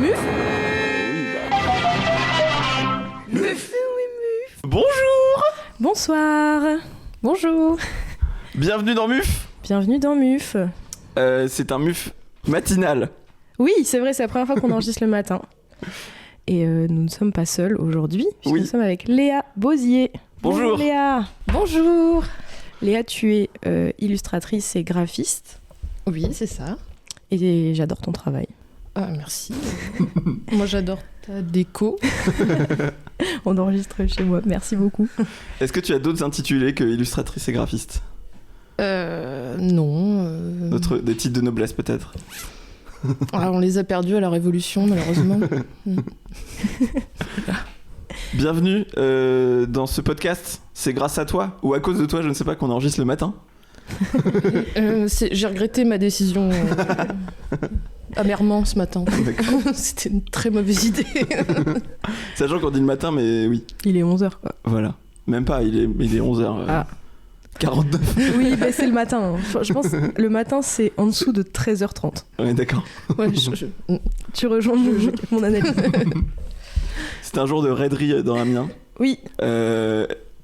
Muf. Muf. Bonjour. Bonsoir. Bonjour. Bienvenue dans Muf. Bienvenue dans Muf. C'est un Muf matinal. Oui, c'est vrai, c'est la première fois qu'on enregistre le matin. Et nous ne sommes pas seuls aujourd'hui, puisque nous sommes avec Léa Bozier. Bonjour Léa. Bonjour. Léa, tu es illustratrice et graphiste. Oui, c'est ça. Et j'adore ton travail. Ah, merci. Moi, j'adore ta déco. On enregistre chez moi, merci beaucoup. Est-ce que tu as d'autres intitulés que illustratrice et graphiste ? Non. Des titres de noblesse peut-être ? On les a perdus à la Révolution, malheureusement. Bienvenue dans ce podcast. C'est grâce à toi ou à cause de toi, je ne sais pas, qu'on enregistre le matin. J'ai regretté ma décision amèrement ce matin. C'était une très mauvaise idée. Sachant qu'on dit le matin, mais oui. Il est 11h quoi. Voilà. Même pas, il est 11h. Ah. 49. Oui, mais c'est le matin. Je pense que le matin, c'est en dessous de 13h30. Ouais, d'accord. Ouais, Tu rejoins mon analyse. C'est un jour de raiderie dans Amiens. Oui.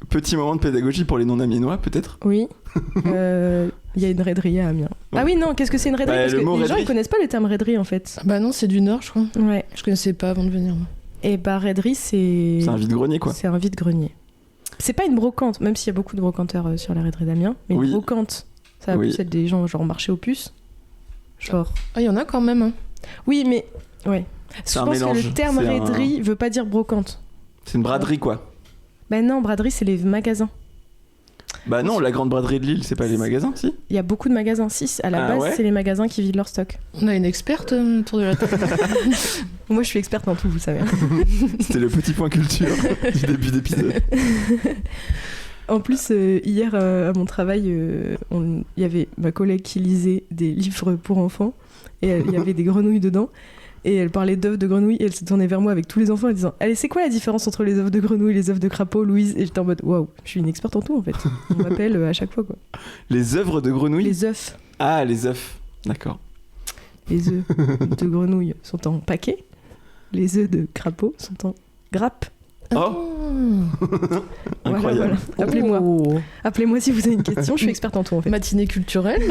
Petit moment de pédagogie pour les non-amiénois, peut-être ? Oui. Il y a une raiderie à Amiens. Ouais. Ah oui, non, qu'est-ce que c'est une raiderie ? Parce que les gens, ils connaissent pas le terme raiderie, en fait. Bah non, c'est du Nord, je crois. Ouais. Je connaissais pas avant de venir. Et bah, raiderie, c'est... C'est un vide-grenier, quoi. C'est un vide-grenier. C'est pas une brocante, même s'il y a beaucoup de brocanteurs sur la raiderie d'Amiens. Mais une brocante, ça va plus être des gens genre marché aux puces. Genre... Ah, il y en a quand même, hein. Oui, mais... Ouais. C'est je un pense mélange. Que le terme raiderie veut pas dire brocante. C'est une braderie, quoi. Bah non, braderie, c'est les magasins. Bah non, la grande braderie de Lille, c'est pas les magasins, si ? Il y a beaucoup de magasins. Si, à la base, c'est les magasins qui vident leur stock. On a une experte autour de la table. Moi, je suis experte dans tout, vous savez. C'était le petit point culture du début d'épisode. En plus, hier, à mon travail, il y avait ma collègue qui lisait des livres pour enfants. Et il y avait des grenouilles dedans. Et elle parlait d'œufs de grenouilles et elle se tournait vers moi avec tous les enfants en disant « Allez, c'est quoi la différence entre les œufs de grenouille et les œufs de crapaud, Louise ?» Et j'étais en mode « Waouh, je suis une experte en tout en fait. » On m'appelle à chaque fois quoi. Les œuvres de grenouille ? Les œufs. Ah, les œufs. D'accord. Les œufs de grenouille sont en paquet. Les œufs de crapaud sont en grappe. Oh Incroyable. Voilà. Appelez-moi. Oh. Appelez-moi si vous avez une question, je suis experte en tout en fait. Matinée culturelle.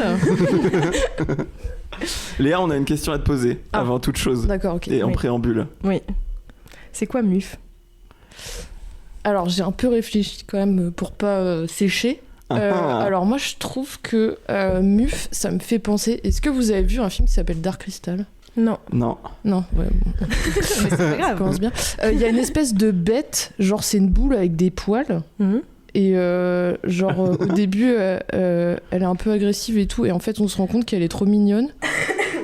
Léa, on a une question à te poser avant toute chose. D'accord, ok. Et en préambule. Oui. C'est quoi MUF ? Alors j'ai un peu réfléchi quand même pour pas sécher. Alors moi je trouve que MUF, ça me fait penser... Est-ce que vous avez vu un film qui s'appelle Dark Crystal ? Non. Non, ouais. Mais c'est pas grave. Ça commence bien. Il y a une espèce de bête, genre c'est une boule avec des poils. Mm-hmm. Et au début, elle est un peu agressive et tout. Et en fait, on se rend compte qu'elle est trop mignonne.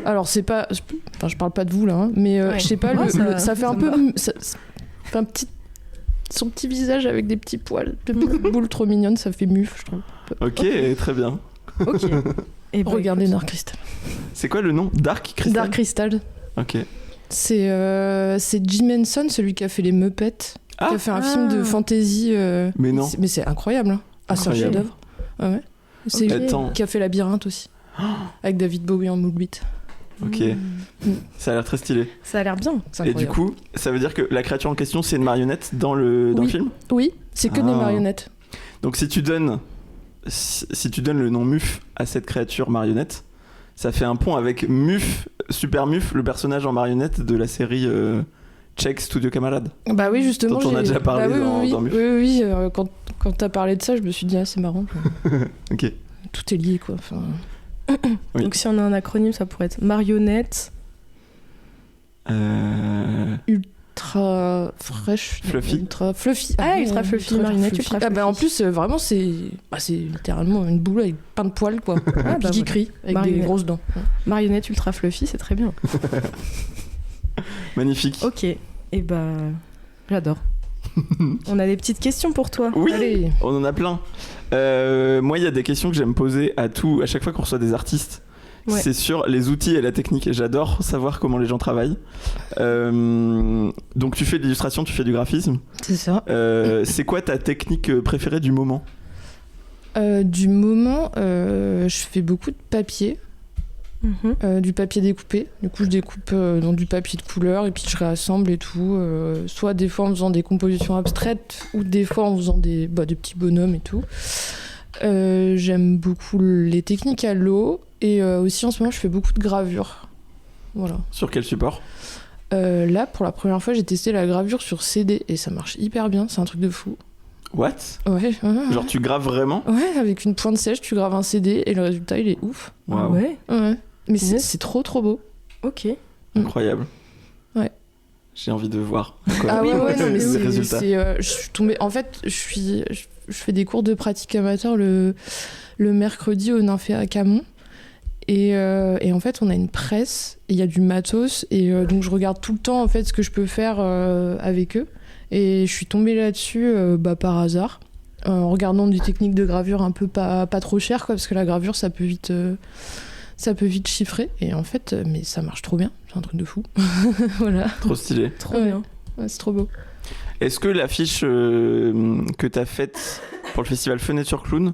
Alors, c'est pas... Enfin, je parle pas de vous, là. Hein, mais je sais pas, ça fait un peu... Ça fait un petit... Son petit visage avec des petits poils de boule trop mignonne, ça fait muf, je trouve. Ok, très bien. Ok. Et regardez Dark Crystal. C'est quoi le nom ? Dark Crystal ? Dark Crystal. Ok. C'est Jim Henson, celui qui a fait les Muppets. Qui a fait un film de fantasy. Mais non. Mais c'est incroyable. Hein. Ah, c'est un chef-d'œuvre. Ah ouais. C'est lui qui a fait Labyrinthe aussi. Avec David Bowie en moule beat. Ok. Ça a l'air très stylé. Ça a l'air bien. Et du coup, ça veut dire que la créature en question, c'est une marionnette dans le film ? Oui, c'est que des marionnettes. Donc si tu donnes le nom Muf à cette créature marionnette, ça fait un pont avec Muf, Super Muf, le personnage en marionnette de la série Check Studio Camarade. Bah oui, justement. Dont on a déjà parlé dans Muf. Oui, quand t'as parlé de ça, je me suis dit, c'est marrant. Ok. Tout est lié, quoi. Enfin... Oui. Donc si on a un acronyme, ça pourrait être marionnette. Ultra fraîche. Fluffy. Ultra fluffy. Ultra fluffy. Marionnette ultra fluffy. En plus, vraiment, c'est littéralement une boule avec plein de poils, quoi. Puis qui crie, avec des grosses dents. Marionnette ultra fluffy, c'est très bien. Magnifique. Ok. Et bah, j'adore. On a des petites questions pour toi. Oui, allez. On en a plein. Moi, il y a des questions que j'aime poser à chaque fois qu'on reçoit des artistes. Ouais. C'est sur les outils et la technique. J'adore savoir comment les gens travaillent. Donc, tu fais de l'illustration, tu fais du graphisme. C'est ça. C'est quoi ta technique préférée du moment ? Je fais beaucoup de papier. du papier découpé. Du coup, je découpe dans du papier de couleur et puis je réassemble et tout. Soit des fois en faisant des compositions abstraites ou des fois en faisant des petits bonhommes et tout. J'aime beaucoup les techniques à l'eau et aussi en ce moment, je fais beaucoup de gravure. Voilà. Sur quel support ? Là, pour la première fois, j'ai testé la gravure sur CD et ça marche hyper bien. C'est un truc de fou. What ? Ouais. Genre, tu graves vraiment ? Ouais, avec une pointe sèche, tu graves un CD et le résultat, il est ouf. Wow. Ah ouais. Mais c'est trop beau. Ok. Incroyable. Ouais. J'ai envie de voir. Ah oui, non, mais les résultats. je suis tombée. En fait, je fais des cours de pratique amateur le mercredi au Nymphée à Camon. Et en fait, on a une presse, il y a du matos, et donc je regarde tout le temps en fait ce que je peux faire avec eux. Et je suis tombée là-dessus par hasard, en regardant des techniques de gravure un peu pas trop chères, quoi, parce que la gravure ça peut vite chiffrer. Et en fait, mais ça marche trop bien, c'est un truc de fou. Voilà. Trop stylé. Trop bien. Ouais, c'est trop beau. Est-ce que l'affiche que t'as faite pour le festival Fenêtre sur Clown,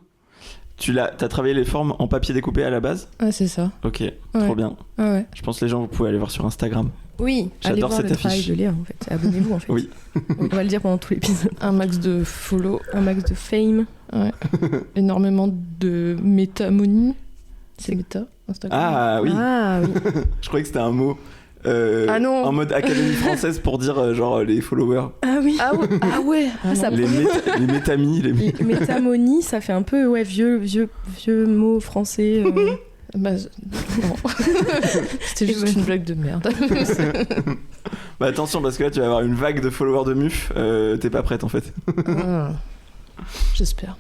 t'as travaillé les formes en papier découpé à la base ? Ouais, c'est ça. Ok, trop bien. Ouais. Je pense que les gens, vous pouvez aller voir sur Instagram. Oui, J'adore allez voir cette le travail affiche. de Léa en fait. Abonnez-vous en fait. Oui. On va le dire pendant tout l'épisode. Un max de follow, Un max de fame. ouais. Énormément de métamonie. C'est méta, Instagram. Ah oui, Ah oui. je croyais que c'était un mot Ah non. en mode académie française pour dire genre les followers. Ah oui. Ah ouais. Ah, ça- Les métamis, les... Métamonie, ça fait un peu vieux mot français. Bah, non. C'était juste une blague de merde. Bah attention parce que là tu vas avoir une vague de followers de MUF, t'es pas prête en fait. Ah. J'espère.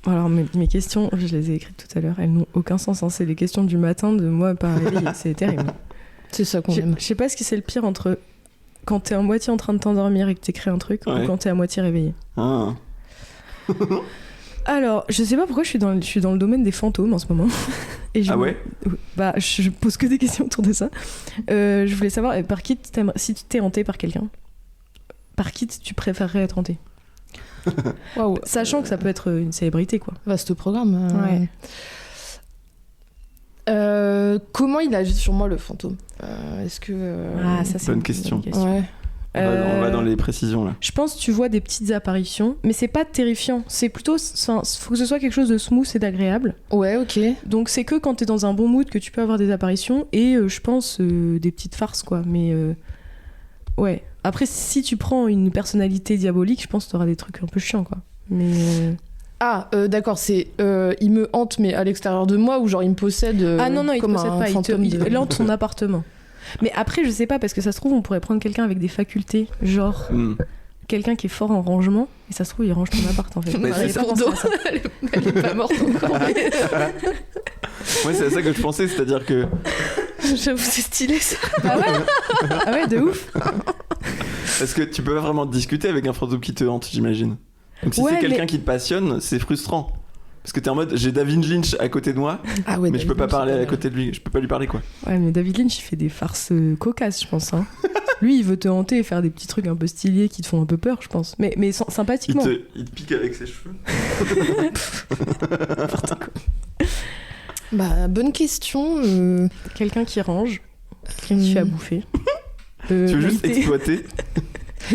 Alors mes questions, je les ai écrites tout à l'heure, elles n'ont aucun sens. C'est les questions du matin de moi pas réveillée, c'est terrible. C'est ça qu'on aime. Je sais pas ce qui c'est le pire entre quand t'es à moitié en train de t'endormir et que t'écris un truc Ouais. ou quand t'es à moitié réveillé. Ah. Alors, je sais pas pourquoi je suis dans le domaine des fantômes en ce moment. Et Ah ouais ? Bah, je pose que des questions autour de ça. Je voulais savoir, si tu t'es hanté par quelqu'un, par qui tu préférerais être hanté ? Waouh. Sachant que ça peut être une célébrité, quoi. Vaste programme. Ouais. Comment il agit sur moi le fantôme ? Est-ce que Ah, ça c'est bonne une question. ouais. On va dans les précisions là. Je pense que tu vois des petites apparitions, mais c'est pas terrifiant. C'est plutôt, faut que ce soit quelque chose de smooth et d'agréable. Ouais, ok. Donc c'est que quand t'es dans un bon mood que tu peux avoir des apparitions et je pense des petites farces, quoi. Mais ouais. Après, si tu prends une personnalité diabolique, je pense que t'auras des trucs un peu chiants, quoi. Mais Ah, d'accord, c'est il me hante mais à l'extérieur de moi ou genre il me possède ah non, il te comme possède un pas, fantôme il hante son appartement. Mais après, je sais pas, parce que ça se trouve, on pourrait prendre quelqu'un avec des facultés, genre quelqu'un qui est fort en rangement, et ça se trouve, il range ton appart en fait. Mais c'est J'avais pas pour pensé dos. à ça. Elle est pas morte encore. Ouais, c'est à ça que je pensais, c'est-à-dire que J'avoue, c'est stylé ça. Ah ouais, de ouf. parce que tu peux pas vraiment discuter avec un fantôme qui te hante, j'imagine. Donc si Ouais, c'est quelqu'un mais- qui te passionne, c'est frustrant. Parce que t'es en mode j'ai David Lynch à côté de moi, Ah ouais, mais je peux pas David parler Lynch, à côté de lui, je peux pas lui parler quoi. Ouais, mais David Lynch, il fait des farces cocasses, je pense. Hein. Lui, il veut te hanter et faire des petits trucs un peu stylés qui te font un peu peur, je pense. Mais sympathiquement. Il te pique avec ses cheveux. Bah, bonne question. Quelqu'un qui range, quelqu'un qui fait à bouffer. Tu veux juste éviter- exploiter.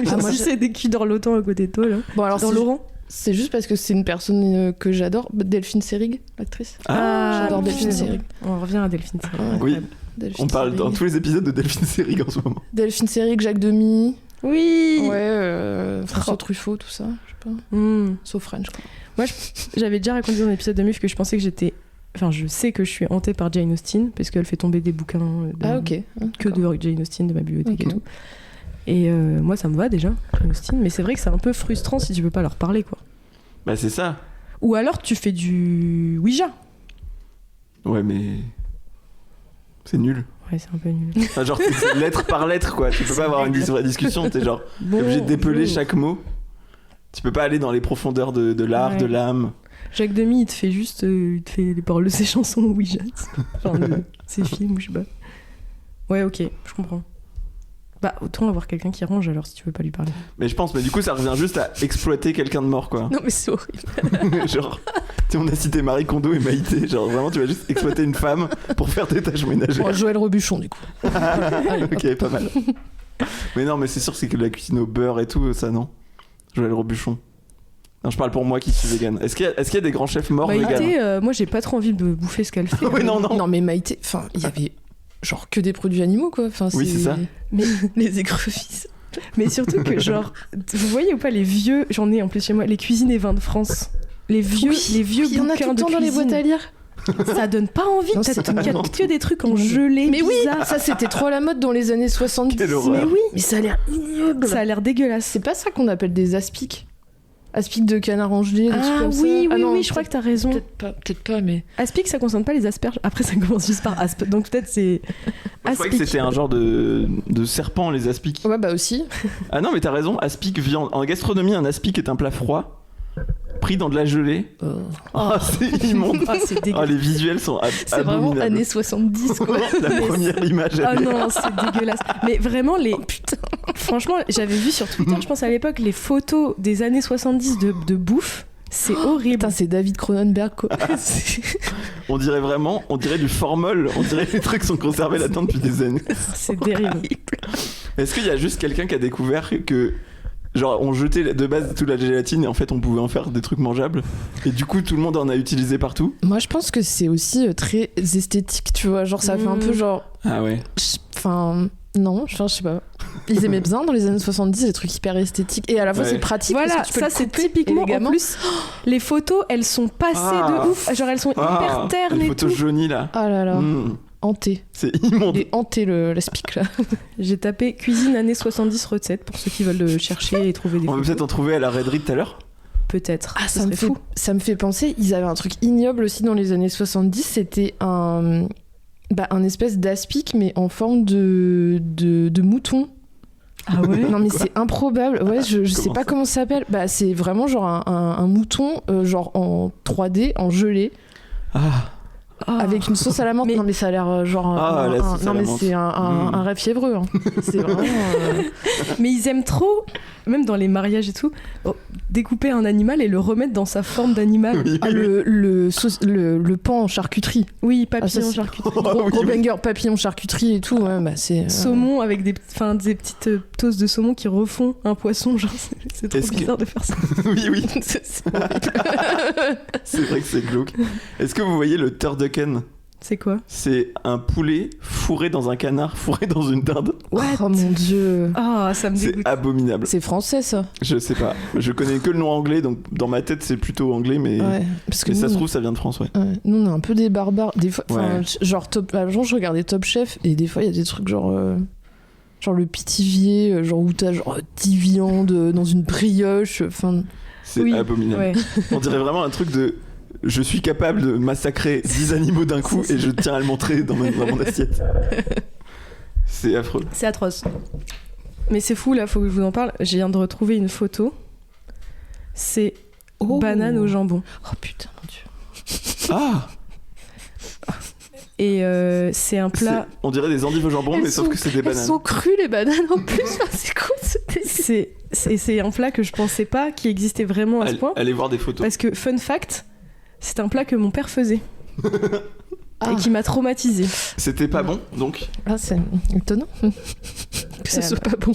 Genre, moi, si je- c'est des culs d'orlotan à côté de toi, là. Bon, alors Dans c'est Laurent. c'est juste parce que c'est une personne que j'adore. Delphine Seyrig, l'actrice. Ah, j'adore Delphine Delphine. Seyrig. On revient à Delphine Seyrig. Ouais. Oui, Incroyable. Delphine on parle Seyrig. dans tous les épisodes de Delphine Seyrig en ce moment. Delphine Seyrig, Jacques Demy. Oui. Ouais, François Truffaut, tout ça. Je sais pas. Sofran, je crois. J'avais déjà raconté dans l'épisode de MUF que je pensais que j'étais... Enfin, je sais que je suis hantée par Jane Austen, parce qu'elle fait tomber des bouquins Ah, ok. que de Jane Austen de ma bibliothèque Ok. et tout. Et moi, ça me va déjà, Jane Austen. Mais c'est vrai que c'est un peu frustrant si tu peux pas leur parler, quoi. Bah c'est ça. Ou alors tu fais du Ouija. Ouais mais c'est nul. Ouais, c'est un peu nul. Enfin, genre c'est lettre par lettre quoi. Tu peux pas avoir une vraie discussion. T'es genre t'es obligé de dépeler chaque mot. Tu peux pas aller dans les profondeurs de l'art, Ouais. de l'âme. Jacques Demy, il te fait juste... il te fait les paroles de ses chansons Ouija. Enfin, de ses films, ou je sais pas. Ouais, ok, je comprends. Bah, autant avoir quelqu'un qui range alors si tu veux pas lui parler. Mais je pense, mais du coup ça revient juste à exploiter quelqu'un de mort quoi. Non, mais c'est horrible. Genre On a cité Marie Kondo et Maïté. Genre vraiment, tu vas juste exploiter une femme pour faire tes tâches ménagères. Bon, Joël Robuchon, du coup. Allez, ok, pas mal. Mais non, mais c'est sûr, c'est que de la cuisine au beurre et tout, ça, non? Joël Robuchon. Non, je parle pour moi qui suis vegan. Est-ce qu'il y a des grands chefs morts Maïté, vegan? moi j'ai pas trop envie de bouffer ce qu'elle fait. Oui, non. Non, mais Maïté, enfin, il y avait genre que des produits animaux, quoi. Enfin, Oui, c'est ça. Mais les écrevisses. Mais surtout que, genre, vous voyez ou pas les vieux, j'en ai en plus chez moi, les cuisines et vins de France. Les vieux il y en a tout le temps dans les boîtes à lire. Ça donne pas envie. Non, Il y a que des trucs en gelée. Mais oui, bizarre. ça c'était trop à la mode dans les années 70. Quelle horreur. Mais oui, Mais ça a l'air ignoble. ça a l'air dégueulasse. C'est pas ça qu'on appelle des aspics. Aspics de canard en gelée, des trucs comme ça. Oui, Non, je crois que t'as raison. Peut-être pas, mais. Aspic, ça concerne pas les asperges. Après, ça commence juste par asp. Donc peut-être c'est. Je croyais que c'était un genre de serpent, les aspics. Ouais, bah aussi. Ah non, mais t'as raison, aspic, viande. En gastronomie, un aspic est un plat froid, pris dans de la gelée. C'est immonde. C'est dégueulasse. Les visuels sont C'est vraiment abominables. années 70, quoi. La première image. Ah non, c'est dégueulasse. Mais vraiment, Putain. franchement, j'avais vu sur Twitter, je pense à l'époque, les photos des années 70 de bouffe. C'est horrible. Putain, c'est David Cronenberg, quoi. On dirait du formol. On dirait que les trucs sont conservés là-dedans depuis des années. C'est terrible. Est-ce qu'il y a juste quelqu'un qui a découvert que genre on jetait de base toute la gélatine et en fait on pouvait en faire des trucs mangeables et du coup tout le monde en a utilisé partout? Moi, je pense que c'est aussi très esthétique, tu vois. Genre, ça fait un peu genre. Ah ouais. Enfin. Non, je sais pas. Ils aimaient bien dans les années 70 des trucs hyper esthétiques et à la fois c'est pratique. Voilà, parce que tu peux ça le c'est couper typiquement. En élégamment. plus, les photos, elles sont passées de ouf. Genre, elles sont hyper ternes les et photos tout. jaunies là. Ah là là, Mmh. hanté. C'est immonde. Il est hanté l'aspic là. J'ai tapé cuisine années 70 recettes pour ceux qui veulent le chercher et trouver des On va photos. peut-être en trouver à la raiderie tout à l'heure. Peut-être. Ah, Ce ça me serait fou. fait penser, ils avaient un truc ignoble aussi dans les années 70, c'était un espèce d'aspic mais en forme de mouton. Ah ouais. Non mais c'est improbable. Ouais, je sais pas comment ça s'appelle. Bah c'est vraiment genre un mouton genre en 3D en gelée avec une sauce à la menthe. Mais- Non mais ça a l'air genre la sauce à non la mais menthe. c'est un rêve fiévreux. Hein. C'est vraiment Mais ils aiment trop, même dans les mariages et tout, découper un animal et le remettre dans sa forme d'animal. Oui, ah, oui. le pan en charcuterie. Oui, Ah, ça, papillon, c'est- charcuterie. Oh, oui, Gros oui. banger papillon charcuterie et tout. Ouais, bah c'est Saumon avec des petites toasts de saumon qui refont un poisson. Genre, c'est trop Est-ce que- bizarre de faire ça. Oui. c'est horrible. C'est vrai que c'est glauque. Est-ce que vous voyez le turducken? C'est quoi? C'est un poulet fourré dans un canard, fourré dans une dinde. Oh mon dieu. Ah, ça me C'est dégoûte. abominable. C'est français ça. Je sais pas. Je connais que le nom anglais, donc dans ma tête c'est plutôt anglais, mais, Ouais, parce que mais ça nous, se trouve ça vient de France, ouais. ouais, nous on est un peu des barbares. Des fois, enfin, Ouais. genre avant je regardais Top Chef et des fois il y a des trucs genre le pitivier, genre où t'as genre 10 viandes dans une brioche. Enfin, C'est Oui, abominable. ouais. On dirait vraiment un truc de je suis capable de massacrer 10 animaux d'un coup et je tiens à le montrer dans mon assiette. C'est affreux. C'est atroce. Mais c'est fou, là, faut que je vous en parle. Je viens de retrouver une photo. C'est banane au jambon. oh putain mon dieu. Ah, Et c'est un plat. on dirait des endives au jambon, mais sauf que c'est des Elles bananes. sont crues les bananes en plus. Enfin, c'est quoi C'est un plat que je pensais pas qui existait vraiment à ce point. Allez voir des photos. Parce que, fun fact, c'est un plat que mon père faisait. Ah. Et qui m'a traumatisée. C'était pas bon, donc. Ah, c'est étonnant que ça soit pas bon.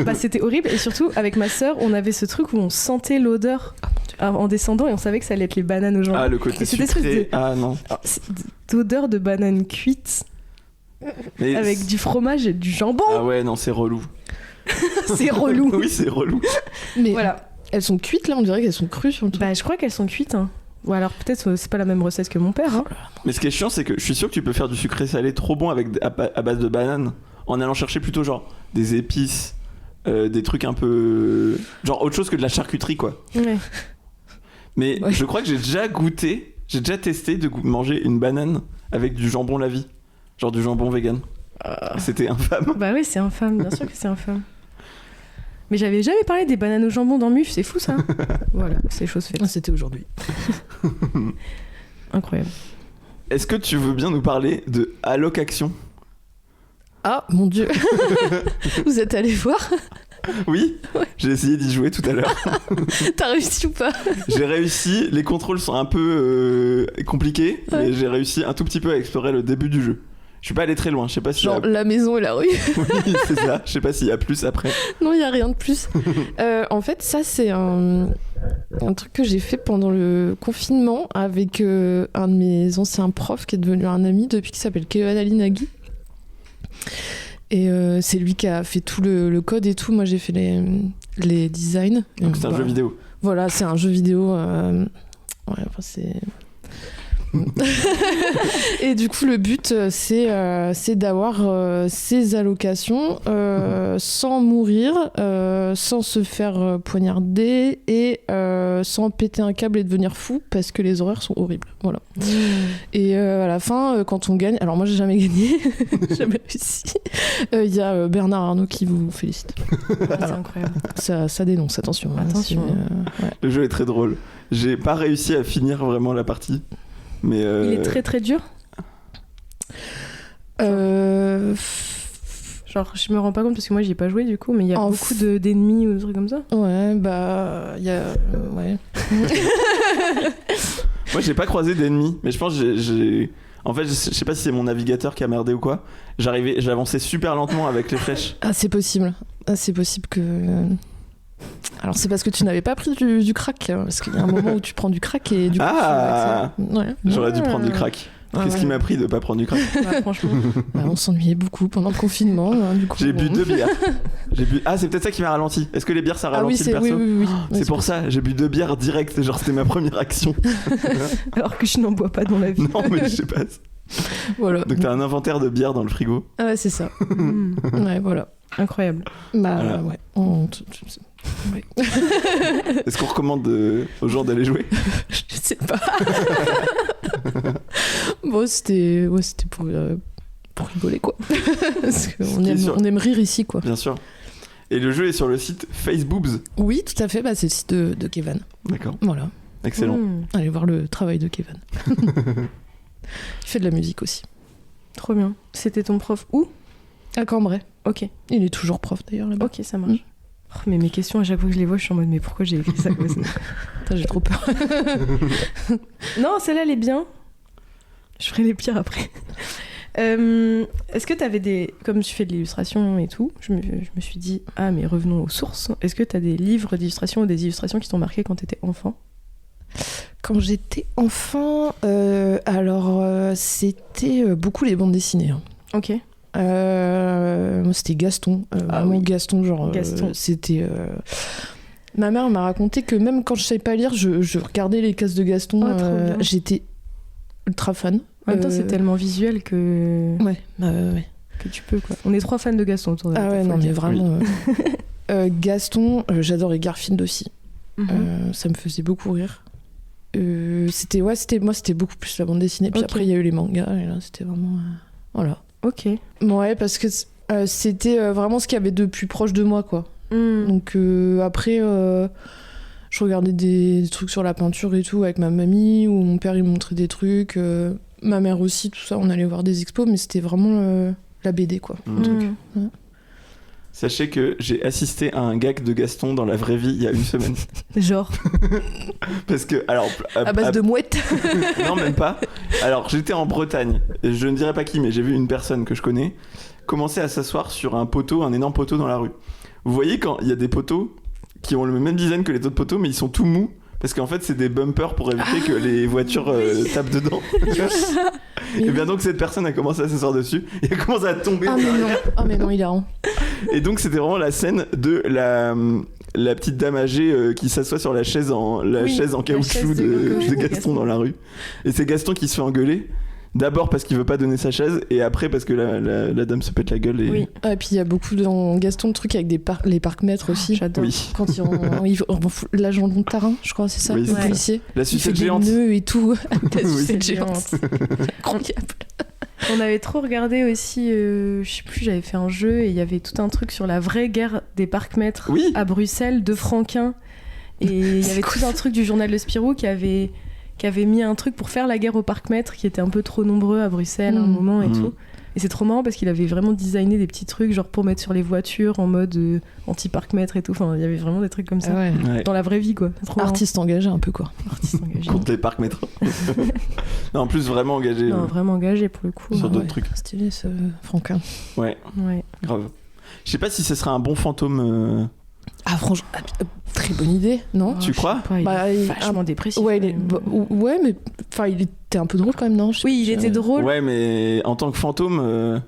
Bah, c'était horrible. Et surtout, avec ma sœur, on avait ce truc où on sentait l'odeur en descendant et on savait que ça allait être les bananes au jambon. Ah, le côté Et cette espèce sucré. de- Ah non. D'odeur de banane cuite Mais avec du fromage et du jambon. Ah ouais, non, c'est relou. C'est relou. Oui, c'est relou. Mais Voilà. elles sont cuites là, on dirait qu'elles sont crues sur le truc. Bah, je crois qu'elles sont cuites. Hein. Ou alors peut-être c'est pas la même recette que mon père. Hein. Mais ce qui est chiant, c'est que je suis sûr que tu peux faire du sucré salé trop bon à base de bananes en allant chercher plutôt genre des épices, des trucs un peu. Genre autre chose que de la charcuterie, quoi. Ouais. Mais Ouais. je crois que j'ai déjà testé de manger une banane avec du jambon la vie. Genre du jambon vegan. C'était infâme. Bah oui, c'est infâme. Bien sûr que c'est infâme. Mais j'avais jamais parlé des bananes au jambon dans Muf, c'est fou ça. Voilà, c'est chose faite. C'était aujourd'hui. Incroyable. Est-ce que tu veux bien nous parler de Alloc Action? Ah mon dieu. Vous êtes allé voir? Oui, j'ai essayé d'y jouer tout à l'heure. T'as réussi ou pas? J'ai réussi, les contrôles sont un peu compliqués, mais j'ai réussi un tout petit peu à explorer le début du jeu. Je suis pas allé très loin, je sais pas si... Genre la maison et la rue. Oui, c'est ça, je sais pas s'il y a plus après. Non, il y a rien de plus. En fait, ça c'est un truc que j'ai fait pendant le confinement avec un de mes anciens profs qui est devenu un ami depuis, qui s'appelle Kevan Ali Nagui. Et c'est lui qui a fait tout le code et tout. Moi, j'ai fait les designs. Donc c'est un jeu vidéo. Voilà, c'est un jeu vidéo. Ouais, enfin, c'est... Et du coup, le but, c'est d'avoir ces allocations sans mourir, sans se faire poignarder et sans péter un câble et devenir fou, parce que les horaires sont horribles. Voilà. Et à la fin, quand on gagne, alors moi j'ai jamais gagné, jamais réussi, il y a Bernard Arnault qui vous félicite. C'est incroyable. Ça dénonce, attention. Attention. Ouais. Le jeu est très drôle. J'ai pas réussi à finir vraiment la partie. Mais il est très très dur. Genre, je me rends pas compte parce que moi j'y ai pas joué du coup, mais il y a beaucoup d'ennemis ou des trucs comme ça. Ouais, bah, il y a. Ouais. Moi j'ai pas croisé d'ennemis, mais je pense que j'ai. En fait, je sais pas si c'est mon navigateur qui a merdé ou quoi. J'avançais super lentement avec les flèches. Ah, c'est possible. C'est possible que. Alors c'est parce que tu n'avais pas pris du crack, parce qu'il y a un moment où tu prends du crack et du coup j'aurais dû prendre du crack. Qu'est-ce qui m'a pris de pas prendre du crack? Franchement, on s'ennuyait beaucoup pendant le confinement. Du coup, j'ai bu 2 bières. C'est peut-être ça qui m'a ralenti. Est-ce que les bières ça ralentit le perso? Oui. C'est pour ça, j'ai bu 2 bières direct, genre c'était ma première action. Alors que je n'en bois pas dans la vie. Non mais je sais pas. Voilà. Donc t'as un inventaire de bières dans le frigo. Ah ouais, c'est ça. Ouais, voilà. Incroyable. Bah voilà. Ouais. Ouais. Est-ce qu'on recommande aux gens d'aller jouer? Je sais pas. Bon, c'était pour rigoler quoi. Parce qu'on aime rire ici quoi. Bien sûr. Et le jeu est sur le site Faceboobs. Oui, tout à fait. Bah, c'est le site de Kevan. D'accord. Voilà. Excellent. Allez voir le travail de Kevan. Il fait de la musique aussi. Trop bien. C'était ton prof où? À Cambrai. Ok. Il est toujours prof d'ailleurs là-bas. Ok, ça marche. Oh, mais mes questions, à chaque fois que je les vois, je suis en mode mais pourquoi j'ai écrit ça comme ça? J'ai trop peur. Non, celle-là, elle est bien. Je ferai les pires après. Est-ce que tu avais des... Comme tu fais de l'illustration et tout, je me suis dit, mais revenons aux sources. Est-ce que tu as des livres d'illustration ou des illustrations qui t'ont marqué quand tu étais enfant? Quand j'étais enfant, c'était beaucoup les bandes dessinées. Hein. Ok. Moi, c'était Gaston. Vraiment Gaston, genre... Gaston. C'était... Ma mère m'a raconté que même quand je savais pas lire, je regardais les cases de Gaston. J'étais ultra fan. En même temps, c'est tellement visuel que... Ouais. Que tu peux, quoi. On est 3 fans de Gaston autour de la table. Ah ouais, non, mais vraiment... Gaston, j'adorais Garfield aussi. Ça me faisait beaucoup rire. Moi, c'était beaucoup plus la bande dessinée. Puis après, il y a eu les mangas. Et là, c'était vraiment... Voilà. Ok. Ouais, parce que c'était vraiment ce qu'il y avait de plus proche de moi, quoi. Donc après, je regardais des trucs sur la peinture et tout avec ma mamie, ou mon père il me montrait des trucs, ma mère aussi, tout ça, on allait voir des expos, mais c'était vraiment la BD, quoi. Truc. Ouais. Sachez que j'ai assisté à un gag de Gaston dans la vraie vie il y a une semaine. Genre Parce que, alors... à base de mouettes. Non, même pas. Alors, j'étais en Bretagne. Je ne dirais pas qui, mais j'ai vu une personne que je connais commencer à s'asseoir sur un énorme poteau dans la rue. Vous voyez quand il y a des poteaux qui ont le même design que les autres poteaux, mais ils sont tout mous, parce qu'en fait, c'est des bumpers pour éviter que les voitures tapent dedans. Et bien donc, cette personne a commencé à s'asseoir dessus, et a commencé à tomber. Mais non, il a rend. Et donc, c'était vraiment la scène de la petite dame âgée qui s'assoit sur la chaise en caoutchouc de Gaston dans la rue. Et c'est Gaston qui se fait engueuler. D'abord parce qu'il veut pas donner sa chaise, et après parce que la dame se pète la gueule. Et... Oui. Et puis il y a beaucoup dans Gaston de trucs avec les parcs-mètres aussi. J'adore. Oui. Quand l'agent Montarin, je crois, c'est ça, le policier. La sucette géante. Des nœuds et tout. La sucette géante. Incroyable. On avait trop regardé aussi, je sais plus, j'avais fait un jeu et il y avait tout un truc sur la vraie guerre des parcs-mètres à Bruxelles, de Franquin. Et il y avait tout un truc du journal de Spirou qui avait mis un truc pour faire la guerre aux parcs-mètres qui était un peu trop nombreux à Bruxelles à un moment et tout. Et c'est trop marrant parce qu'il avait vraiment designé des petits trucs genre pour mettre sur les voitures en mode anti-parc-mètre et tout. Enfin, il y avait vraiment des trucs comme ça. Ouais. Dans la vraie vie, quoi. C'est trop Artiste engagé un peu, quoi. Artiste engagé. Contre les parcs-mètres. Non, en plus, vraiment engagé. Non, vraiment engagé pour le coup. Sur d'autres trucs. Stylé, ce Franquin. Ouais, Ouais. grave. Je sais pas si ce serait un bon fantôme. Ah, franchement, très bonne idée, non? Tu crois? Il est il- vachement dépressif. Ouais, quand même. ouais, mais enfin, il était un peu drôle quand même, non? Oui, il était drôle. Ouais, mais en tant que fantôme,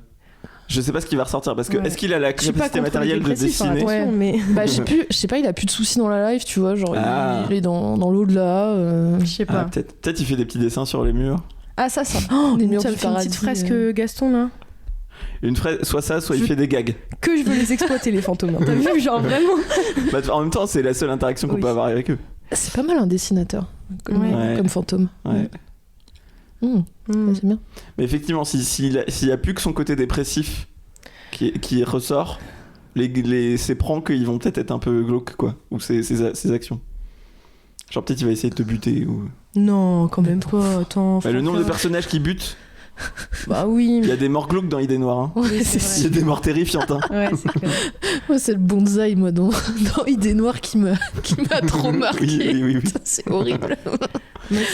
je sais pas ce qui va ressortir parce que Ouais. est-ce qu'il a la Je suis pas capacité contre les matérielle de dépressifs, hein, dessiner? attention, mais Bah, je sais pas, il a plus de soucis dans la life, tu vois, genre Ah. il est dans l'au-delà. je sais Ah, pas. peut-être il fait des petits dessins sur les murs. Ah, ça. Oh, Les murs tu as du fait une petite paradis, fresque Gaston là. Une fraise, soit ça, soit il fait des gags. Que je veux les exploiter les fantômes. Hein. T'as vu, genre vraiment. Bah, en même temps, c'est la seule interaction qu'on Oui. peut avoir avec eux. C'est pas mal un dessinateur comme, Ouais. comme fantôme. Ouais. C'est bien. Mais effectivement, s'il y a plus que son côté dépressif qui ressort, ses pranks, ils vont peut-être être un peu glauques, quoi. Ou ses actions. Genre peut-être il va essayer de te buter. Ou... Non, quand même pas. Attends. Bah, le nombre de Franck, personnages qui butent, Bah oui. il y a des morts glauques dans Idée Noire. Hein. Oui, c'est Il y a vrai. des morts terrifiantes. Hein. Ouais, c'est clair. Moi, c'est le bonsaï, moi, dans Idée Noire qui m'a trop marqué. Oui. Putain, c'est horrible.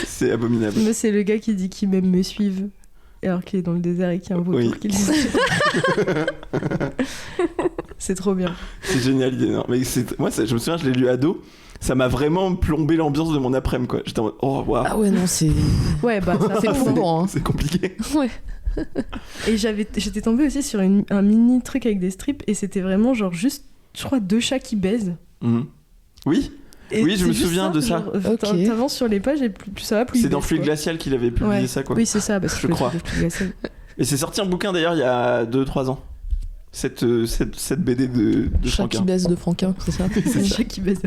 C'est abominable. Moi, c'est le gars qui dit qu'il m'aime me suivre. Alors qu'il est dans le désert et qu'il y a un vautour Oui. qui le C'est trop bien. C'est génial, Idée Noire. Mais moi, je me souviens, je l'ai lu ado. Ça m'a vraiment plombé l'ambiance de mon après-midi, quoi. J'étais en mode, oh, waouh. Ah ouais, non, c'est. Ouais, bah ça C'est fait plombant, hein. C'est compliqué. Ouais. Et j'étais tombée aussi sur un mini truc avec des strips et c'était vraiment genre juste, je crois, 2 chats qui baisent. Mhm. Oui, Et Oui, je c'est me juste souviens de ça. genre, Ok. T'avances sur les pages et plus ça va, plus c'est ils dans baissent, Fluide quoi. Glacial qu'il avait publié Ouais. ça, quoi. Oui, c'est ça, parce que Je crois. Fluide Glacial. Et c'est sorti un bouquin d'ailleurs il y a 2-3 ans. Cette BD de Chat Franquin. qui baisse de Franquin, c'est ça? C'est un chat qui baisse.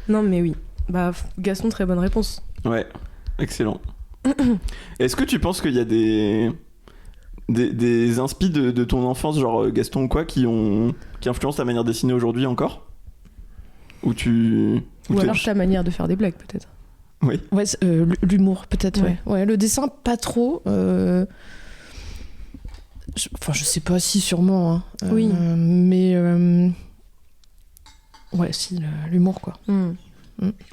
Non, mais oui. Bah, Gaston, très bonne réponse. Ouais, excellent. Est-ce que tu penses qu'il y a des inspi de ton enfance, genre Gaston ou quoi, qui influencent ta manière de dessiner aujourd'hui encore? Ou Alors ta manière de faire des blagues, peut-être. Oui. Ouais, l'humour, peut-être, Ouais. ouais. Le dessin, pas trop. Je sais pas si, sûrement. Hein. Oui. Mais. Ouais, si, l'humour, quoi.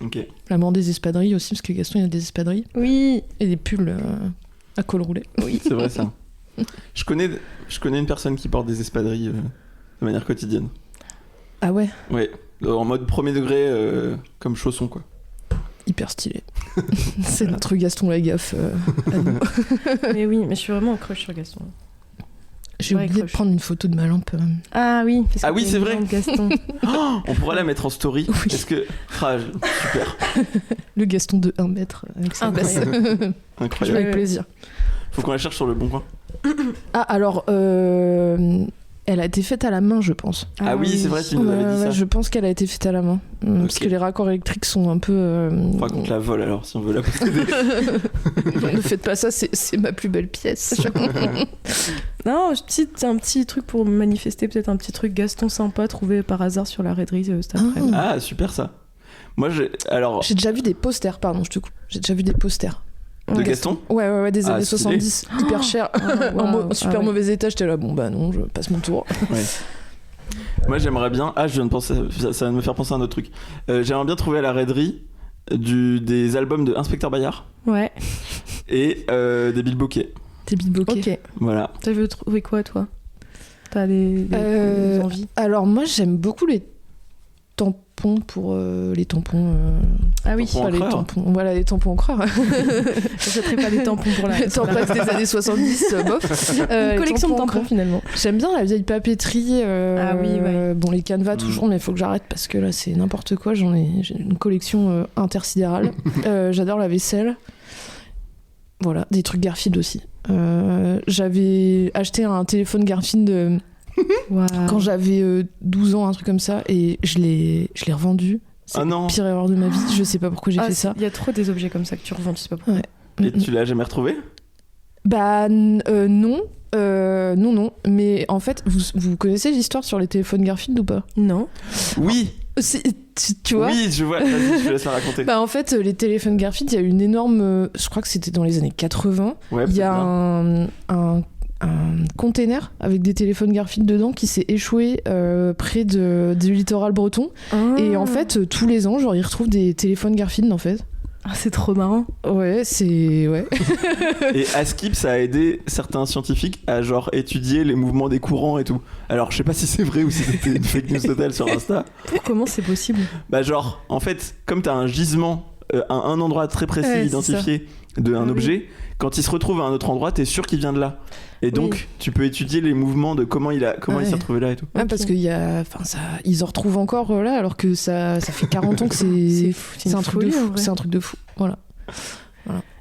Ok. L'amour des espadrilles aussi, parce que Gaston, il a des espadrilles. Oui. Et des pulls à col roulé. Oui. C'est vrai ça. Je connais une personne qui porte des espadrilles de manière quotidienne. Ah ouais, Ouais, en mode premier degré, comme chausson, quoi. hyper stylé. C'est notre Gaston Lagaffe. À nous. Mais oui, mais je suis vraiment en crush sur Gaston. J'ai Ouais, oublié de crush. prendre une photo de ma lampe. Ah oui. parce que Ah oui, t'as c'est une vrai. lampe Gaston. Oh, on pourrait la mettre en story. Oui. Est-ce que... super. Le Gaston de 1 mètre avec sa basse. Incroyable. Avec plaisir. Faut qu'on la cherche sur le bon coin. Ah, alors, elle a été faite à la main, je pense. Ah oui, c'est vrai, tu nous avais dit ça. Je pense qu'elle a été faite à la main. Parce Ok. que les raccords électriques sont un peu. Faudra qu'on te la vole alors, si on veut la posséder. Ne faites pas ça, c'est ma plus belle pièce. Non, un petit truc pour manifester, peut-être un petit truc Gaston sympa trouvé par hasard sur la raiderie cet après-midi. Ah, super ça. Moi, alors, J'ai déjà vu des posters, pardon, je te coupe. J'ai déjà vu des posters. de Gaston. Ouais, des Ah, années stylé. 70, hyper cher, en super mauvais état. J'étais là, bon bah non, je passe mon tour. Ouais. Moi, j'aimerais bien. Ah, je viens de penser. Ça va me faire penser à un autre truc. J'aimerais bien trouver à la raiderie des albums de Inspecteur Bayard Ouais. et des Bill Bokeh. T'es bidboqué. Ok. Voilà. T'as vu trouver quoi, toi? T'as des envies? Alors moi, j'aime beaucoup les tampons pour les tampons. Ah oui. Tampons Pas les encreurs. tampons. Voilà, les tampons encreurs. J'achèterais pas des tampons pour la. Les tampons des années 70, bof. Une collection de tampons encreurs. finalement. J'aime bien la vieille papeterie. Ah oui, ouais. Bon, les canevas toujours, mais il faut que j'arrête parce que là, c'est n'importe quoi. J'ai une collection intersidérale. J'adore la vaisselle. Voilà, des trucs Garfield aussi. J'avais acheté un téléphone Garfield Wow. quand j'avais 12 ans, un truc comme ça, et je l'ai revendu. C'est Ah non. la pire erreur de ma vie. Je sais pas pourquoi j'ai fait ça. Il y a trop des objets comme ça que tu revends, tu sais pas pourquoi. Ouais. Et tu l'as jamais retrouvé? Bah non. Non. Mais en fait, vous connaissez l'histoire sur les téléphones Garfield ou pas? Non. Oui. tu vois. Oui, je vois. Vas-y, je te laisse la raconter. Bah en fait, les téléphones Garfield, il y a eu une énorme... je crois que c'était dans les années 80. Ouais, il y a un container avec des téléphones Garfield dedans qui s'est échoué près du littoral breton. Et en fait, tous les ans, genre, ils retrouvent des téléphones Garfield, en fait. Ah, c'est trop marrant. Ouais, c'est... Ouais. Et Askip, ça a aidé certains scientifiques à genre étudier les mouvements des courants et tout. Alors, je sais pas si c'est vrai ou si c'était une fake news totale sur Insta. Comment c'est possible? Bah genre, en fait, comme t'as un gisement à un endroit très précis identifié d'un objet, quand il se retrouve à un autre endroit, t'es sûr qu'il vient de là. Et donc, tu peux étudier les mouvements de comment il s'est retrouvé là et tout. Ouais, parce qu'il y a... Enfin, ils en retrouvent encore là, alors que ça fait 40 ans que c'est un truc de fou. C'est un truc de fou. Voilà.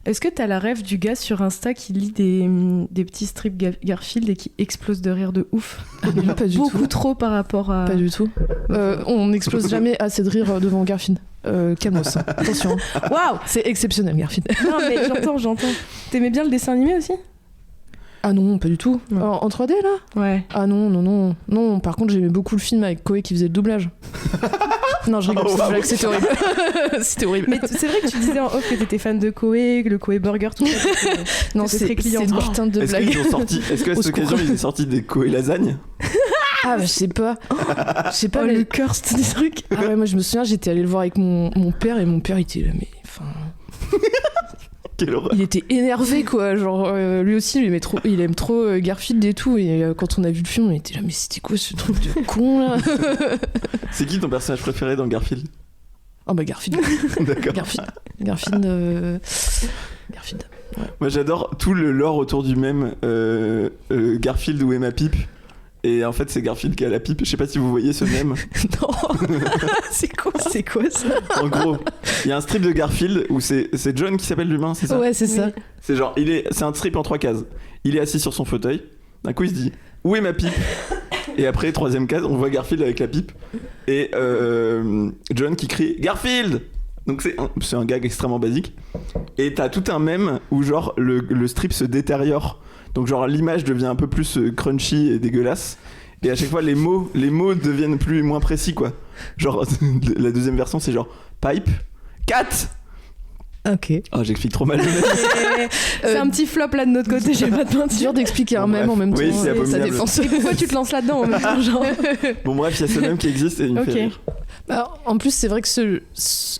Est-ce que t'as la rêve du gars sur Insta qui lit des petits strips Garfield et qui explose de rire de ouf? Pas du Beaucoup tout. trop par rapport à... Pas du tout. On n'explose jamais assez de rire devant Garfield. Calmos, attention. Waouh, c'est exceptionnel, Garfield. Non, mais j'entends. T'aimais bien le dessin animé aussi? Ah non, pas du tout. En 3D là? Ouais. Ah non. Par contre, j'aimais beaucoup le film avec Koé qui faisait le doublage. Non, je rigole, c'était horrible. C'était horrible. Mais c'est vrai que tu disais en off que t'étais fan de Koé, le Koé Burger, tout ça. Non, c'est très client. C'est une putain de blague. Est-ce qu'à cette occasion, ils ont sorti des Koé lasagnes? Ah, bah, je sais pas. Mais... le curse des trucs. Ah ouais, moi je me souviens, j'étais allée le voir avec mon père et mon père était là, mais enfin. Il était énervé quoi, genre lui aussi il aime trop Garfield et tout, et quand on a vu le film on était là, mais c'était quoi ce truc de con là? C'est qui ton personnage préféré dans Garfield? Oh bah Garfield. D'accord. Garfield. Ouais. Moi j'adore tout le lore autour du même Garfield ou Emma Pipe. Et en fait, c'est Garfield qui a la pipe. Je sais pas si vous voyez ce mème. Non. C'est quoi ça? En gros, il y a un strip de Garfield où c'est John qui s'appelle l'humain, c'est ça? Ouais, c'est ça. C'est genre, c'est un strip en 3 cases. Il est assis sur son fauteuil. D'un coup, il se dit, où est ma pipe? Et après, 3e case, on voit Garfield avec la pipe. Et John qui crie, Garfield! Donc c'est un gag extrêmement basique. Et t'as tout un mème où genre le strip se détériore. Donc genre l'image devient un peu plus crunchy et dégueulasse. Et à chaque fois les mots deviennent moins précis quoi. Genre la deuxième version c'est genre pipe, cat. Ok. Oh j'explique trop mal. C'est un petit flop là de notre côté, j'ai pas de peinture. Dur d'expliquer un mème en même temps. Oui, c'est abominable. Ça défense. Et pourquoi tu te lances là-dedans en même temps, genre? Bon bref, il y a ce mème qui existe et il me fait rire. Bah, en plus c'est vrai que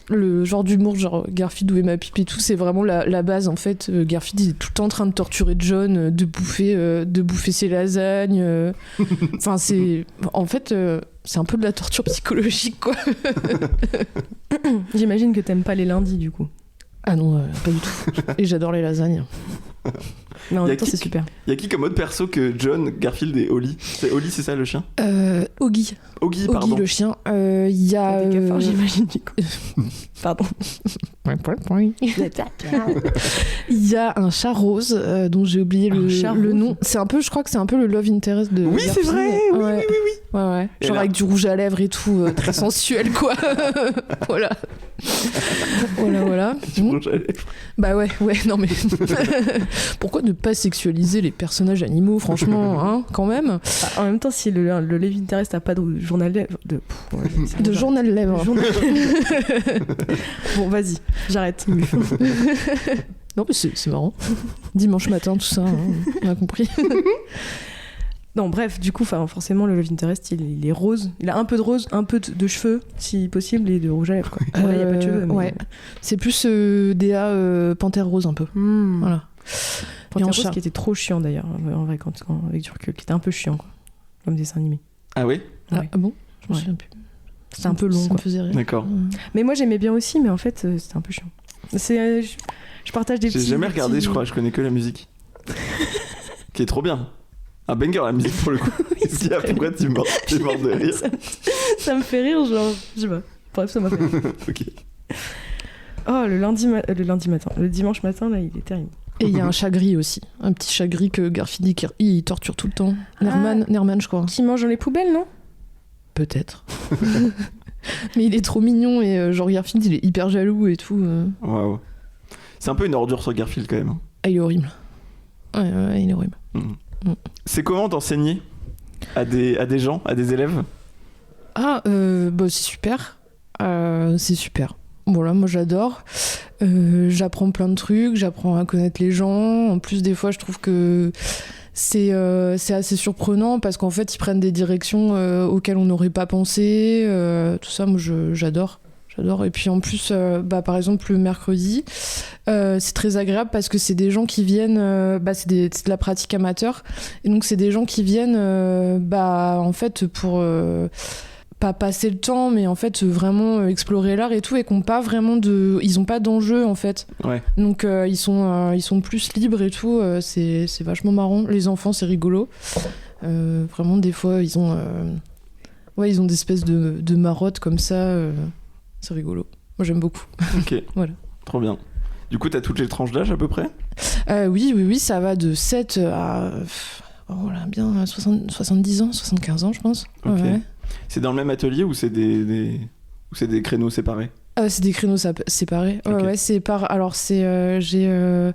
le genre d'humour genre Garfield ou Emma Pipe et tout, c'est vraiment la base en fait. Garfield il est tout le temps en train de torturer John, de bouffer ses lasagnes. Enfin c'est un peu de la torture psychologique quoi. J'imagine que t'aimes pas les lundis du coup. Ah non, pas du tout. Et j'adore les lasagnes. Mais en même temps, c'est super. Il y a qui comme autre perso que John, Garfield et Ollie? Ollie, c'est ça le chien? Oggy. Oggy, pardon. Le chien. Il y a. Des cafards, j'imagine, du coup. Pardon. Il y a un chat rose dont j'ai oublié le nom. Je crois que c'est un peu le love interest de. Oui, c'est vrai. Oui. Ouais. Genre là... avec du rouge à lèvres et tout, très sensuel, quoi. Voilà. Voilà. Du rouge à lèvres. Bah ouais, non mais. Pourquoi ne pas sexualiser les personnages animaux, franchement, hein, quand même. En même temps, si le love interest a pas de journal lèvres. De journal lèvres. Bon, vas-y, j'arrête. Non, mais c'est marrant. Dimanche matin, tout ça, hein, on a compris. Non, bref, du coup, forcément, le love interest, il est rose. Il a un peu de rose, un peu de cheveux, si possible, et de rouge à lèvres, quoi. Ouais, il n'y a pas de cheveux. Mais... Ouais. C'est plus DA Panthère rose, un peu. Voilà. Panthère rose qui était trop chiant, d'ailleurs, en vrai, quand, avec du recul, qui était un peu chiant, quoi. Comme dessin animé. Ah oui? Ah bon? Je me souviens plus. C'était un peu long, quoi. Ça me faisait rire. D'accord. Mais moi, j'aimais bien aussi, mais en fait, c'était un peu chiant. Je partage des petits... J'ai jamais regardé, je crois, je connais que la musique. Qui est trop bien. Un banger la musique pour le coup. Oui, Qu'est-ce qu'il y a? Pourquoi tu es mort de rire? Ça me fait rire, genre, je sais pas. Bref, ça m'a fait rire. Ok. Oh, le dimanche matin, là, il est terrible. Et il y a un chat gris aussi. Un petit chat gris que Garfield il torture tout le temps. Nerman, je crois. Qui mange dans les poubelles, non? Peut-être. Mais il est trop mignon et genre Garfield, il est hyper jaloux et tout. Waouh. C'est un peu une ordure sur Garfield quand même. Ah, il est horrible. Ouais, il est horrible. C'est comment d'enseigner à des gens, à des élèves? C'est super. C'est super. Voilà, moi j'adore. J'apprends plein de trucs, j'apprends à connaître les gens. En plus, des fois, je trouve que c'est assez surprenant parce qu'en fait, ils prennent des directions auxquelles on n'aurait pas pensé. Tout ça, moi, j'adore. Et puis en plus, par exemple, le mercredi, c'est très agréable parce que c'est des gens qui viennent, c'est de la pratique amateur. Et donc, c'est des gens qui viennent, en fait, pour pas passer le temps, mais en fait, vraiment explorer l'art et tout, et qui n'ont pas vraiment ils n'ont pas d'enjeu, en fait. Ouais. Donc, ils sont plus libres et tout. C'est vachement marrant. Les enfants, c'est rigolo. Vraiment, des fois, ils ont des espèces de marottes comme ça. C'est rigolo. Moi, j'aime beaucoup. Ok. Voilà. Trop bien. Du coup, t'as toutes les tranches d'âge à peu près ? Oui, ça va de 7 à bien 70 ans, 75 ans, je pense. Ok. Ouais. C'est dans le même atelier ou c'est des créneaux séparés ? C'est des créneaux séparés. Okay. Ouais, c'est par... Alors, j'ai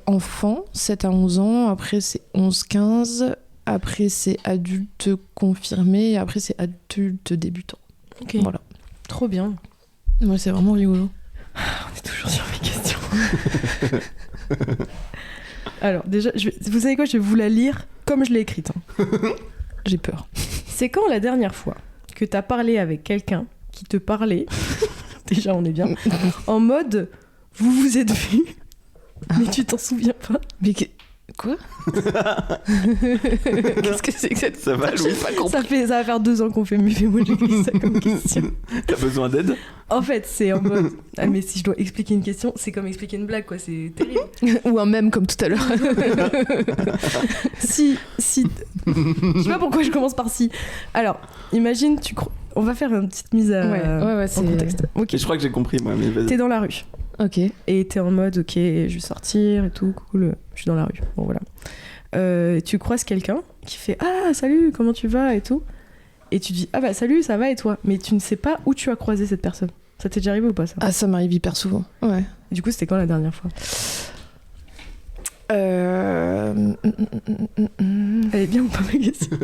enfant, 7 à 11 ans. Après, c'est 11-15. Après, c'est adulte confirmé. Et après, c'est adulte débutant. Ok. Voilà. Trop bien. Ouais, c'est vraiment rigolo. On est toujours sur mes questions. Alors, déjà, vous savez quoi ? Je vais vous la lire comme je l'ai écrite. J'ai peur. C'est quand la dernière fois que t'as parlé avec quelqu'un qui te parlait, déjà on est bien, en mode vous vous êtes vus, mais tu t'en souviens pas ? Mais quoi ? Qu'est-ce que c'est que cette... Ça va, Louis ? Ça va faire 2 ans qu'on fait mieux, moi j'ai écrit ça comme question. T'as besoin d'aide ? En fait, c'est en mode ah mais si je dois expliquer une question, c'est comme expliquer une blague quoi, c'est terrible. Ou un mème comme tout à l'heure. Si je sais pas pourquoi je commence par si. Alors, imagine on va faire une petite mise en contexte. Ok. Et je crois que j'ai compris moi, mais vas-y. T'es dans la rue. Ok. Et t'es en mode ok, je vais sortir et tout, cool, je suis dans la rue. Bon voilà. Tu croises quelqu'un qui fait ah salut, comment tu vas et tout. Et tu dis ah bah salut, ça va et toi. Mais tu ne sais pas où tu as croisé cette personne. Ça t'est déjà arrivé ou pas ça ? Ah ça m'arrive hyper souvent. Ouais. Et du coup c'était quand la dernière fois ? Elle est bien ou pas ma question ?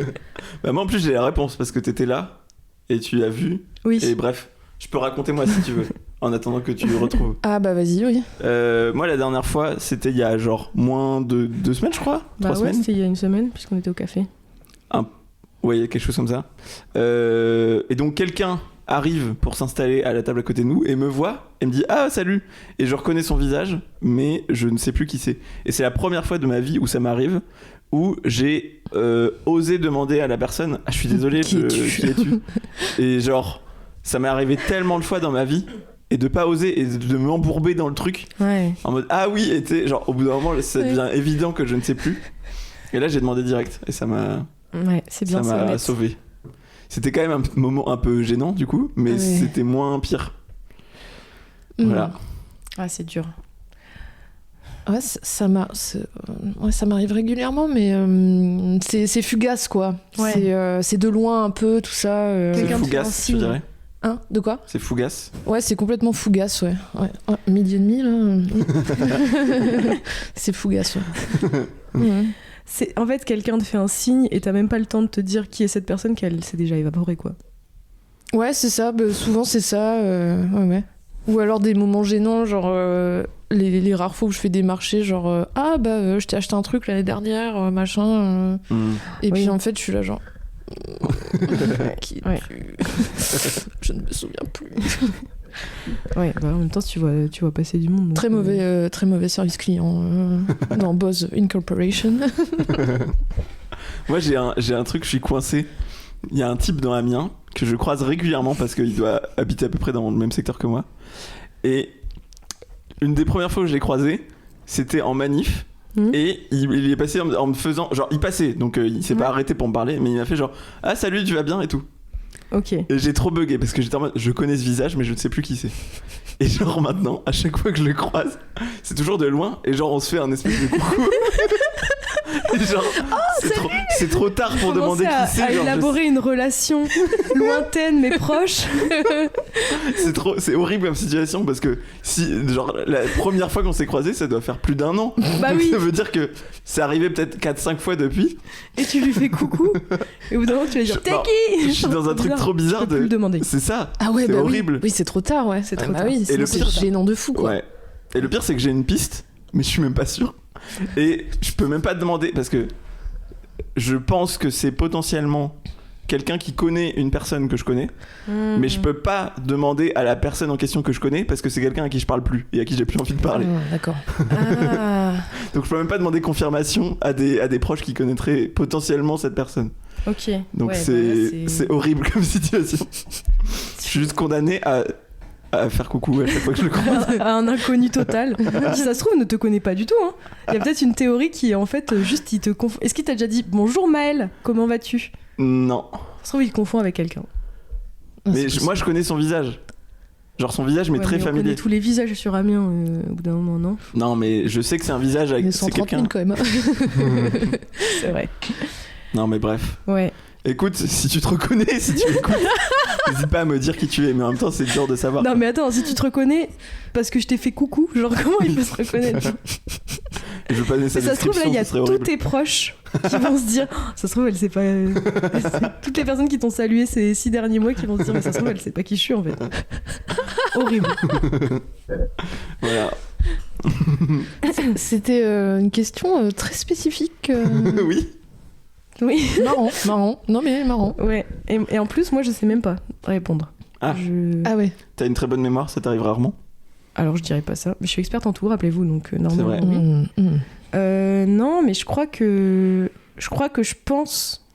Bah moi en plus j'ai la réponse parce que t'étais là et tu l'as vu. Oui. Et bref, je peux raconter moi si tu veux. En attendant que tu le retrouves. Ah bah vas-y, oui. Moi la dernière fois c'était il y a genre moins de 2 semaines je crois. 3 semaines. C'était il y a 1 semaine puisqu'on était au café. Ouais, il y a quelque chose comme ça. Et donc quelqu'un arrive pour s'installer à la table à côté de nous et me voit et me dit ah salut, et je reconnais son visage mais je ne sais plus qui c'est. Et c'est la première fois de ma vie où ça m'arrive, où j'ai osé demander à la personne ah je suis désolé, qui es-tu ? Et genre ça m'est arrivé tellement de fois dans ma vie. Et de pas oser et de m'embourber dans le truc. Ouais. En mode ah oui, et tu sais, genre au bout d'un moment ça devient évident que je ne sais plus. Et là j'ai demandé direct et ça m'a sauvé. C'était quand même un moment un peu gênant du coup, mais c'était moins pire. Voilà. Ah c'est dur. Ouais, ça m'arrive régulièrement, mais c'est fugace quoi. Ouais. C'est de loin un peu tout ça. C'est fugace, tu dirais. Hein ? De quoi ? C'est fugace ? Ouais, c'est complètement fugace, ouais. Oh, 12:30 là. C'est fugace, ouais. C'est, en fait, quelqu'un te fait un signe et t'as même pas le temps de te dire qui est cette personne, qu'elle s'est déjà évaporée, quoi. Ouais, c'est ça. Souvent, c'est ça. Ouais. Ou alors des moments gênants, genre les rares fois où je fais des marchés, genre je t'ai acheté un truc l'année dernière, machin. Et puis en fait, je suis là, genre. Je ne me souviens plus. Ouais, bah en même temps, tu vois passer du monde. Donc très mauvais service client dans Buzz Incorporation. Moi, j'ai un truc, je suis coincé. Il y a un type dans Amiens que je croise régulièrement parce qu'il doit habiter à peu près dans le même secteur que moi. Et une des premières fois où je l'ai croisé, c'était en manif. Et il est passé en me faisant genre il passait donc il s'est pas arrêté pour me parler mais il m'a fait genre ah salut tu vas bien et tout. Ok. Et j'ai trop bugué parce que j'étais en mode je connais ce visage mais je ne sais plus qui c'est. Et genre maintenant à chaque fois que je le croise c'est toujours de loin et genre on se fait un espèce de coucou. Genre, c'est trop tard pour demander qui c'est. À élaborer une relation lointaine mais proche. C'est horrible comme situation parce que si, genre, la première fois qu'on s'est croisés, ça doit faire plus d'1 an. Bah donc oui. Ça veut dire que c'est arrivé peut-être 4-5 fois depuis. Et tu lui fais coucou. Et au bout d'un moment, tu vas dire t'es qui ? Je suis dans un truc trop bizarre je peux plus le demander. C'est ça. Ah ouais, c'est horrible. Oui, c'est trop tard, ouais. C'est trop tard. Oui, Et le c'est pire, gênant de fou, quoi. Ouais. Et le pire, c'est que j'ai une piste, mais je suis même pas sûr. Et je peux même pas te demander parce que je pense que c'est potentiellement quelqu'un qui connaît une personne que je connais, mais je peux pas demander à la personne en question que je connais parce que c'est quelqu'un à qui je parle plus et à qui j'ai plus envie de parler. D'accord. Donc je peux même pas demander confirmation à des proches qui connaîtraient potentiellement cette personne. Ok. Donc ouais, c'est horrible comme situation. Je suis juste condamné à faire coucou à chaque fois que je le croise. À un inconnu total qui, ça se trouve, ne te connaît pas du tout. Hein. Il y a peut-être une théorie qui, en fait, juste, il te confond. Est-ce qu'il t'a déjà dit « Bonjour Maël, comment vas-tu ?» Non. Ça se trouve, il confond avec quelqu'un. Mais moi, je connais son visage. Genre, son visage m'est très mais familier. On connaît tous les visages sur Amiens, au bout d'un moment, non ? Non, mais je sais que c'est un visage avec... C'est quelqu'un quand même. C'est vrai. Non, mais bref. Ouais. Écoute, si tu te reconnais, si tu écoutes, n'hésite pas à me dire qui tu es, mais en même temps, c'est dur de savoir. Non, mais attends, si tu te reconnais parce que je t'ai fait coucou, genre comment il peut se reconnaître ? Je veux pas donner sa ça se trouve, là, il y a tous horrible. tes proches qui vont se dire ça se trouve, elle sait pas. Toutes les personnes qui t'ont salué ces 6 derniers mois qui vont se dire mais ça se trouve, elle sait pas qui je suis en fait. Horrible. Voilà. C'était une question très spécifique. Oui. Oui. Marrant. Non, mais marrant. Ouais. Et en plus, moi, je sais même pas répondre. Ah. Ah ouais. T'as une très bonne mémoire, ça t'arrive rarement ? Alors, je dirais pas ça. Mais je suis experte en tout, rappelez-vous, donc normalement. C'est vrai. Oui. Non, mais je crois que je pense.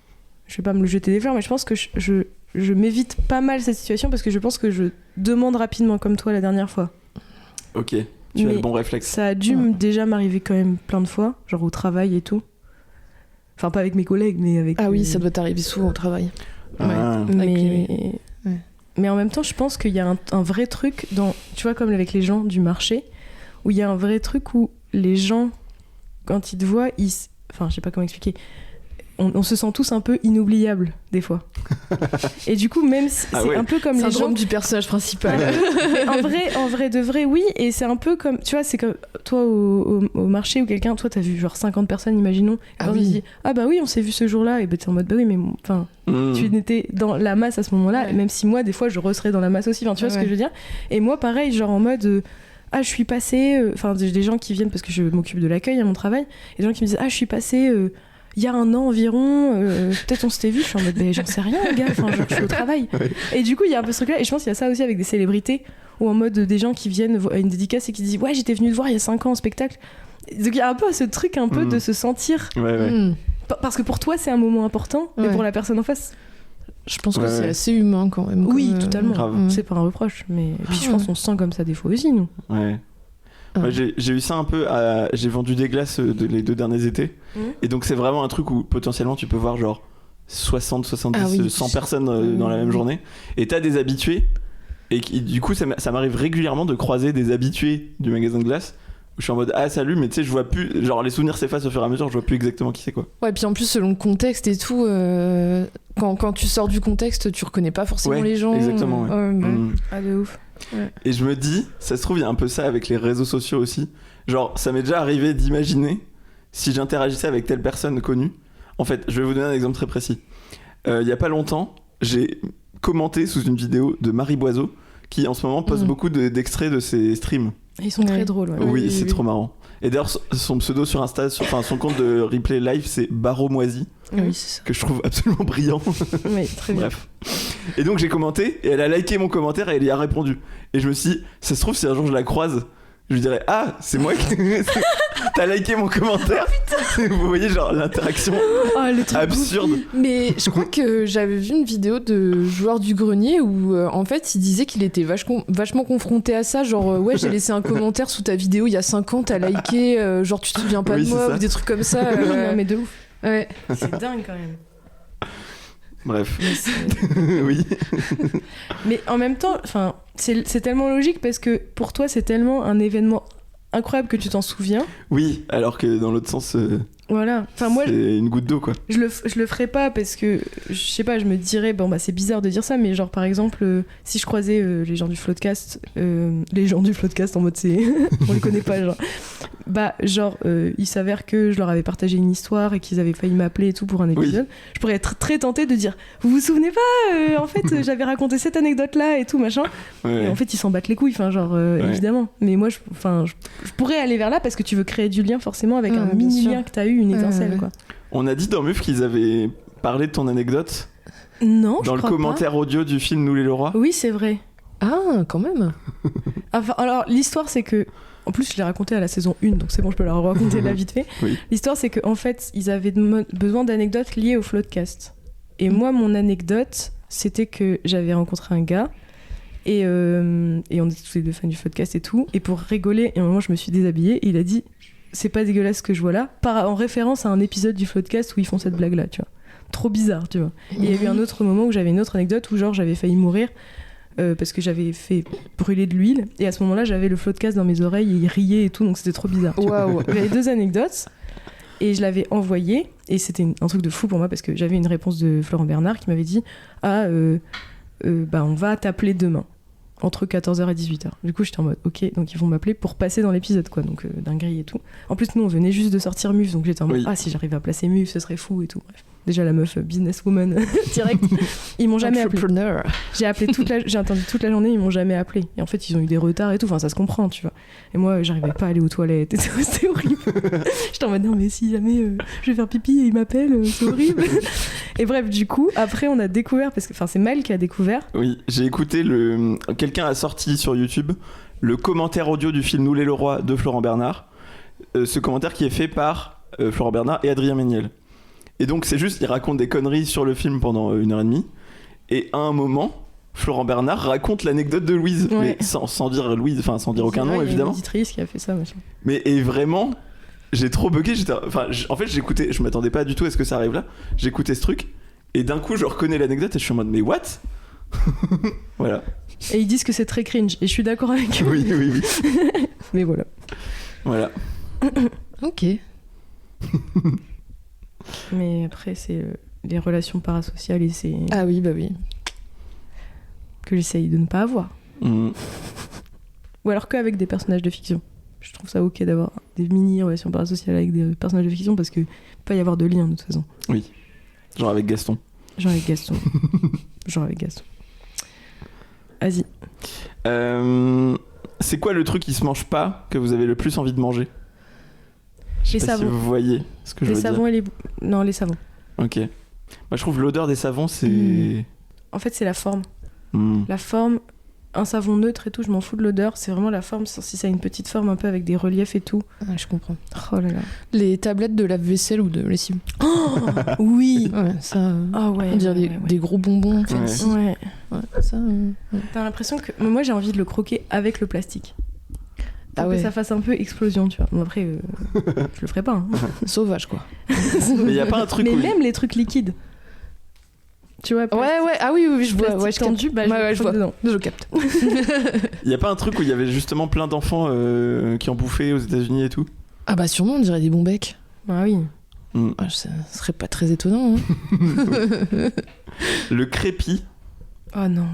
Je vais pas me le jeter des fleurs, mais je pense que je m'évite pas mal cette situation parce que je pense que je demande rapidement, comme toi la dernière fois. Ok. Tu as le bon réflexe. Ça a dû déjà m'arriver quand même plein de fois, genre au travail et tout. Enfin, pas avec mes collègues, mais avec... Ah oui, ça doit t'arriver souvent au travail. Ah. Ouais. Mais en même temps, je pense qu'il y a un vrai truc dans... Tu vois, comme avec les gens du marché, où il y a un vrai truc où les gens, quand ils te voient, enfin, je sais pas comment expliquer... On se sent tous un peu inoubliables, des fois. Et du coup, même si c'est un peu comme les gens... Syndrome du personnage principal. en vrai de vrai, oui. Et c'est un peu comme... Tu vois, c'est comme toi au marché ou quelqu'un... Toi, t'as vu genre 50 personnes, imaginons. Et quand on dit « Ah bah oui, on s'est vu ce jour-là. » Et bah t'es en mode « Bah oui, mais... » Enfin, tu étais dans la masse à ce moment-là. Ouais. Et même si moi, des fois, je serais dans la masse aussi. Enfin, tu vois ce que je veux dire ? Et moi, pareil, genre en mode... Ah, je suis passée... Enfin, des gens qui viennent... Parce que je m'occupe de l'accueil à mon travail. Et des gens qui me disent « Ah, je suis passée... il y a 1 an environ, peut-être on s'était vu, je suis en mode, j'en sais rien, les gars, enfin, genre, je suis au travail. Ouais. Et du coup, il y a un peu ce truc-là, et je pense qu'il y a ça aussi avec des célébrités, ou en mode des gens qui viennent à une dédicace et qui disent, ouais, j'étais venue te voir il y a 5 ans en spectacle. Donc il y a un peu ce truc un peu de se sentir. Parce que pour toi, c'est un moment important, mais pour la personne en face. Je pense que c'est assez humain quand même. Oui, totalement. C'est pas un reproche, mais. Et puis je pense qu'on se sent comme ça des fois aussi, nous. Ouais. Ouais, j'ai eu ça un peu j'ai vendu des glaces les 2 derniers étés et donc c'est vraiment un truc où potentiellement tu peux voir genre 60, 70, 100 personnes dans la même journée et t'as des habitués et du coup ça m'arrive régulièrement de croiser des habitués du magasin de glace où je suis en mode ah salut mais tu sais je vois plus genre les souvenirs s'effacent au fur et à mesure je vois plus exactement qui c'est quoi. Ouais puis en plus selon le contexte et tout quand tu sors du contexte tu reconnais pas forcément les gens. Exactement Ah de ouf. Ouais. Et je me dis, ça se trouve, il y a un peu ça avec les réseaux sociaux aussi. Genre, ça m'est déjà arrivé d'imaginer si j'interagissais avec telle personne connue. En fait, je vais vous donner un exemple très précis. Il y a pas longtemps, j'ai commenté sous une vidéo de Marie Boiseau qui, en ce moment, poste beaucoup d'extraits de ses streams. Ils sont très drôles. Ouais. Oui, c'est trop marrant. Et d'ailleurs, son pseudo sur Insta, son compte de replay live, c'est Baromoisy. Oui, c'est ça. Que je trouve absolument brillant. Oui, très bien. Bref. Et donc j'ai commenté et elle a liké mon commentaire et elle y a répondu. Et je me suis dit, ça se trouve si un jour je la croise, je lui dirais ah c'est moi qui t'as liké mon commentaire. Vous voyez genre l'interaction absurde. Mais je crois que j'avais vu une vidéo de Joueur du Grenier où en fait il disait qu'il était vachement confronté à ça, genre ouais j'ai laissé un commentaire sous ta vidéo il y a 5 ans, t'as liké, genre tu te souviens pas de moi ou des trucs comme ça. Non mais de ouf. Ouais. C'est dingue quand même. Bref. Oui. Mais en même temps, c'est tellement logique parce que pour toi, c'est tellement un événement incroyable que tu t'en souviens. Oui, alors que dans l'autre sens, Voilà. Enfin, moi, c'est une goutte d'eau, quoi. Je le ferais pas parce que, je sais pas, je me dirais, bon, bah, c'est bizarre de dire ça, mais genre, par exemple, si je croisais les gens du Floodcast en mode c'est. On les connaît pas, genre. Bah, genre, il s'avère que je leur avais partagé une histoire et qu'ils avaient failli m'appeler et tout pour un épisode. Oui. Je pourrais être très tentée de dire, vous vous souvenez pas, en fait, j'avais raconté cette anecdote-là et tout, machin. Ouais. Et en fait, ils s'en battent les couilles, enfin, genre, évidemment. Mais moi, je pourrais aller vers là parce que tu veux créer du lien forcément avec un mini-lien que t'as eu, une étincelle, quoi. On a dit dans Muf qu'ils avaient parlé de ton anecdote. Non, dans le commentaire audio du film Nous les Leroy. Oui, c'est vrai. Ah, quand même. Enfin, alors, l'histoire, c'est que... En plus, je l'ai raconté à la saison 1, donc c'est bon, je peux la raconter là vite fait. Oui. L'histoire, c'est qu'en fait, ils avaient besoin d'anecdotes liées au Floodcast. Et moi, mon anecdote, c'était que j'avais rencontré un gars, et on était tous les deux fans du Floodcast et tout, et pour rigoler, et à un moment, je me suis déshabillée, et il a dit... C'est pas dégueulasse ce que je vois là, en référence à un épisode du Floodcast où ils font cette blague-là, tu vois. Trop bizarre, tu vois. Et il y a eu un autre moment où j'avais une autre anecdote où genre j'avais failli mourir parce que j'avais fait brûler de l'huile, et à ce moment-là j'avais le Floodcast dans mes oreilles et il riait et tout, donc c'était trop bizarre. Waouh. J'avais 2 anecdotes et je l'avais envoyée et c'était un truc de fou pour moi parce que j'avais une réponse de Florent Bernard qui m'avait dit bah on va t'appeler demain entre 14h et 18h. Du coup, j'étais en mode, ok, donc ils vont m'appeler pour passer dans l'épisode, quoi, donc dinguerie et tout. En plus, nous, on venait juste de sortir Muf, donc j'étais en mode, si j'arrive à placer Muf, ce serait fou et tout. Bref. Déjà, la meuf businesswoman direct. Ils m'ont jamais appelé. J'ai attendu toute la journée, ils m'ont jamais appelé. Et en fait, ils ont eu des retards et tout, enfin, ça se comprend, tu vois. Et moi, j'arrivais pas à aller aux toilettes, et c'était horrible. J'étais en mode, non, mais si jamais je vais faire pipi et ils m'appellent, c'est horrible. Et bref, du coup, après, on a découvert, parce que, enfin, c'est Mal qui a découvert. Oui, j'ai écouté quelqu'un a sorti sur YouTube le commentaire audio du film Nous les Leroy de Florent Bernard. Ce commentaire qui est fait par Florent Bernard et Adrien Méniel. Et donc c'est juste, il raconte des conneries sur le film pendant 1h30. Et à un moment, Florent Bernard raconte l'anecdote de Louise, mais sans dire Louise, enfin sans dire aucun nom évidemment. Il y a une éditrice qui a fait ça, machin. Mais et vraiment, j'ai trop bugué. En fait, j'écoutais, je m'attendais pas du tout à ce que ça arrive là. J'écoutais ce truc et d'un coup, je reconnais l'anecdote et je suis en mode mais what? Voilà. Et ils disent que c'est très cringe et je suis d'accord avec eux. Oui. Mais voilà. Ok. Mais après, c'est les relations parasociales et c'est... Ah oui, bah oui. Que j'essaye de ne pas avoir. Ou alors qu'avec des personnages de fiction. Je trouve ça ok d'avoir des mini-relations parasociales avec des personnages de fiction parce qu'il ne peut pas y avoir de lien de toute façon. Oui. Genre avec Gaston. Vas-y. C'est quoi le truc qui se mange pas que vous avez le plus envie de manger? Les savons. Si vous voyez ce que je veux dire. Les savons et Non, les savons. Ok. Moi, je trouve l'odeur des savons, c'est... En fait, c'est la forme. La forme, un savon neutre et tout, je m'en fous de l'odeur. C'est vraiment la forme, si ça a une petite forme un peu avec des reliefs et tout. Ouais, je comprends. Oh là là. Les tablettes de lave-vaisselle ou de lessive. Oh oui. Ouais, ça... ouais. On dirait des gros bonbons. Ouais. Ça, T'as l'impression que... Moi, j'ai envie de le croquer avec le plastique. Ah ouais. Que ça fasse un peu explosion, tu vois. Bon, après, je le ferai pas. Hein. Sauvage, quoi. Mais y a pas un truc... Mais même les trucs liquides. Tu vois, ah oui, je vois. Ouais, je tendu, je vois. Dedans. Je capte. Y a pas un truc où il y avait justement plein d'enfants qui en bouffaient aux États-Unis et tout? Ah bah sûrement, on dirait des bons becs. Ah oui. Ça serait pas très étonnant. Hein. Le crépi. Oh non.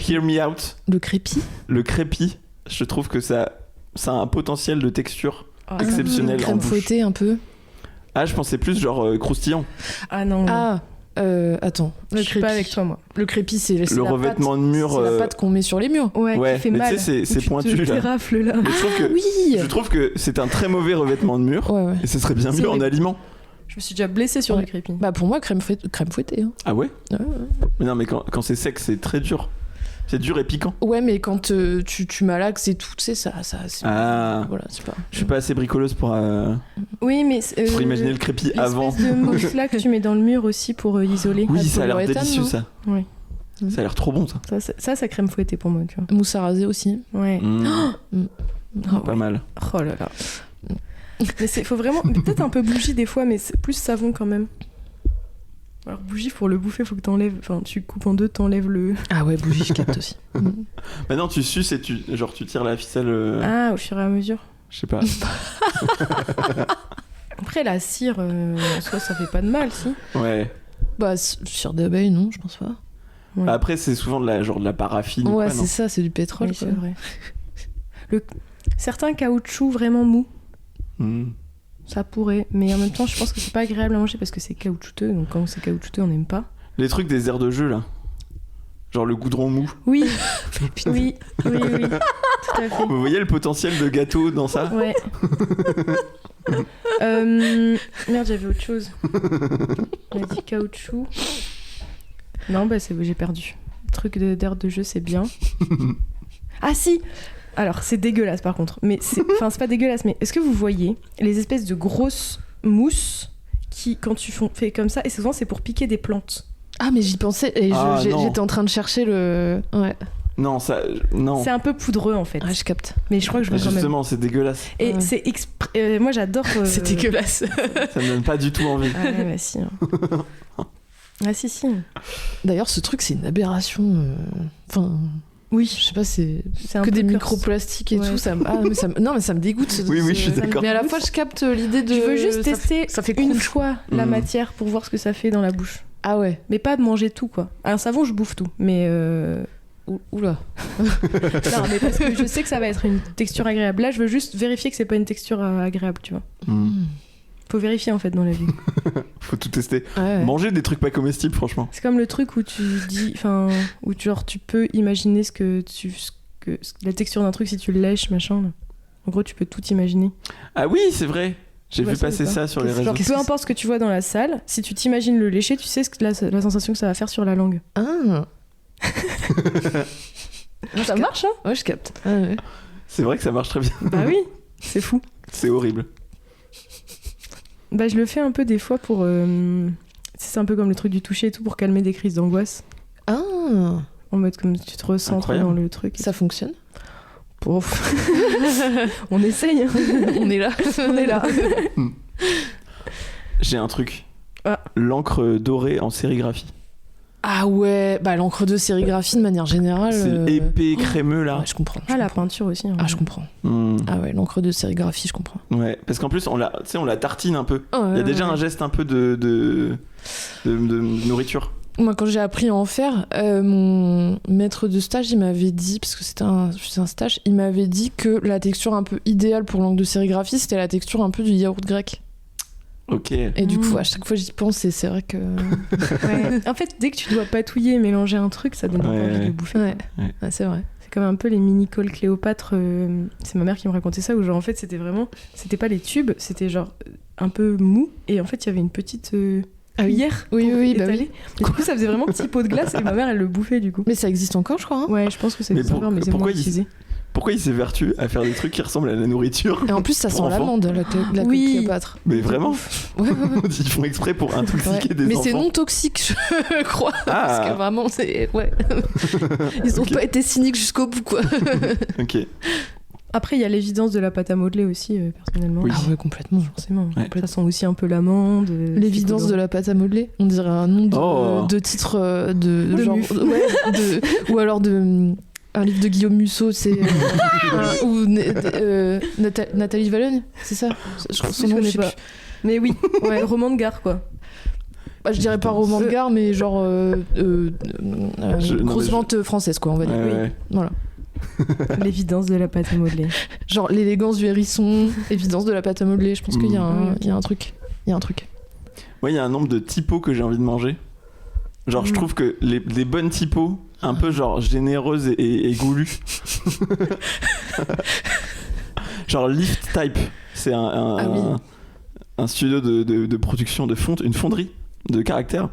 Hear me out. Le crépi. Le crépi. Je trouve que ça a un potentiel de texture exceptionnel en crème bouche. fouettée un peu. Ah, je pensais plus genre croustillant. Ah non. Attends. Je suis pas avec toi, moi. Le crépi, c'est le revêtement de mur. C'est la pâte qu'on met sur les murs. Ouais, qui fait mais mal. tu sais, c'est pointu là. Rafle, là. Je trouve que c'est un très mauvais revêtement de mur. Ouais. Et ce serait bien mieux en aliment. Je me suis déjà blessée sur le crépi. Bah pour moi, crème fouettée. Hein. Ah ouais? Mais non, mais quand c'est sec, c'est très dur. C'est dur et piquant. Ouais, mais quand tu malaxes et tout, tu sais, ça voilà, c'est pas... Je suis pas assez bricoleuse pour imaginer le crépi avant. L'espèce de mousse là que tu mets dans le mur aussi pour isoler. Oui, ça a l'air délicieux, ça. Oui. Ça a l'air trop bon, ça. Ça crème fouettée pour moi, tu vois. Mousse à raser aussi. Ouais. Pas mal. Oh là là. Mais faut vraiment... Peut-être un peu bougie des fois, mais c'est plus savon quand même. Alors bougie, pour le bouffer, faut que t'enlèves... Enfin, tu coupes en deux, t'enlèves le... Ah ouais, bougie, je capte aussi. Maintenant, tu suces et tu tires la ficelle... Ah, au fur et à mesure. Je sais pas. Après, Après, la cire, en soi, ça fait pas de mal, si. Ouais. Bah, cire d'abeille, non, je pense pas. Ouais. Après, c'est souvent de la paraffine. Ouais, quoi, c'est non ça, c'est du pétrole. Oui, Quoi. c'est vrai. Certains caoutchoucs vraiment mous, ça pourrait. Mais en même temps, je pense que c'est pas agréable à manger parce que c'est caoutchouteux. Donc quand c'est caoutchouteux, on n'aime pas. Les trucs des aires de jeu, là. Genre le goudron mou. Oui, oui, tout à fait. Vous voyez le potentiel de gâteau dans ça? Ouais. Merde, j'avais autre chose. On a dit caoutchouc. Non, bah c'est bon, j'ai perdu. Truc d'air de jeu, c'est bien. Ah si. Alors, c'est dégueulasse par contre. Mais enfin, c'est pas dégueulasse, mais est-ce que vous voyez les espèces de grosses mousses qui, quand tu fais comme ça, et souvent c'est pour piquer des plantes. Ah, mais j'y pensais et non. j'étais en train de chercher le. Ouais. Non, ça. Non. C'est un peu poudreux en fait. Ah, je capte. Mais je crois que je veux quand même. Justement, c'est dégueulasse. Et Ouais. c'est moi j'adore. C'est dégueulasse. Ça me donne pas du tout envie. Ah ouais, bah si. Hein. Ah si. D'ailleurs, ce truc, c'est une aberration. Enfin. Oui. Je sais pas, c'est un que peu des curse. microplastiques et Ouais. tout. Non, mais ça me dégoûte. Oui, je suis d'accord. Mais à la fois, je capte l'idée de. Je veux juste tester ça fait une crunch. fois la Mm. matière pour voir ce que ça fait dans la bouche. Ah ouais. Mais pas de manger tout quoi. Un savon, je bouffe tout. Mais Oula. non, mais parce que je sais que ça va être une texture agréable. Là, je veux juste vérifier que c'est pas une texture agréable, tu vois. Faut vérifier en fait dans la vie. Faut tout tester. Ouais. Manger des trucs pas comestibles, franchement. C'est comme le truc où tu dis, enfin, où tu peux imaginer la texture d'un truc si tu le lèches, machin. Là. En gros, tu peux tout imaginer. Ah oui, c'est vrai. J'ai Ouais, vu ça, passer c'est ça sur les réseaux. Genre, peu importe ce que tu vois dans la salle, si tu t'imagines le lécher, tu sais la sensation que ça va faire sur la langue. Ah. Ça marche, hein? Ouais, je capte. Ah ouais. C'est vrai que ça marche très bien. Bah oui, c'est fou. C'est horrible. Bah je le fais un peu des fois pour... C'est un peu comme le truc du toucher et tout, pour calmer des crises d'angoisse. Ah. En mode comme tu te recentres Incroyable. dans le truc. Ça fonctionne. Pouf. On essaye. On est là. On est là. J'ai un truc. Ah. L'encre dorée en sérigraphie. Ah ouais, bah l'encre de sérigraphie de manière générale. C'est épais, crémeux là. Ouais, je comprends. Ah, la peinture aussi. Hein. Ah, je comprends. Ah ouais, l'encre de sérigraphie, je comprends. Ouais, parce qu'en plus on la tartine un peu. Oh, Il y a déjà un geste un peu de nourriture. Moi, quand j'ai appris à en faire, mon maître de stage, il m'avait dit, parce que c'était un stage, il m'avait dit que la texture un peu idéale pour l'encre de sérigraphie, c'était la texture un peu du yaourt grec. Ok. Et du coup, à chaque fois j'y pense, et c'est vrai que... Ouais. En fait, dès que tu dois patouiller et mélanger un truc, ça donne envie de le bouffer. Ouais, Ouais. ouais, c'est vrai. C'est comme un peu les mini-cols Cléopâtre. C'est ma mère qui me racontait ça, où genre en fait c'était pas les tubes, c'était genre un peu mou, et en fait il y avait une petite cuillère Oui, pour oui, bah étaler. Et du coup ça faisait vraiment petit pot de glace, et ma mère elle le bouffait du coup. Mais ça existe encore, je crois. Hein. Ouais, je pense que c'est Mais encore, mais c'est moins utilisé. Pourquoi il s'évertue à faire des trucs qui ressemblent à la nourriture? Et en plus, ça Pour sent enfants. l'amande, la Oui. Cléopâtre. Mais vraiment? Ouais. Ils font exprès pour intoxiquer des Mais enfants. c'est non toxique, je crois. Ah. Parce que vraiment, c'est... Ouais. Ils ont Ok. pas été cyniques jusqu'au bout, quoi. Ok. Après il y a l'évidence de la pâte à modeler aussi, personnellement. Oui. Ah ouais, complètement. Forcément. Ouais. Ça sent aussi un peu l'amande. L'évidence de la pâte à modeler, on dirait un nom Oh. de titre de De genre... Muf. Ouais, ou alors de... Un livre de Guillaume Musso, c'est... ou Nathalie Valognes, c'est ça? Son nom, je sais pas. plus. Mais oui, Ouais. roman de gare quoi. Bah, je dirais pas roman de gare, mais genre non, grosse mais vente française, quoi, on va dire. Ouais, Oui. ouais. Voilà. L'évidence de la pâte à modeler. Genre l'élégance du hérisson, évidence de la pâte à modeler. Je pense qu'il y a Ouais, il y a un truc. Il y a un truc. Moi, il y a un nombre de typos que j'ai envie de manger. Genre, je trouve que les bonnes typos, un peu genre généreuses et goulues. Genre Lift Type, c'est un studio de production de fonte, une fonderie de caractères.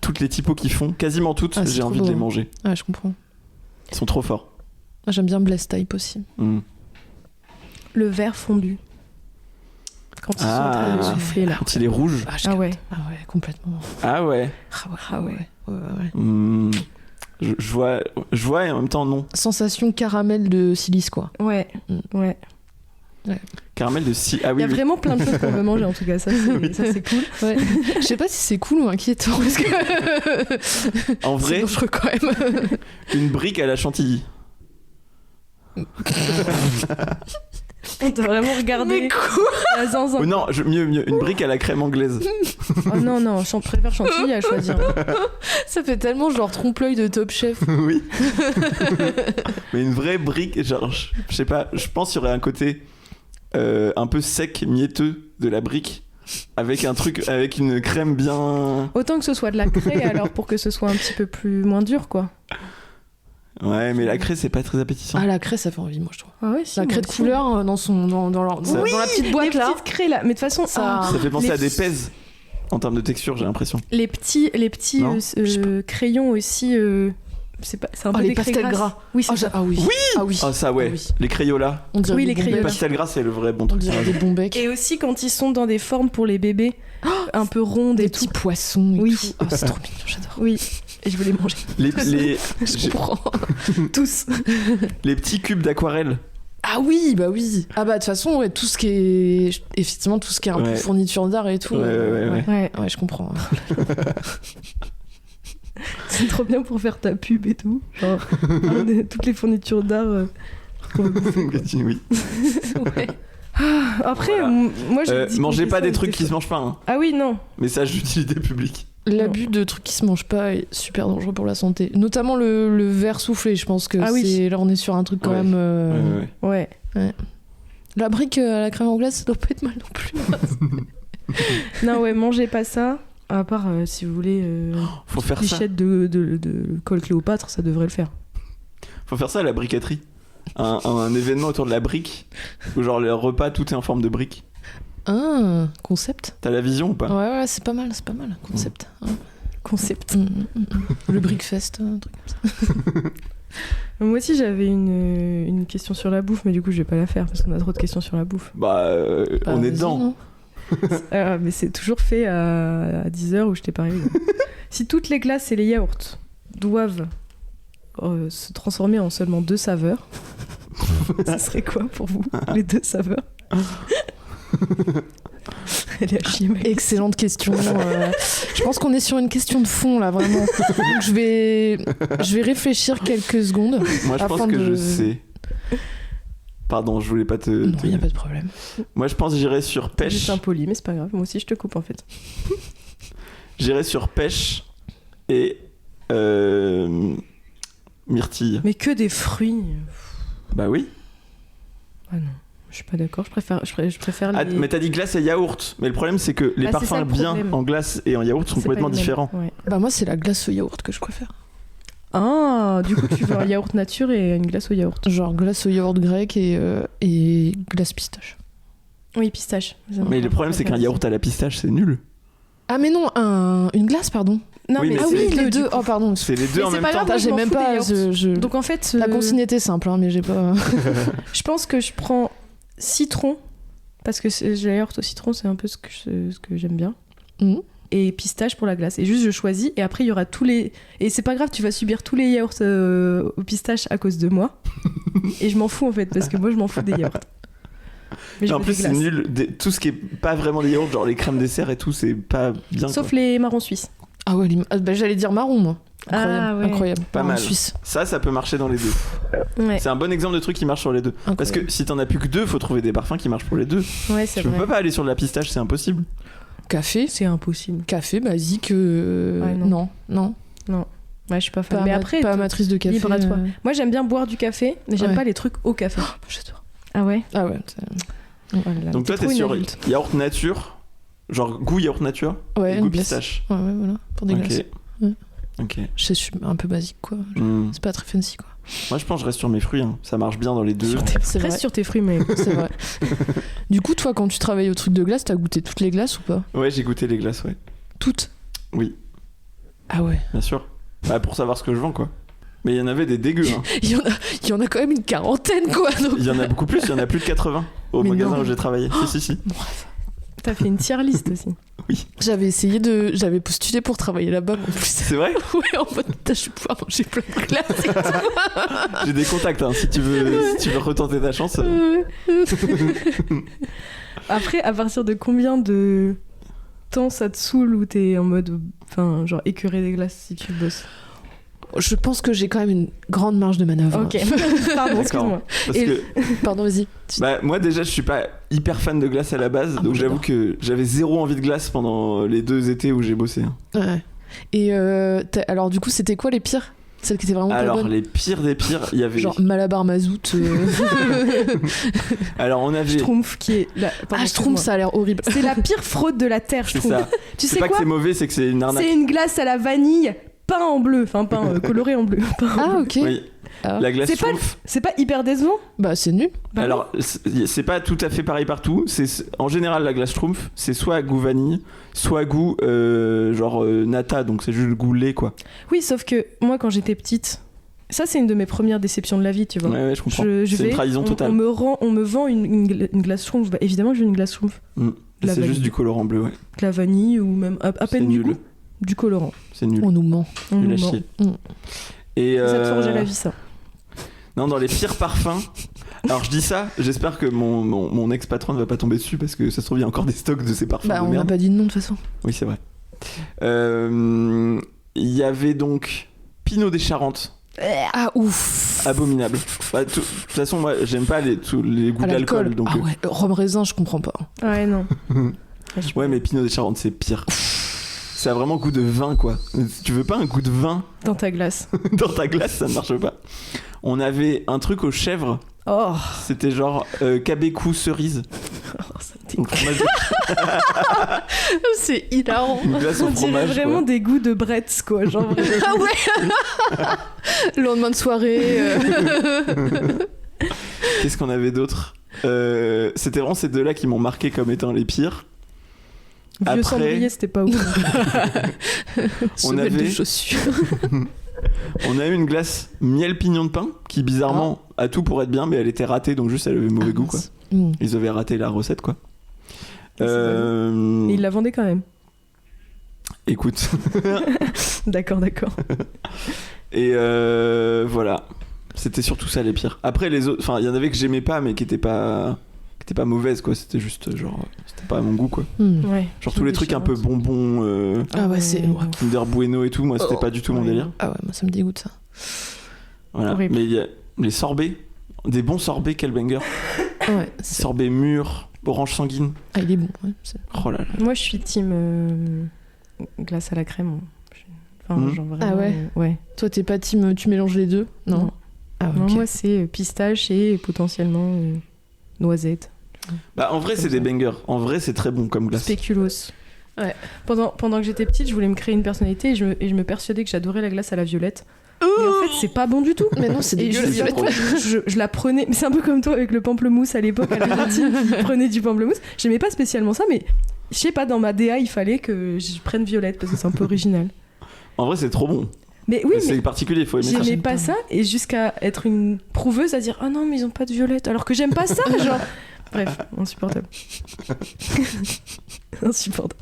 Toutes les typos qu'ils font, quasiment toutes, Ah, c'est j'ai trop envie beau. de les manger. Ouais, je comprends. Ils sont trop forts. Moi, j'aime bien Bless Type aussi. Le verre fondu. Quand ils sont en train de souffler là. Quand il est rouge. Je Ah ouais. capte. Ah ouais, complètement. Ah ouais. Ah ouais. Ouais. Je vois et en même temps non. Sensation caramel de silice, quoi. Ouais. Ouais. Caramel de ah Il oui, y a oui. vraiment plein de choses qu'on veut manger en tout cas. Ça c'est cool. Ouais. Je sais pas si c'est cool ou inquiétant, parce que... En vrai, c'est dangereux quand même. une brique à la chantilly. On t'a vraiment regardé. Mais quoi? La zinzin. Oh non, mieux, une brique à la crème anglaise. Oh non, je préfère chantilly à choisir. Ça fait tellement genre trompe-l'œil de Top Chef. Oui. Mais une vraie brique, genre, je sais pas, je pense qu'il y aurait un côté un peu sec, mielleux de la brique. Avec un truc, avec une crème bien... Autant que ce soit de la craie, alors, pour que ce soit un petit peu moins dur, quoi. Ouais, mais la craie, c'est pas très appétissant. Ah, la craie, ça fait envie, moi, je trouve. Ah ouais, si, la craie de couleur dans la petite boîte, les là. petites craies, là. Mais de toute façon... Ça fait penser à des pèses, en termes de texture, j'ai l'impression. Les petits crayons aussi... c'est un peu les des pastels gras. Oui, c'est ça. Ah oui. Oui. Ah oui. Ah ça ouais. Ah oui. Les Crayolas. On dirait les Crayolas. Les pastels gras, c'est le vrai bon truc. On dirait des bons becs. Et aussi quand ils sont dans des formes pour les bébés, un peu rondes des et petits tout. poissons et Oui. tout. Oh, c'est trop mignon, j'adore. Oui. Et je veux les manger. Je comprends. Tous. Les petits cubes d'aquarelle. Ah oui, bah oui. Ah bah de toute façon, ouais, tout ce qui est effectivement tout ce qui est un peu fourniture d'art et tout. Ouais, je comprends. C'est trop bien pour faire ta pub et tout. Genre, toutes les fournitures d'art. Oui. Ouais. Après, voilà. moi je dis mangez pas des trucs qui se mangent pas. Hein. Ah oui, non. Message d'utilité publique. L'abus de trucs qui se mangent pas est super dangereux pour la santé. Notamment le verre soufflé, je pense que là on est sur un truc quand même. Ouais. La brique à la crème anglaise, ça doit pas être mal non plus. Non, ouais, mangez pas ça. À part si vous voulez faut faire clichette de col Cléopâtre, ça devrait le faire. Faut faire ça à la briqueterie. Un événement autour de la brique où genre le repas tout est en forme de brique. Ah, concept. T'as la vision ou pas? Ouais, c'est pas mal, concept. Concept. Le Brickfest, un truc comme ça. Moi aussi j'avais une question sur la bouffe, mais du coup je vais pas la faire parce qu'on a trop de questions sur la bouffe. On est dedans. Mais c'est toujours fait à 10h où je t'ai parlé. Si toutes les glaces et les yaourts doivent se transformer en seulement 2 saveurs, ça serait quoi pour vous, les 2 saveurs? Elle est à chier, mec. Excellente question. Je pense qu'on est sur une question de fond là, vraiment. Donc je vais réfléchir quelques secondes. Moi je pense que je sais. Pardon, je voulais pas te... Non, il n'y a pas de problème. Moi je pense que j'irais sur pêche. C'est impoli, mais c'est pas grave. Moi aussi je te coupe en fait. J'irais sur pêche et myrtille. Mais que des fruits. Bah oui. Ah non. Je suis pas d'accord, je préfère les... mais t'as dit glace et yaourt. Mais le problème c'est que les parfums bien en glace et en yaourt sont complètement différents. Ouais. Bah moi c'est la glace au yaourt que je préfère. Ah, du coup tu veux un yaourt nature et une glace au yaourt. Genre glace au yaourt grec et glace pistache. Oui, pistache. Mais le problème c'est qu'un yaourt à la pistache c'est nul. Ah mais non, une glace pardon. Non, oui, mais les deux. Oh pardon. C'est les deux en même temps. J'ai même pas. Donc en fait, la consigne était simple, hein, mais j'ai pas. Je pense que je prends citron parce que le yaourt au citron c'est un peu ce que j'aime bien. Et pistache pour la glace. Et juste je choisis et après il y aura tous les... Et c'est pas grave, tu vas subir tous les yaourts au pistache à cause de moi. Et je m'en fous en fait parce que moi je m'en fous des yaourts. Mais en plus c'est nul, tout ce qui est pas vraiment des yaourts, genre les crèmes dessert et tout, c'est pas bien. Sauf les marrons suisses. Ah ouais, j'allais dire marron moi. Incroyable, incroyable. Pas mal. Suisse. Ça peut marcher dans les deux. Ouais. C'est un bon exemple de truc qui marche sur les deux. Incroyable. Parce que si t'en as plus que 2, faut trouver des parfums qui marchent pour les deux. Ouais, c'est vrai. Tu peux pas aller sur de la pistache, c'est impossible. Café, c'est impossible. Café, basique. Non. Ouais, je suis pas fan. Mais après, pas amatrice de café. Libre à toi. Moi, j'aime bien boire du café, mais j'aime pas les trucs au café. J'adore. Ah ouais. Ah ouais. Voilà. Donc toi, t'es sur yaourt nature, genre goût yaourt nature, et goût pistache. Ouais, voilà, pour des glaces. Ouais. Ok. Je suis un peu basique, quoi. C'est pas très fancy, quoi. Moi, je pense que je reste sur mes fruits. Hein. Ça marche bien dans les deux. Reste sur tes fruits, mais c'est vrai. Du coup, toi, quand tu travailles au truc de glace, t'as goûté toutes les glaces ou pas? Ouais, j'ai goûté les glaces, ouais. Toutes? Oui. Ah ouais. Bien sûr. Bah, pour savoir ce que je vends, quoi. Mais il y en avait des dégueux. Hein. Il y en a quand même une quarantaine, quoi. Donc... Il y en a beaucoup plus. Il y en a plus de 80 au magasin où j'ai travaillé. Si. Bref. T'as fait une tier list aussi. Oui. J'avais postulé pour travailler là-bas en plus. C'est vrai? Ouais, en mode je vais pouvoir manger plein de glace et tout. J'ai des contacts, hein, si tu veux retenter ta chance. Après, à partir de combien de temps ça te saoule ou t'es en mode, enfin, genre écœuré des glaces si tu bosses? Je pense que j'ai quand même une grande marge de manœuvre. Ok. Pardon, excuse-moi. Pardon, vas-y. Bah, moi déjà je suis pas hyper fan de glace à la base, donc j'avoue que j'avais zéro envie de glace pendant les 2 étés où j'ai bossé. Ouais. Et alors du coup c'était quoi les pires? Celles qui étaient vraiment pas bonnes? Alors les pires des pires, il y avait... Genre Malabar Mazout. Alors on avait... Schtroumpf qui est... Schtroumpf ça a l'air horrible. C'est la pire fraude de la Terre, je C'est trouve. ça. Tu C'est sais pas quoi? que c'est mauvais, c'est que c'est une arnaque. C'est une glace à la vanille peint en bleu. Enfin, peint coloré en bleu. Ah ok. Oui. Ah. La glace Schtroumpf. C'est pas hyper décevant? Bah c'est nul. Bah, alors c'est pas tout à fait pareil partout. En général la glace Schtroumpf c'est soit à goût vanille, soit à goût nata, donc c'est juste le goût lait quoi. oui, sauf que moi quand j'étais petite, ça c'est une de mes premières déceptions de la vie, tu vois. Ouais, je comprends. C'est une trahison totale. On me vend une glace Schtroumpf. Bah, évidemment je veux une glace Schtroumpf. C'est vanille. juste du colorant bleu, ouais. De la vanille ou même à peine du nul. goût. Du colorant. C'est nul. On nous ment. On Nul à nous ment. chier. Et Ça te forgeait la vie, ça. non, dans les pires parfums. Alors je dis ça, j'espère que mon ex-patron ne va pas tomber dessus parce que ça se trouve il y a encore des stocks de ces parfums. Bah de on n'a merde. pas dit de nom de toute façon. Oui, c'est vrai. Il y avait donc Pinot des Charentes. Ah ouf. Abominable. Bah, de toute façon, moi, j'aime pas tous les goûts À d'alcool. Donc, Ah ouais, rhum raisin, je comprends pas. Ouais, non. ouais, mais Pinot des Charentes, c'est pire. Ça a vraiment goût de vin, quoi. Tu veux pas un goût de vin Dans ta glace. dans ta glace, ça ne marche pas. On avait un truc aux chèvres. Oh, C'était genre cabecou cerise. ça me Donc, fromage de- C'est hilarant. une glace au On dirait fromage. vraiment Quoi. des goûts de Bretz, quoi. Genre vraiment. Ah ouais. Le lendemain de soirée. Qu'est-ce qu'on avait d'autre C'était vraiment ces deux-là qui m'ont marqué comme étant les pires. Vieux Après- cendrier, c'était pas ouf. Semelle avait- de chaussures. On a eu une glace miel pignon de pain qui bizarrement a tout pour être bien, mais elle était ratée, donc juste elle avait mauvais goût, quoi. Mm. Ils avaient raté la recette, quoi. Et il la vendait quand même. Écoute. D'accord. Et voilà. C'était surtout ça les pires. Après les autres, enfin il y en avait que j'aimais pas mais qui étaient pas mauvaises quoi. C'était juste genre c'était pas à mon goût quoi. Mm. Ouais. Genre tous les trucs un peu bonbons, Ah ouais, c'est. Kinder Bueno et tout. Moi c'était pas du tout mon Ouais. délire. Ah ouais, moi ça me dégoûte ça. Voilà. Horrible. Mais il y a les sorbets, des bons sorbets, quel banger. Ouais. c'est- Sorbet mûr, orange sanguine. Ah il est bon. Ouais, Oh là là. Moi, je suis team glace à la crème. Enfin, Mhm. genre vraiment. Ah ouais. Ouais. Toi t'es pas team, tu mélanges les deux? Non. Ah Non, ok. moi, c'est pistache et potentiellement noisette. Bah en vrai Comme c'est des ça. bangers. En vrai c'est très bon comme glace. Spéculoos. Ouais. Pendant que j'étais petite, je voulais me créer une personnalité et je me persuadais que j'adorais la glace à la violette. Mais en fait, c'est pas bon du tout. Mais non, c'est Et dégueulasse. c'est trop. je la prenais, mais c'est un peu comme toi avec le pamplemousse à l'époque à la cantine, qui prenait du pamplemousse. J'aimais pas spécialement ça, mais je sais pas, dans ma DA, il fallait que je prenne violette parce que c'est un peu original. En vrai c'est trop bon. Mais oui, C'est mais particulier, il faut aimer ça. j'aimais j'aime pas pas. ça et jusqu'à être une prouveuse à dire ah non, mais ils ont pas de violette alors que j'aime pas ça, genre. Bref, insupportable. Insupportable.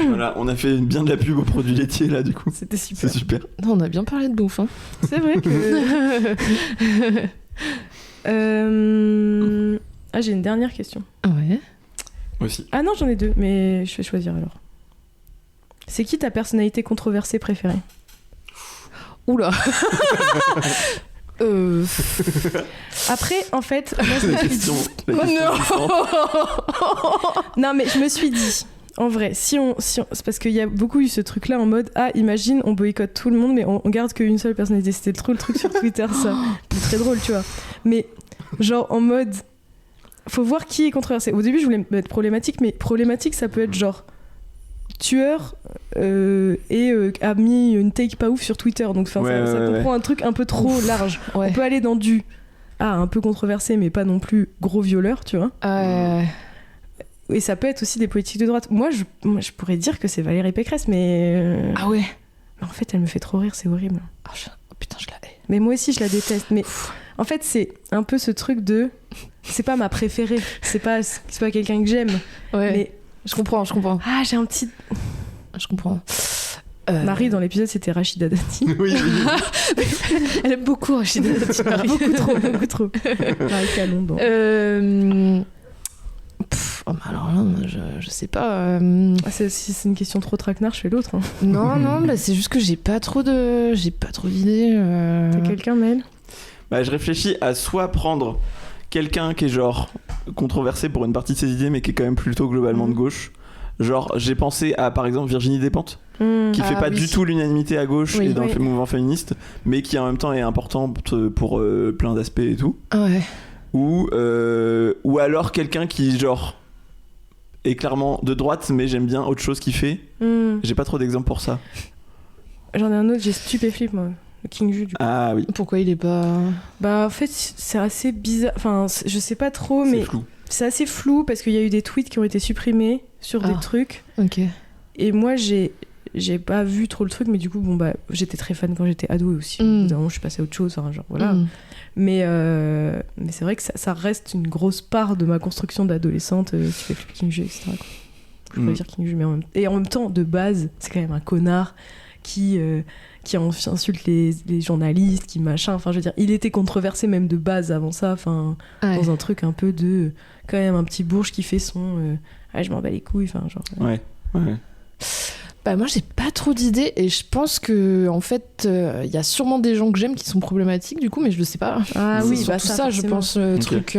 Voilà, on a fait bien de la pub aux produits laitiers là du coup. C'était super. C'est super. Non, on a bien parlé de bouffe. Hein. C'est vrai que. Ah, j'ai une dernière question. Ouais. Aussi. Ah non, j'en ai deux, mais je vais choisir alors. C'est qui ta personnalité controversée préférée? Oula. Après, en fait, moi, je me La suis question. dit... La Oh question suivante. Non, mais je me suis dit, en vrai, si on... c'est parce qu'il y a beaucoup eu ce truc-là en mode ah, imagine, on boycotte tout le monde, mais on garde qu'une seule personnalité. C'était trop le truc sur Twitter, ça. C'est très drôle, tu vois. Mais genre en mode, faut voir qui est controversé. Au début, je voulais mettre problématique, mais problématique, ça peut être genre tueur a mis une take pas ouf sur Twitter, donc ça comprend un truc un peu trop large. Ouais. On peut aller dans du un peu controversé, mais pas non plus gros violeur, tu vois. Et ça peut être aussi des politiques de droite. Moi, je pourrais dire que c'est Valérie Pécresse, mais Ah ouais. en fait, elle me fait trop rire, c'est horrible. Oh, putain, je la hais. Mais moi aussi, je la déteste. Mais en fait, c'est un peu ce truc de, c'est pas ma préférée, c'est pas quelqu'un que j'aime, Ouais. mais Je comprends. ah, j'ai un petit. Je comprends. Marie dans l'épisode, c'était Rachida Dati. Oui. Elle aime beaucoup Rachida Dati. beaucoup trop. Marie Calon dans. alors là, je sais pas. Si c'est une question trop traquenard, je fais l'autre. Hein. Non, bah, c'est juste que j'ai pas trop d'idées. T'as quelqu'un, Mel ? Bah, je réfléchis à soit prendre quelqu'un qui est genre controversé pour une partie de ses idées, mais qui est quand même plutôt globalement de gauche. Genre, j'ai pensé à, par exemple, Virginie Despentes, qui fait pas du tout l'unanimité à gauche et dans le mouvement féministe, mais qui en même temps est importante pour plein d'aspects et tout. Ouais. Ou alors quelqu'un qui, genre, est clairement de droite, mais j'aime bien autre chose qu'il fait. J'ai pas trop d'exemples pour ça. J'en ai un autre, j'ai Stupéflip, moi. Le King Ju, du coup. Ah oui. Pourquoi il est pas... Bah, en fait, c'est assez bizarre. Enfin, je sais pas trop, mais... C'est flou. C'est assez flou parce qu'il y a eu des tweets qui ont été supprimés sur des trucs. Ok. Et moi, j'ai pas vu trop le truc, mais du coup, bon, bah, j'étais très fan quand j'étais ado aussi. Au bout d'un moment, je suis passée à autre chose, hein, genre, voilà. Mais c'est vrai que ça reste une grosse part de ma construction d'adolescente. Tu fais Flip King Ju, etc. Quoi. Je peux pas dire King Ju, mais en même temps, de base, c'est quand même un connard qui insulte les journalistes, qui machin. Enfin, je veux dire, il était controversé même de base avant ça. Enfin, dans un truc un peu de... Quand même un petit bourge qui fait son... je m'en bats les couilles, enfin, genre... Ouais. Bah moi j'ai pas trop d'idées et je pense que en fait y a sûrement des gens que j'aime qui sont problématiques du coup, mais je le sais pas. Ah c'est oui, surtout ça je pense truc.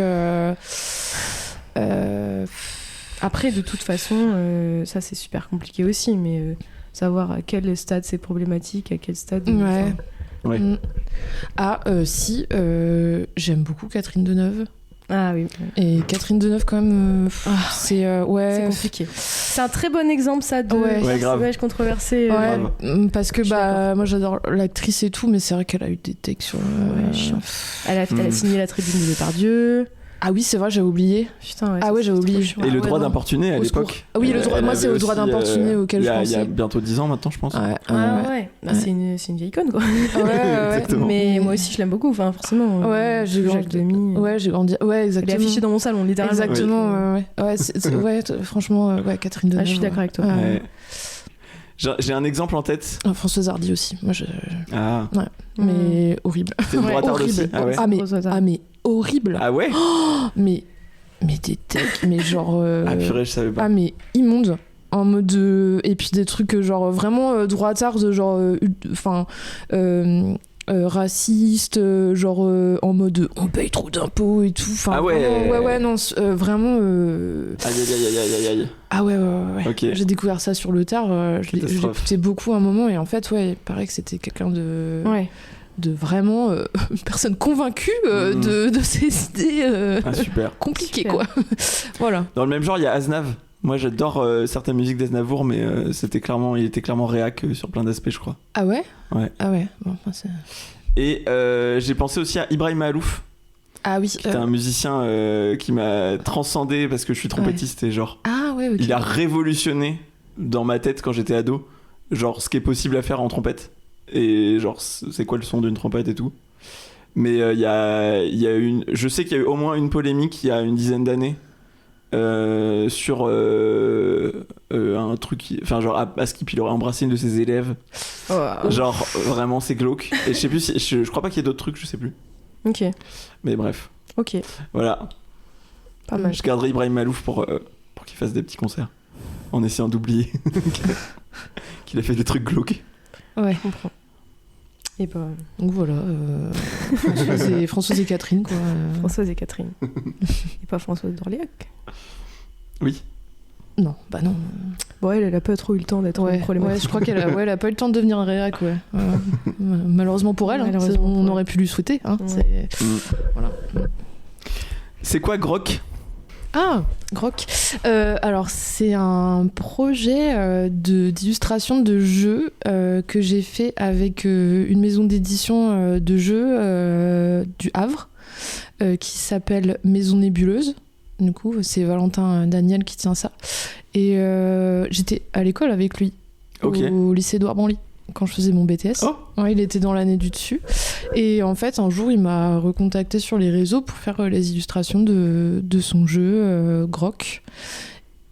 Après de toute façon ça c'est super compliqué aussi, mais savoir à quel stade c'est problématique, à quel stade. Ouais. Si j'aime beaucoup Catherine Deneuve. Ah oui. Et Catherine Deneuve quand même c'est c'est compliqué. C'est un très bon exemple ça de personnage controversé. Parce que moi j'adore l'actrice et tout, mais c'est vrai qu'elle a eu des textes sur chiant. Elle a signé la tribune de Depardieu. Ah oui, c'est vrai, j'ai oublié. Putain, j'ai oublié. Et le droit d'importuner à l'époque. Oui, moi c'est au droit d'importuner auquel je pensais. Il y a bientôt 10 ans maintenant, je pense. C'est une vieille icône, quoi. Exactement. Mais moi aussi, je l'aime beaucoup, enfin, forcément. J'ai Jacques Demy. J'ai grandi. Ouais, exactement. Elle est affichée dans mon salon, littéralement. Exactement, franchement, Catherine Deneuve. Je suis d'accord avec toi. J'ai un exemple en tête. Françoise Hardy aussi. Moi, mais horrible. C'est une droitarde aussi. Mais horrible. Ah ouais. Mais des techs, mais genre. Ah purée, je savais pas. Ah mais immonde. En mode et puis des trucs genre vraiment droitards, genre raciste, genre en mode on paye trop d'impôts et tout. Ah ouais. Vraiment. Aïe. Ah ouais. Okay. J'ai découvert ça sur le tard. Je l'écoutais beaucoup à un moment et en fait il paraît que c'était quelqu'un de. Ouais. De vraiment une personne convaincue de ses idées compliquées, super. Quoi. Voilà. Dans le même genre, il y a Aznavour. Moi, j'adore certaines musiques d'Aznavour, mais il était clairement réac sur plein d'aspects, je crois. Ah ouais. Ah ouais. Bon, c'est... Et j'ai pensé aussi à Ibrahim Malouf. Ah oui. Qui était un musicien qui m'a transcendé parce que je suis trompettiste et genre. Ah ouais. Okay. Il a révolutionné dans ma tête quand j'étais ado, genre ce qui est possible à faire en trompette. Et genre c'est quoi le son d'une trompette et tout, mais je sais qu'il y a eu au moins une polémique il y a une dizaine d'années sur un truc, enfin genre à Skip il aurait embrassé une de ses élèves. Genre vraiment c'est glauque et je sais plus si, je crois pas qu'il y ait d'autres trucs, je sais plus. Ok, mais bref, ok, voilà, pas mal. Je garderai Ibrahim Malouf pour qu'il fasse des petits concerts en essayant d'oublier qu'il a fait des trucs glauques. Ouais, je comprends. Et bah... Donc voilà, Françoise et Catherine, quoi. Françoise et Catherine. Et pas Françoise d'Orléac. Oui. Non, bah non. Bon, elle a pas trop eu le temps d'être problématique. Ouais, je crois qu'elle a pas eu le temps de devenir un réac, ouais. Malheureusement pour elle, on aurait pu lui souhaiter. Hein, voilà. C'est quoi Grok ? Ah, Grok. Alors, c'est un projet d'illustration de jeux que j'ai fait avec une maison d'édition de jeux du Havre qui s'appelle Maison Nébuleuse. Du coup, c'est Valentin Daniel qui tient ça. Et j'étais à l'école avec lui, au lycée Édouard Branly, quand je faisais mon BTS. Ouais, il était dans l'année du dessus. Et en fait, un jour, il m'a recontacté sur les réseaux pour faire les illustrations de son jeu Grok.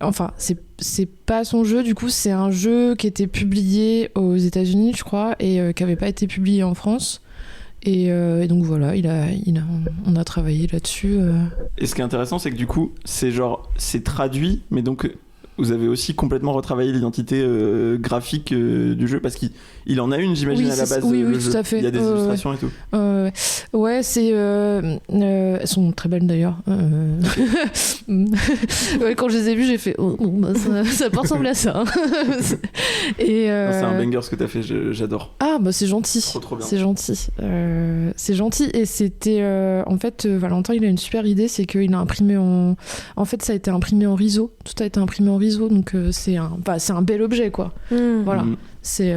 Enfin, c'est pas son jeu, du coup, c'est un jeu qui était publié aux États-Unis, je crois, et qui avait pas été publié en France. Et donc voilà, on a travaillé là-dessus. Et ce qui est intéressant, c'est que du coup, c'est traduit, mais donc vous avez aussi complètement retravaillé l'identité graphique du jeu, parce qu'il en a une, j'imagine, à la base. Oui, le tout jeu. à fait. Il y a des illustrations et tout. Ouais, c'est. Elles sont très belles d'ailleurs. Ouais, quand je les ai vues, j'ai fait oh, bon, bah, ça peut ressembler à ça. Et non, c'est un banger ce que t'as fait, j'adore. Ah, bah c'est gentil. Trop bien. C'est gentil. C'est gentil. Et c'était. En fait, Valentin, il a une super idée, c'est qu'il a imprimé en. En fait, ça a été imprimé en riso. Tout a été imprimé en riso, donc c'est un bel objet, quoi. Voilà. C'est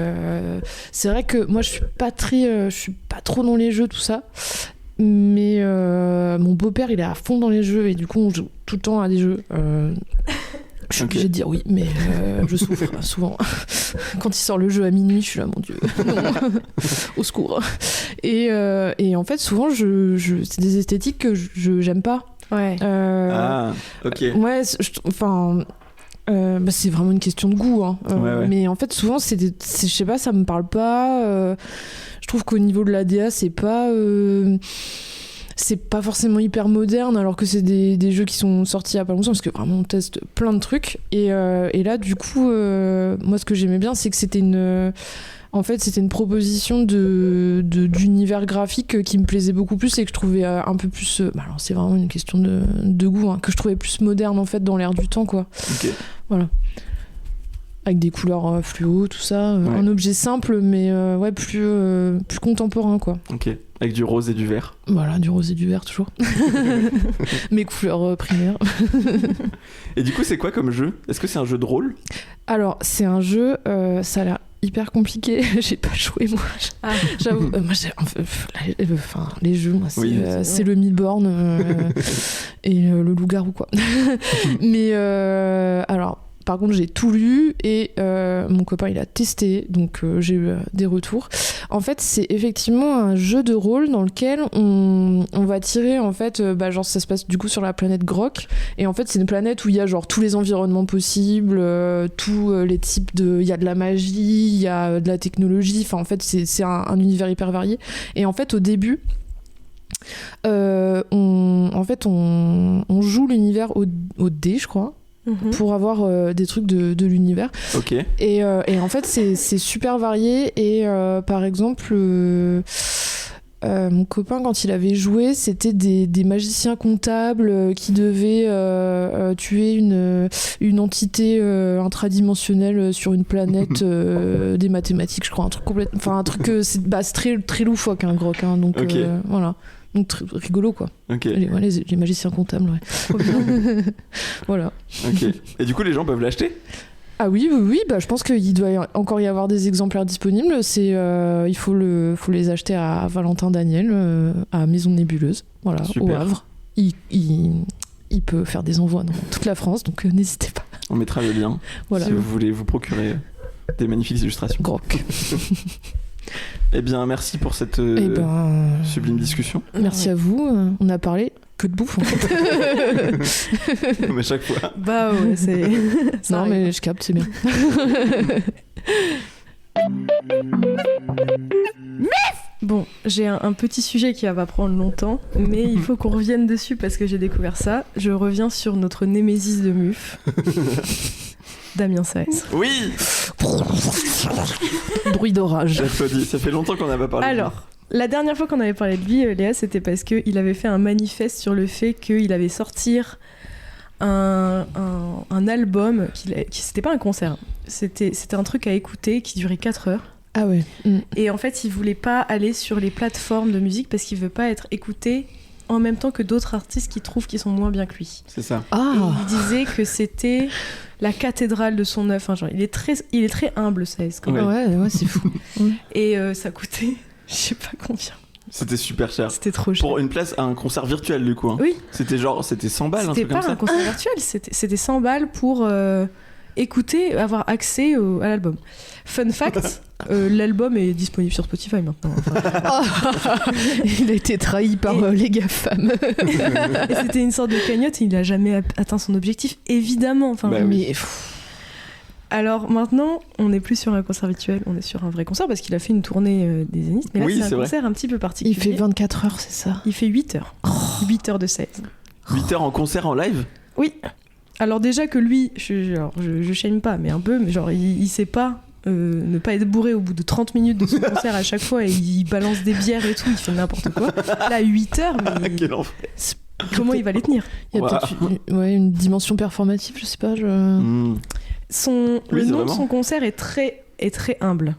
vrai que moi, je suis pas trop dans les jeux, tout ça. Mais mon beau-père, il est à fond dans les jeux et du coup, on joue tout le temps à des jeux. Je suis obligée de dire oui, mais je souffre souvent. Quand il sort le jeu à minuit, je suis là, mon Dieu, non. Au secours. Et en fait, souvent, c'est des esthétiques que j'aime pas. Ouais. Ah, ok. Ouais, c'est vraiment une question de goût, hein. Ouais. Mais en fait, souvent, je sais pas, ça me parle pas. Je trouve qu'au niveau de l'ADA, c'est pas forcément hyper moderne, alors que c'est des jeux qui sont sortis il y a pas longtemps, parce que vraiment on teste plein de trucs. Et là, du coup, moi, ce que j'aimais bien, c'est que c'était une proposition d'univers graphique qui me plaisait beaucoup plus et que je trouvais un peu plus. Alors c'est vraiment une question de goût, hein, que je trouvais plus moderne en fait dans l'air du temps, quoi. Ok. Voilà. Avec des couleurs fluo, tout ça. Un objet simple, mais plus contemporain, quoi. Ok. Avec du rose et du vert. Voilà, du rose et du vert, toujours. Mes couleurs primaires. Et du coup, c'est quoi comme jeu ? Est-ce que c'est un jeu de rôle ? Alors, c'est un jeu, ça a l'air hyper compliqué. J'ai pas joué, moi. J'avoue. Moi, les jeux, moi, c'est le Mi-Born et le loup-garou, quoi. Mais alors. Par contre, j'ai tout lu et mon copain, il a testé, donc j'ai eu des retours. En fait, c'est effectivement un jeu de rôle dans lequel on va tirer, en fait, genre ça se passe du coup sur la planète Grok. Et en fait, c'est une planète où il y a genre tous les environnements possibles, tous les types de... Il y a de la magie, il y a de la technologie. Enfin, en fait, c'est un univers hyper varié. Et en fait, au début... on joue l'univers au dé, je crois. Pour avoir des trucs de l'univers. Ok. Et en fait, c'est super varié. Et par exemple, mon copain, quand il avait joué, c'était des magiciens comptables qui devaient tuer une entité intradimensionnelle sur une planète des mathématiques, je crois. Un truc c'est très, très loufoque, un Grok. Hein, donc voilà. Donc rigolo, quoi. Ok. Les magiciens comptables, ouais. Trop bien. Voilà. Ok. Et du coup, les gens peuvent l'acheter ? Ah oui, je pense qu'il doit encore y avoir des exemplaires disponibles. Il faut les acheter à Valentin Daniel, à Maison Nébuleuse, voilà, au Havre. Il peut faire des envois dans toute la France, donc n'hésitez pas. On mettra le lien si vous voulez vous procurer des magnifiques illustrations. Grok. Eh bien, merci pour cette sublime discussion. Merci à vous. On a parlé que de bouffe, en fait. Mais chaque fois. Bah ouais, c'est... Non, mais je capte, c'est bien. Bon, j'ai un petit sujet qui va prendre longtemps, mais il faut qu'on revienne dessus parce que j'ai découvert ça. Je reviens sur notre némésis de MUF. Damien Saez. Oui. Bruit d'orage. Ça fait longtemps qu'on n'a pas parlé. Alors, la dernière fois qu'on avait parlé de lui, Léa, c'était parce qu'il avait fait un manifeste sur le fait qu'il avait sortir un album, c'était pas un concert, c'était un truc à écouter qui durait 4 heures. Ah ouais. Et en fait, il voulait pas aller sur les plateformes de musique parce qu'il veut pas être écouté en même temps que d'autres artistes qui trouvent qu'ils sont moins bien que lui. C'est ça. Et il disait que c'était la cathédrale de son œuvre. Enfin, genre, il est très humble, ça. Ouais, c'est fou. Et ça coûtait, je sais pas combien. C'était super cher. C'était trop cher. Pour une place à un concert virtuel, du coup. Hein. Oui. C'était 100 balles, un truc comme ça. C'était pas un concert virtuel, c'était 100 balles pour écouter, avoir accès à l'album. Fun fact, l'album est disponible sur Spotify maintenant. Il a été trahi par les GAFAM. Et c'était une sorte de cagnotte et il a jamais atteint son objectif, évidemment. Enfin, bah, mais... Alors maintenant, on n'est plus sur un concert virtuel, on est sur un vrai concert parce qu'il a fait une tournée des Zéniths. Mais là, c'est un concert un petit peu particulier. Il fait 24 heures, c'est ça? Il fait 8 heures. 8 heures de 16. 8 heures en concert en live? Oui. Alors déjà que lui, je shame pas, mais un peu, mais genre il sait pas ne pas être bourré au bout de 30 minutes de son concert à chaque fois et il balance des bières et tout, il fait n'importe quoi. Là, 8 heures, mais Quel enfer. Comment il va les tenir? Il y a peut-être une dimension performative, je sais pas. Le nom de son concert est très humble.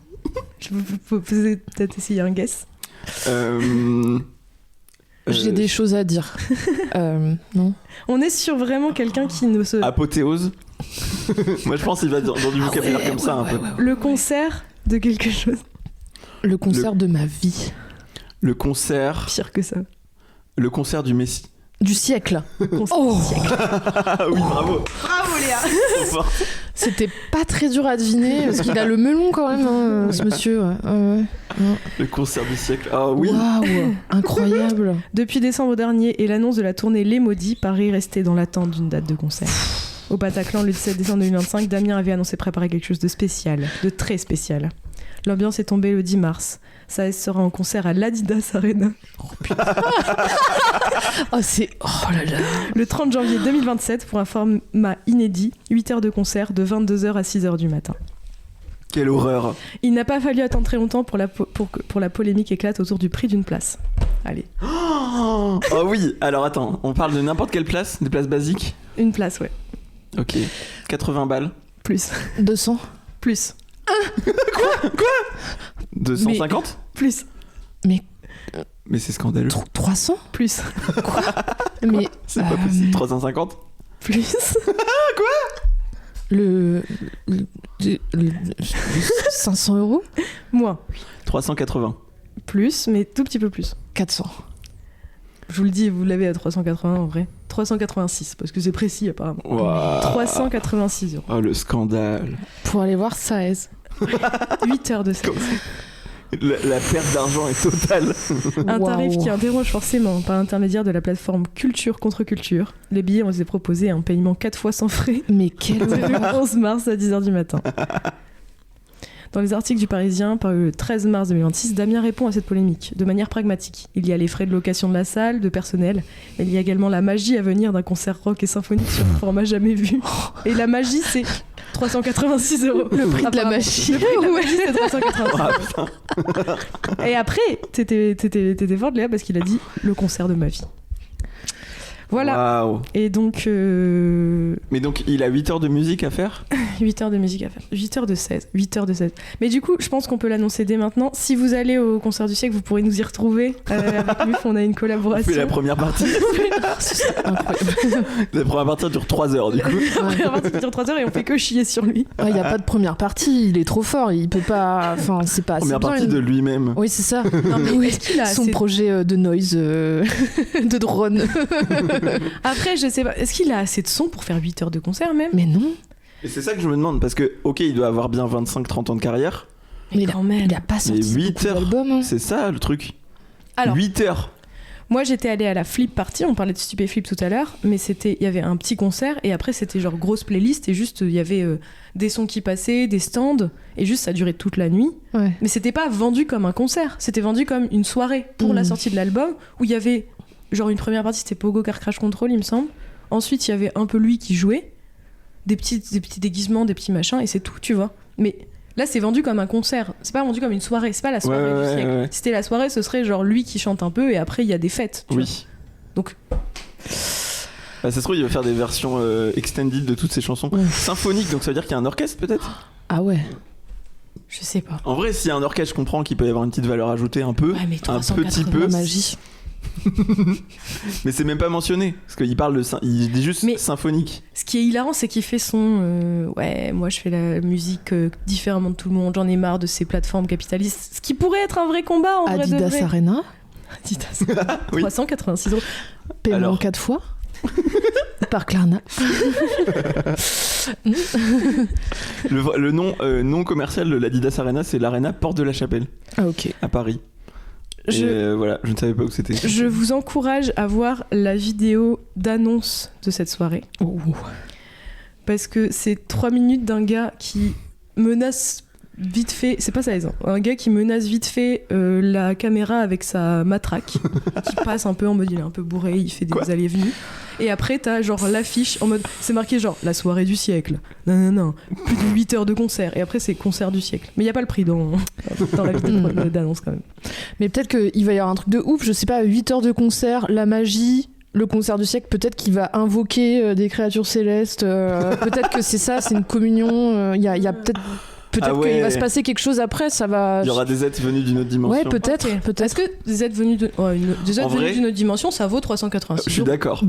Vous pouvez peut-être essayer un guess. J'ai des choses à dire. Non. On est sur vraiment quelqu'un qui ne se... Apothéose. Moi je pense qu'il va dans du vocabulaire comme ça un peu. Le concert de quelque chose. Le concert de ma vie. Le concert... Pire que ça. Le concert du Messie. Du siècle. Du siècle. Oui, bravo. Bravo Léa. C'était pas très dur à deviner parce qu'il a le melon quand même, hein, ce monsieur. Le concert du siècle. Ah oui. Waouh, incroyable. Depuis décembre dernier et l'annonce de la tournée Les Maudits, Paris restait dans l'attente d'une date de concert. Au Bataclan, le 17 décembre 2025, Damien avait annoncé préparer quelque chose de spécial, de très spécial. L'ambiance est tombée le 10 mars. Saez sera en concert à l'Adidas Arena. Oh putain. Oh là là. Le 30 janvier 2027 pour un format inédit, 8 heures de concert de 22h à 6h du matin. Quelle horreur. Il n'a pas fallu attendre très longtemps pour la polémique éclate autour du prix d'une place. Allez. Oh oui, alors attends, on parle de n'importe quelle place, des places basiques? Une place, ouais. Ok. 80 balles. Plus. 200. Plus. Quoi 250 Plus. Mais c'est scandaleux. 300 Plus. Quoi Mais c'est pas possible. 350 Plus. Quoi le 500 euros Moins. 380. Plus, mais tout petit peu plus. 400. Je vous le dis, vous l'avez à 380 en vrai. 386, parce que c'est précis apparemment. Wow. 386 euros. Oh le scandale. Pour aller voir Saez. 8 heures de Saez. La perte d'argent est totale. Un tarif qui interroge forcément par l'intermédiaire de la plateforme Culture contre Culture. Les billets ont été proposés à un paiement 4 fois sans frais. Mais quel le 11 mars à 10h du matin. Dans les articles du Parisien, paru le 13 mars 2026, Damien répond à cette polémique de manière pragmatique. Il y a les frais de location de la salle, de personnel, mais il y a également la magie à venir d'un concert rock et symphonique sur un format jamais vu. Et la magie, c'est 386 euros. Le prix de la magie. Le prix de la magie, c'est 386 euros. Et après, t'étais forte, Léa, parce qu'il a dit le concert de ma vie. Voilà. Wow. Et donc... Mais donc, il a 8 heures de musique à faire? 8 heures de musique à faire. 8 heures de 16. 8 heures de 16. Mais du coup, je pense qu'on peut l'annoncer dès maintenant. Si vous allez au concert du siècle, vous pourrez nous y retrouver. Avec MUF, on a une collaboration. On fait la première partie. C'est incroyable. La première partie dure 3 heures, du coup. La première partie dure 3 heures et on fait que chier sur lui. Il n'y a pas de première partie. Il est trop fort. Il peut pas... Enfin, c'est pas... Première partie de lui-même. Oui, c'est ça. Non, mais oui, son projet de noise, de drone. Après, je sais pas, est-ce qu'il a assez de son pour faire 8 heures de concert même? Mais non. Et c'est ça que je me demande, parce que, ok, il doit avoir bien 25-30 ans de carrière. Mais quand même. Il a pas sorti 8 heures d'album. Hein. C'est ça le truc. Alors, 8 heures. Moi, j'étais allée à la Flip Party, on parlait de Stupéflip tout à l'heure, mais il y avait un petit concert et après c'était genre grosse playlist et juste il y avait des sons qui passaient, des stands et juste ça durait toute la nuit. Ouais. Mais c'était pas vendu comme un concert, c'était vendu comme une soirée pour la sortie de l'album où il y avait genre une première partie, c'était Pogo Car Crash Control, il me semble. Ensuite, il y avait un peu lui qui jouait, des petits déguisements, des petits machins, et c'est tout, tu vois. Mais là, c'est vendu comme un concert. C'est pas vendu comme une soirée. C'est pas la soirée du siècle. Ouais. Si c'était la soirée, ce serait genre lui qui chante un peu, et après, il y a des fêtes. Tu vois. Donc... Bah, ça se trouve, il va faire des versions extended de toutes ces chansons. Symphoniques, donc ça veut dire qu'il y a un orchestre, peut-être? Ah ouais. Je sais pas. En vrai, s'il y a un orchestre, je comprends qu'il peut y avoir une petite valeur ajoutée, un peu. Ouais, mais un petit peu. Magie. Mais c'est même pas mentionné parce qu'il parle il dit juste symphonique. Ce qui est hilarant, c'est qu'il fait son ouais, moi je fais la musique différemment de tout le monde, j'en ai marre de ces plateformes capitalistes, ce qui pourrait être un vrai combat en Adidas vrai de vrai. Arena. Adidas. 386 euros. Paiement alors... 4 fois par Klarna. Le nom non commercial de l'Adidas Arena, c'est l'Arena Porte de la Chapelle. Ah ok. À Paris. Voilà, je ne savais pas où c'était. Je vous encourage à voir la vidéo d'annonce de cette soirée. parce que c'est 3 minutes d'un gars qui menace vite fait, c'est pas ça, un gars qui menace vite fait la caméra avec sa matraque, qui passe un peu en mode il est un peu bourré, il fait des allées-venues. Et après t'as genre l'affiche en mode c'est marqué genre la soirée du siècle, non, plus de 8 heures de concert, et après c'est concert du siècle. Mais il y a pas le prix dans la vidéo d'annonce quand même. Mais peut-être qu'il va y avoir un truc de ouf, je sais pas, 8 heures de concert, la magie. Le concert du siècle, peut-être qu'il va invoquer des créatures célestes. Peut-être que c'est ça, c'est une communion. Il y a peut-être qu'il va se passer quelque chose après. Ça va. Il y aura des êtres venus d'une autre dimension. Ouais, peut-être. Okay. Est-ce que des êtres venus d'une autre dimension, ça vaut 386 Je suis d'accord.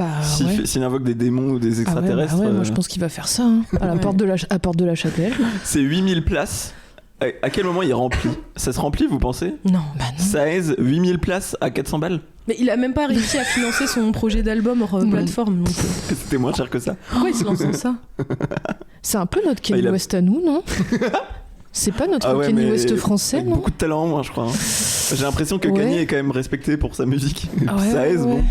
S'il invoque des démons ou des extraterrestres. Moi je pense qu'il va faire ça. Hein, à porte de la chapelle. C'est 8000 places. À quel moment il remplit ? Ça se remplit, vous pensez ? Non. Ça aise 8000 places à 400 balles ? Mais il a même pas réussi à financer son projet d'album hors plateforme. Donc... C'était moins cher que ça. Pourquoi il se lance dans ça ? C'est un peu notre Kanye West à nous, non ? C'est pas notre Kanye West français, non ? Beaucoup de talent en moins, je crois. J'ai l'impression que Kanye est quand même respecté pour sa musique. Ça aise, bon.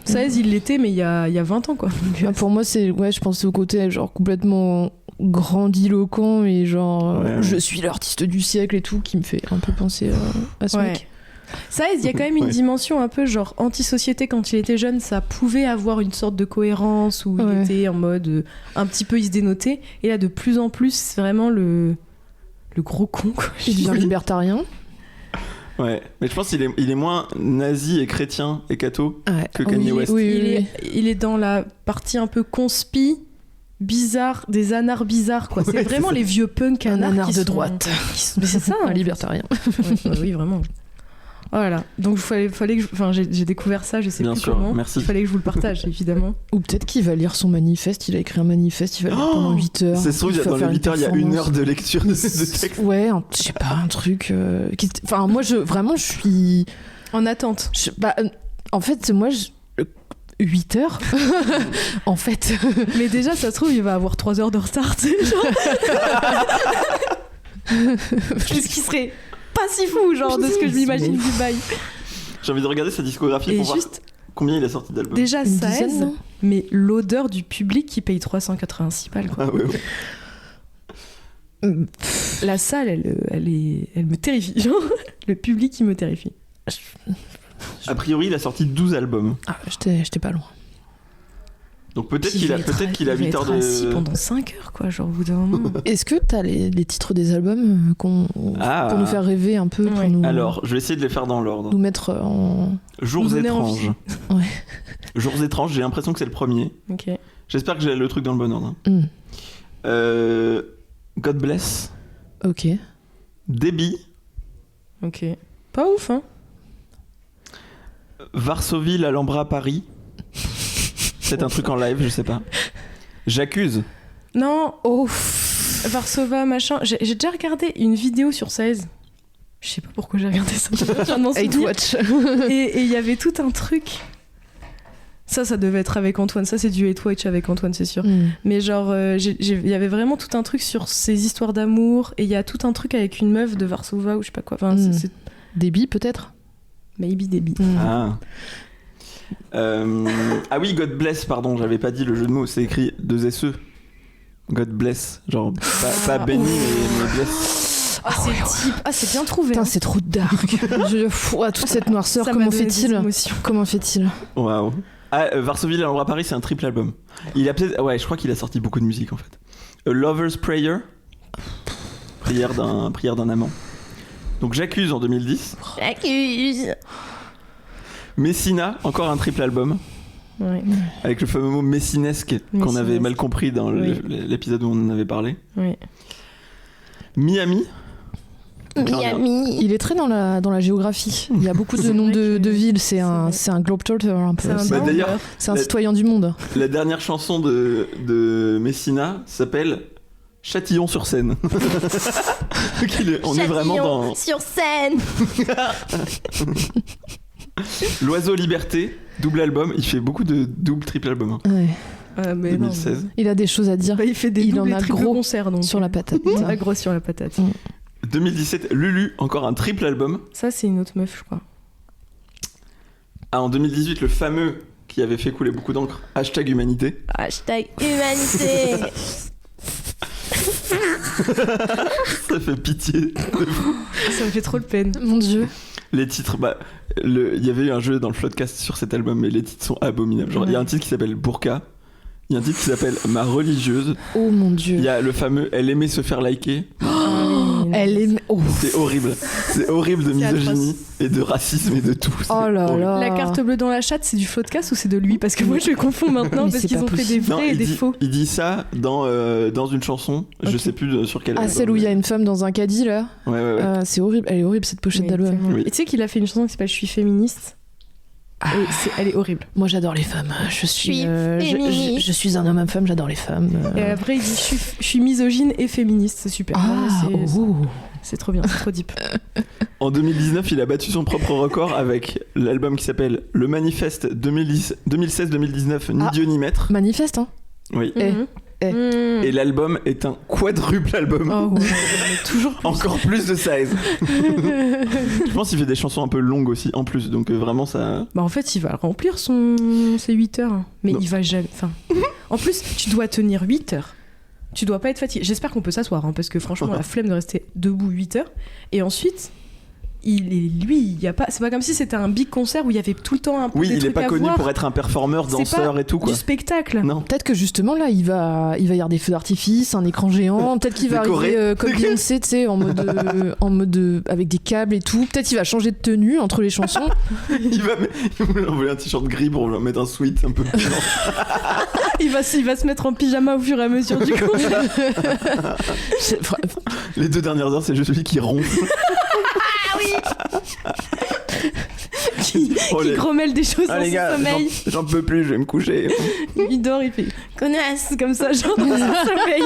Ça aise, il l'était, mais il y a 20 ans, quoi. Pour moi, je pense au côté genre complètement grandiloquent et genre je suis l'artiste du siècle et tout, qui me fait un peu penser à ce mec. Ça, il y a quand même une dimension un peu genre anti-société. Quand il était jeune, ça pouvait avoir une sorte de cohérence où il était en mode un petit peu, il se dénotait. Et là, de plus en plus, c'est vraiment le gros con, quoi. Il devient libertarien. Ouais, mais je pense qu'il est moins nazi et chrétien et catho que Kanye West. Il est dans la partie un peu conspi, bizarre, des anards bizarres, quoi. C'est vraiment les vieux punks anards de droite. Mais c'est ça, un libertarien. Oui, vraiment. Voilà, donc fallait que j'ai découvert ça, je sais Bien plus sûr, comment. merci. Il fallait que je vous le partage, évidemment. Ou peut-être qu'il va lire son manifeste, il a écrit un manifeste, il va lire pendant 8 heures. C'est sûr, dans les 8 heures, il y a 1 heure de lecture de texte. Ouais, je sais pas, un truc... Enfin, moi, je suis... En attente. En fait, moi, 8 heures en fait. Mais déjà, ça se trouve, il va avoir 3 heures de retard, tu sais, genre... Ce qui serait... pas si fou, genre, de ce que je m'imagine du bail. J'ai envie de regarder sa discographie pour voir combien il a sorti d'albums. Déjà, ça aise, mais l'odeur du public qui paye 386 balles, quoi. Ah ouais. La salle, elle me terrifie. Genre, le public, il me terrifie. A priori, il a sorti 12 albums. Ah, j'étais pas loin. Donc peut-être qu'il a 8 heures de... assis pendant 5 heures, quoi, genre au bout d'un moment. Est-ce que t'as les titres des albums pour nous faire rêver un peu pour nous... Alors, je vais essayer de les faire dans l'ordre. Nous mettre en... Jours étranges. Jours étranges, j'ai l'impression que c'est le premier. Ok. J'espère que j'ai le truc dans le bon ordre. God Bless. Ok. Debbie. Ok. Pas ouf, hein. Varsovie, l'Alhambra, Paris. C'est un truc en live, je sais pas. J'accuse. Non, Varsova, machin. J'ai déjà regardé une vidéo sur 16. Je sais pas pourquoi j'ai regardé ça. Hate Watch. Et il y avait tout un truc. Ça devait être avec Antoine. Ça, c'est du Hate Watch avec Antoine, c'est sûr. Mais genre, il y avait vraiment tout un truc sur ces histoires d'amour. Et il y a tout un truc avec une meuf de Varsova ou je sais pas quoi. Enfin, c'est... Debbie, peut-être. Maybe Debbie. Ah oui, God Bless, pardon, j'avais pas dit le jeu de mots, c'est écrit 2 SE. God Bless, genre pas béni mais bless. C'est bien trouvé. Putain, c'est trop dark. Toute cette noirceur, comment fait-il ? Waouh. Varsovie, l'Alhambra, Paris, c'est un triple album. Il a peut-être, je crois qu'il a sorti beaucoup de musique en fait. A Lover's Prayer, prière d'un amant. Donc j'accuse en 2010. J'accuse. Messina, encore un triple album. Ouais. Avec le fameux mot messinesque qu'on avait mal compris dans l'épisode où on en avait parlé. Oui. Miami. Il est très dans la géographie. Il y a beaucoup de noms de villes. C'est un globetrotter un peu. D'ailleurs, c'est un citoyen du monde. La dernière chanson de Messina s'appelle Châtillon-sur-Seine. On est vraiment dans... Châtillon-sur-Seine. L'Oiseau Liberté, double album. Il fait beaucoup de double triple album. Mais 2016. Il a des choses à dire. Il fait des doubles et triples concerts donc. Sur la patate. Il a gros sur la patate. 2017, Lulu, encore un triple album. Ça, c'est une autre meuf, je crois. En 2018, le fameux qui avait fait couler beaucoup d'encre. #humanité. #humanité. Ça fait pitié. Ça me fait trop de peine. Mon Dieu. Les titres, il y avait eu un jeu dans le Floodcast sur cet album, mais les titres sont abominables. Genre, il y a un titre qui s'appelle Burqa, il y a un titre qui s'appelle Ma religieuse. Oh mon Dieu. Il y a le fameux Elle aimait se faire liker. Elle est. Oh. C'est horrible. C'est horrible de misogynie et de racisme et de tout. Oh là là. La carte bleue dans la chatte, c'est du Floodcast ou c'est de lui? Parce que moi je confonds maintenant Mais parce c'est qu'ils pas ont fait des possible. vrais et des faux. Il dit ça dans une chanson, je sais plus sur quelle. Ah, celle où il y a une femme dans un caddie là. Ouais. C'est horrible, elle est horrible cette pochette d'album. Oui. Et tu sais qu'il a fait une chanson qui s'appelle Je suis féministe. Et elle est horrible. Moi j'adore les femmes. Je suis féministe. je suis un homme femme, j'adore les femmes. Et après il dit je suis misogyne et féministe, c'est super. C'est trop bien, c'est trop deep. En 2019, il a battu son propre record avec l'album qui s'appelle Le Manifeste 2016-2019, Ni Dieu ni Maître. Manifeste, hein. Oui. Mm-hmm. Et l'album est un quadruple album. Oh ouais, toujours plus. Encore plus de size. Je pense qu'il fait des chansons un peu longues aussi en plus, donc vraiment ça. Bah en fait il va remplir ses 8 heures, mais Non. il va jamais. Enfin, en plus tu dois tenir 8 heures. Tu dois pas être fatigué. J'espère qu'on peut s'asseoir, hein, parce que franchement la flemme de rester debout 8 heures. Et ensuite, c'est pas comme si c'était un big concert où il y avait tout le temps un peu des Oui, il est trucs pas à connu voir. pour être un performeur, danseur et tout quoi. Du spectacle. Non. Peut-être que justement là il va y avoir des feux d'artifice, un écran géant, peut-être qu'il va Décoré. arriver comme Beyoncé, tu sais, en mode avec des câbles et tout. Peut-être qu'il va changer de tenue entre les chansons. Il voulait envoyer un t-shirt gris pour lui mettre un sweat un peu plus blanc. Il va se mettre en pyjama au fur et à mesure du coup. Les 2 dernières heures, c'est juste lui qui ronfle. qui grommelle des choses dans les son gars, sommeil. j'en peux plus, je vais me coucher. Il dort, il fait connasse comme ça, genre dans son sommeil.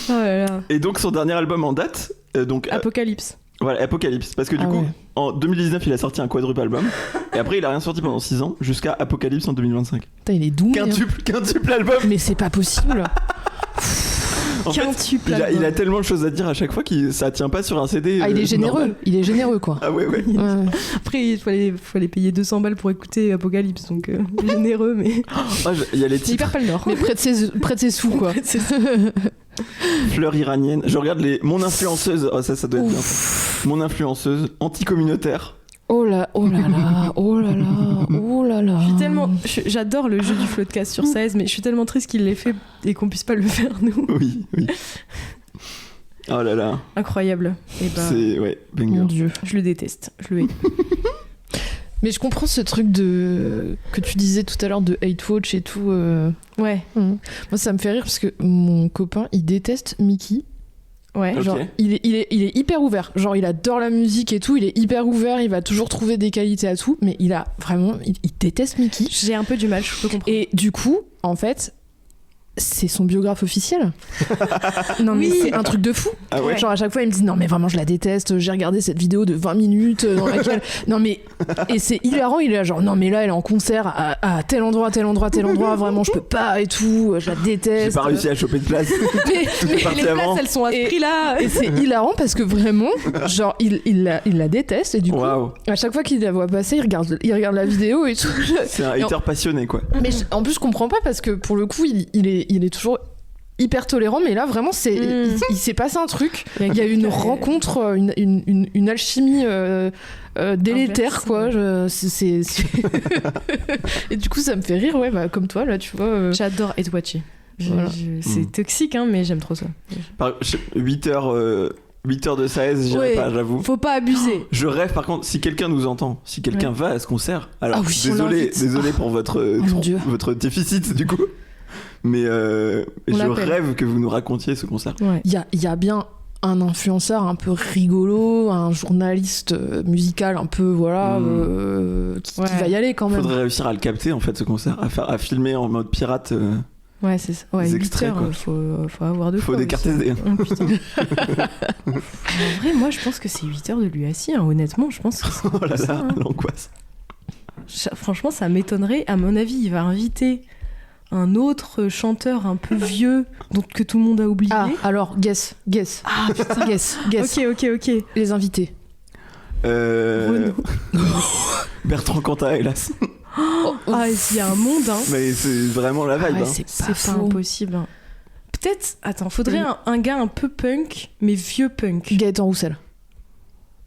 Oh là là. Et donc son dernier album en date, Apocalypse. Voilà, Apocalypse. Parce que du coup, en 2019, il a sorti un quadruple album. Et après, il a rien sorti pendant 6 ans, jusqu'à Apocalypse en 2025. Putain, il est doux. Quintuple album. Mais c'est pas possible. En fait, il a tellement de choses à dire à chaque fois que ça tient pas sur un CD. Il est généreux. Normal. Il est généreux, quoi. Ah ouais. Après, il fallait payer 200 balles pour écouter Apocalypse, donc généreux, mais. Il y a les C'est titres. hyper pas le Nord. Mais près de ses sous, quoi. Fleur iranienne. Je regarde mon influenceuse. Oh, ça doit être bien. Mon influenceuse anti-communautaire. Oh là là. J'adore le jeu du Floodcast sur 16, mais je suis tellement triste qu'il l'ait fait et qu'on puisse pas le faire nous. Oui. Oh là là. Incroyable. Et c'est banger. Mon Dieu. Je le déteste. Je le hais. Mais je comprends ce truc que tu disais tout à l'heure de hate watch et tout. Ouais. Moi, ça me fait rire parce que mon copain, il déteste Mickey. Ouais. Ok. Genre, il est hyper ouvert. Genre, il adore la musique et tout. Il est hyper ouvert. Il va toujours trouver des qualités à tout. Mais il déteste Mickey. J'ai un peu du mal, je peux comprendre. Et du coup, en fait, c'est son biographe officiel. Non, mais c'est un truc de fou. Ah ouais. Genre, à chaque fois, il me dit non, mais vraiment, je la déteste. J'ai regardé cette vidéo de 20 minutes dans laquelle. Non, mais. Et c'est hilarant. Il est là, genre, non, mais là, elle est en concert à tel endroit. Vraiment, je peux pas et tout. Je la déteste. J'ai pas réussi à choper de place. Mais les places, elles sont à ce prix-là. Et c'est hilarant parce que vraiment, genre, il la déteste. Et du coup, à chaque fois qu'il la voit passer, il regarde la vidéo et tout. C'est un hater passionné, quoi. Mais en plus, je comprends pas parce que pour le coup, il est toujours hyper tolérant, mais là vraiment il s'est passé un truc. Il y a eu une rencontre, une alchimie délétère, quoi. Et du coup, ça me fait rire, comme toi là, tu vois. J'adore hate watcher. Voilà. C'est toxique, hein, mais j'aime trop ça. 8 heures de 16, j'irai pas, j'avoue. Faut pas abuser. Je rêve, par contre, si quelqu'un nous entend, si quelqu'un va à ce concert, alors désolé pour votre déficit du coup, mais je rêve que vous nous racontiez ce concert. Il y a bien un influenceur un peu rigolo, un journaliste musical un peu qui va y aller quand même. Faudrait réussir à le capter en fait, ce concert, à filmer en mode pirate. Ouais, c'est ça. Ouais, des extraits, quoi. Faut avoir Faut des cartes SD. Oh, putain. En vrai, moi, je pense que c'est 8 heures de lui assis, hein. Honnêtement, je pense que c'est oh là ça, là, hein. l'angoisse. Franchement, ça m'étonnerait. À mon avis, il va inviter un autre chanteur un peu vieux que tout le monde a oublié. Ah, alors, guess. Ah, putain. Guess. Ok. Les invités. Bertrand Cantat, hélas. Il y a un monde, hein. Mais c'est vraiment la vibe. C'est pas impossible. Hein. Peut-être, attends, faudrait un gars un peu punk, mais vieux punk. Gaëtan Roussel.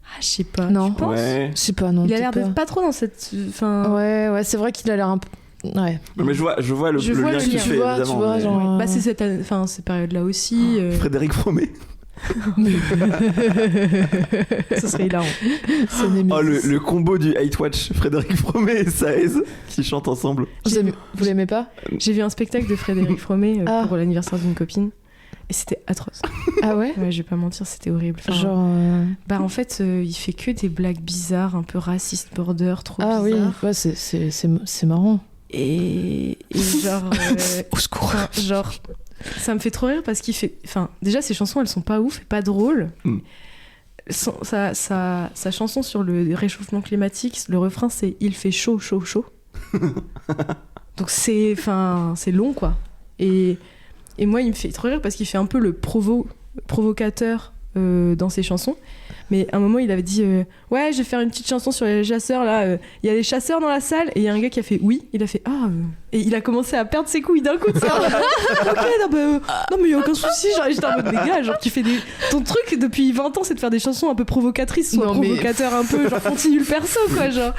Ah, je sais pas. Non. Tu penses Je sais pas, non. Il a l'air d'être pas trop dans cette. Ouais, c'est vrai qu'il a l'air un peu. Ouais. Mais je vois le lien que tu fais, évidemment. Tu vois, genre... Bah, c'est cette période-là aussi. Frédéric Fromet. Ce serait hilarant. Le combo du Hate Watch, Frédéric Fromet et Saez qui chantent ensemble. Vous l'aimez pas? J'ai vu un spectacle de Frédéric Fromet pour l'anniversaire d'une copine et c'était atroce. Ah ouais? Ouais, je vais pas mentir, c'était horrible. Enfin, genre bah en fait il fait que des blagues bizarres, un peu racistes, border, trop bizarres. Ah oui, ouais, c'est marrant. Et genre au secours. Genre ça me fait trop rire parce qu'il fait... Enfin, déjà, ses chansons, elles sont pas ouf et pas drôles. Sa chanson sur le réchauffement climatique, le refrain, c'est « Il fait chaud, chaud, chaud ». Donc, c'est long, quoi. Et moi, il me fait trop rire parce qu'il fait un peu le provocateur dans ses chansons. Mais à un moment, il avait dit ouais, je vais faire une petite chanson sur les chasseurs, là. Il y a des chasseurs dans la salle. Et il y a un gars qui a fait oui. Il a fait et il a commencé à perdre ses couilles d'un coup. Ok, non, mais il y a aucun souci. Genre, j'étais en mode, des gars, genre, tu fais ton truc depuis 20 ans, c'est de faire des chansons un peu provocatrices, soit provocateur un peu, genre, continue le perso, quoi, genre.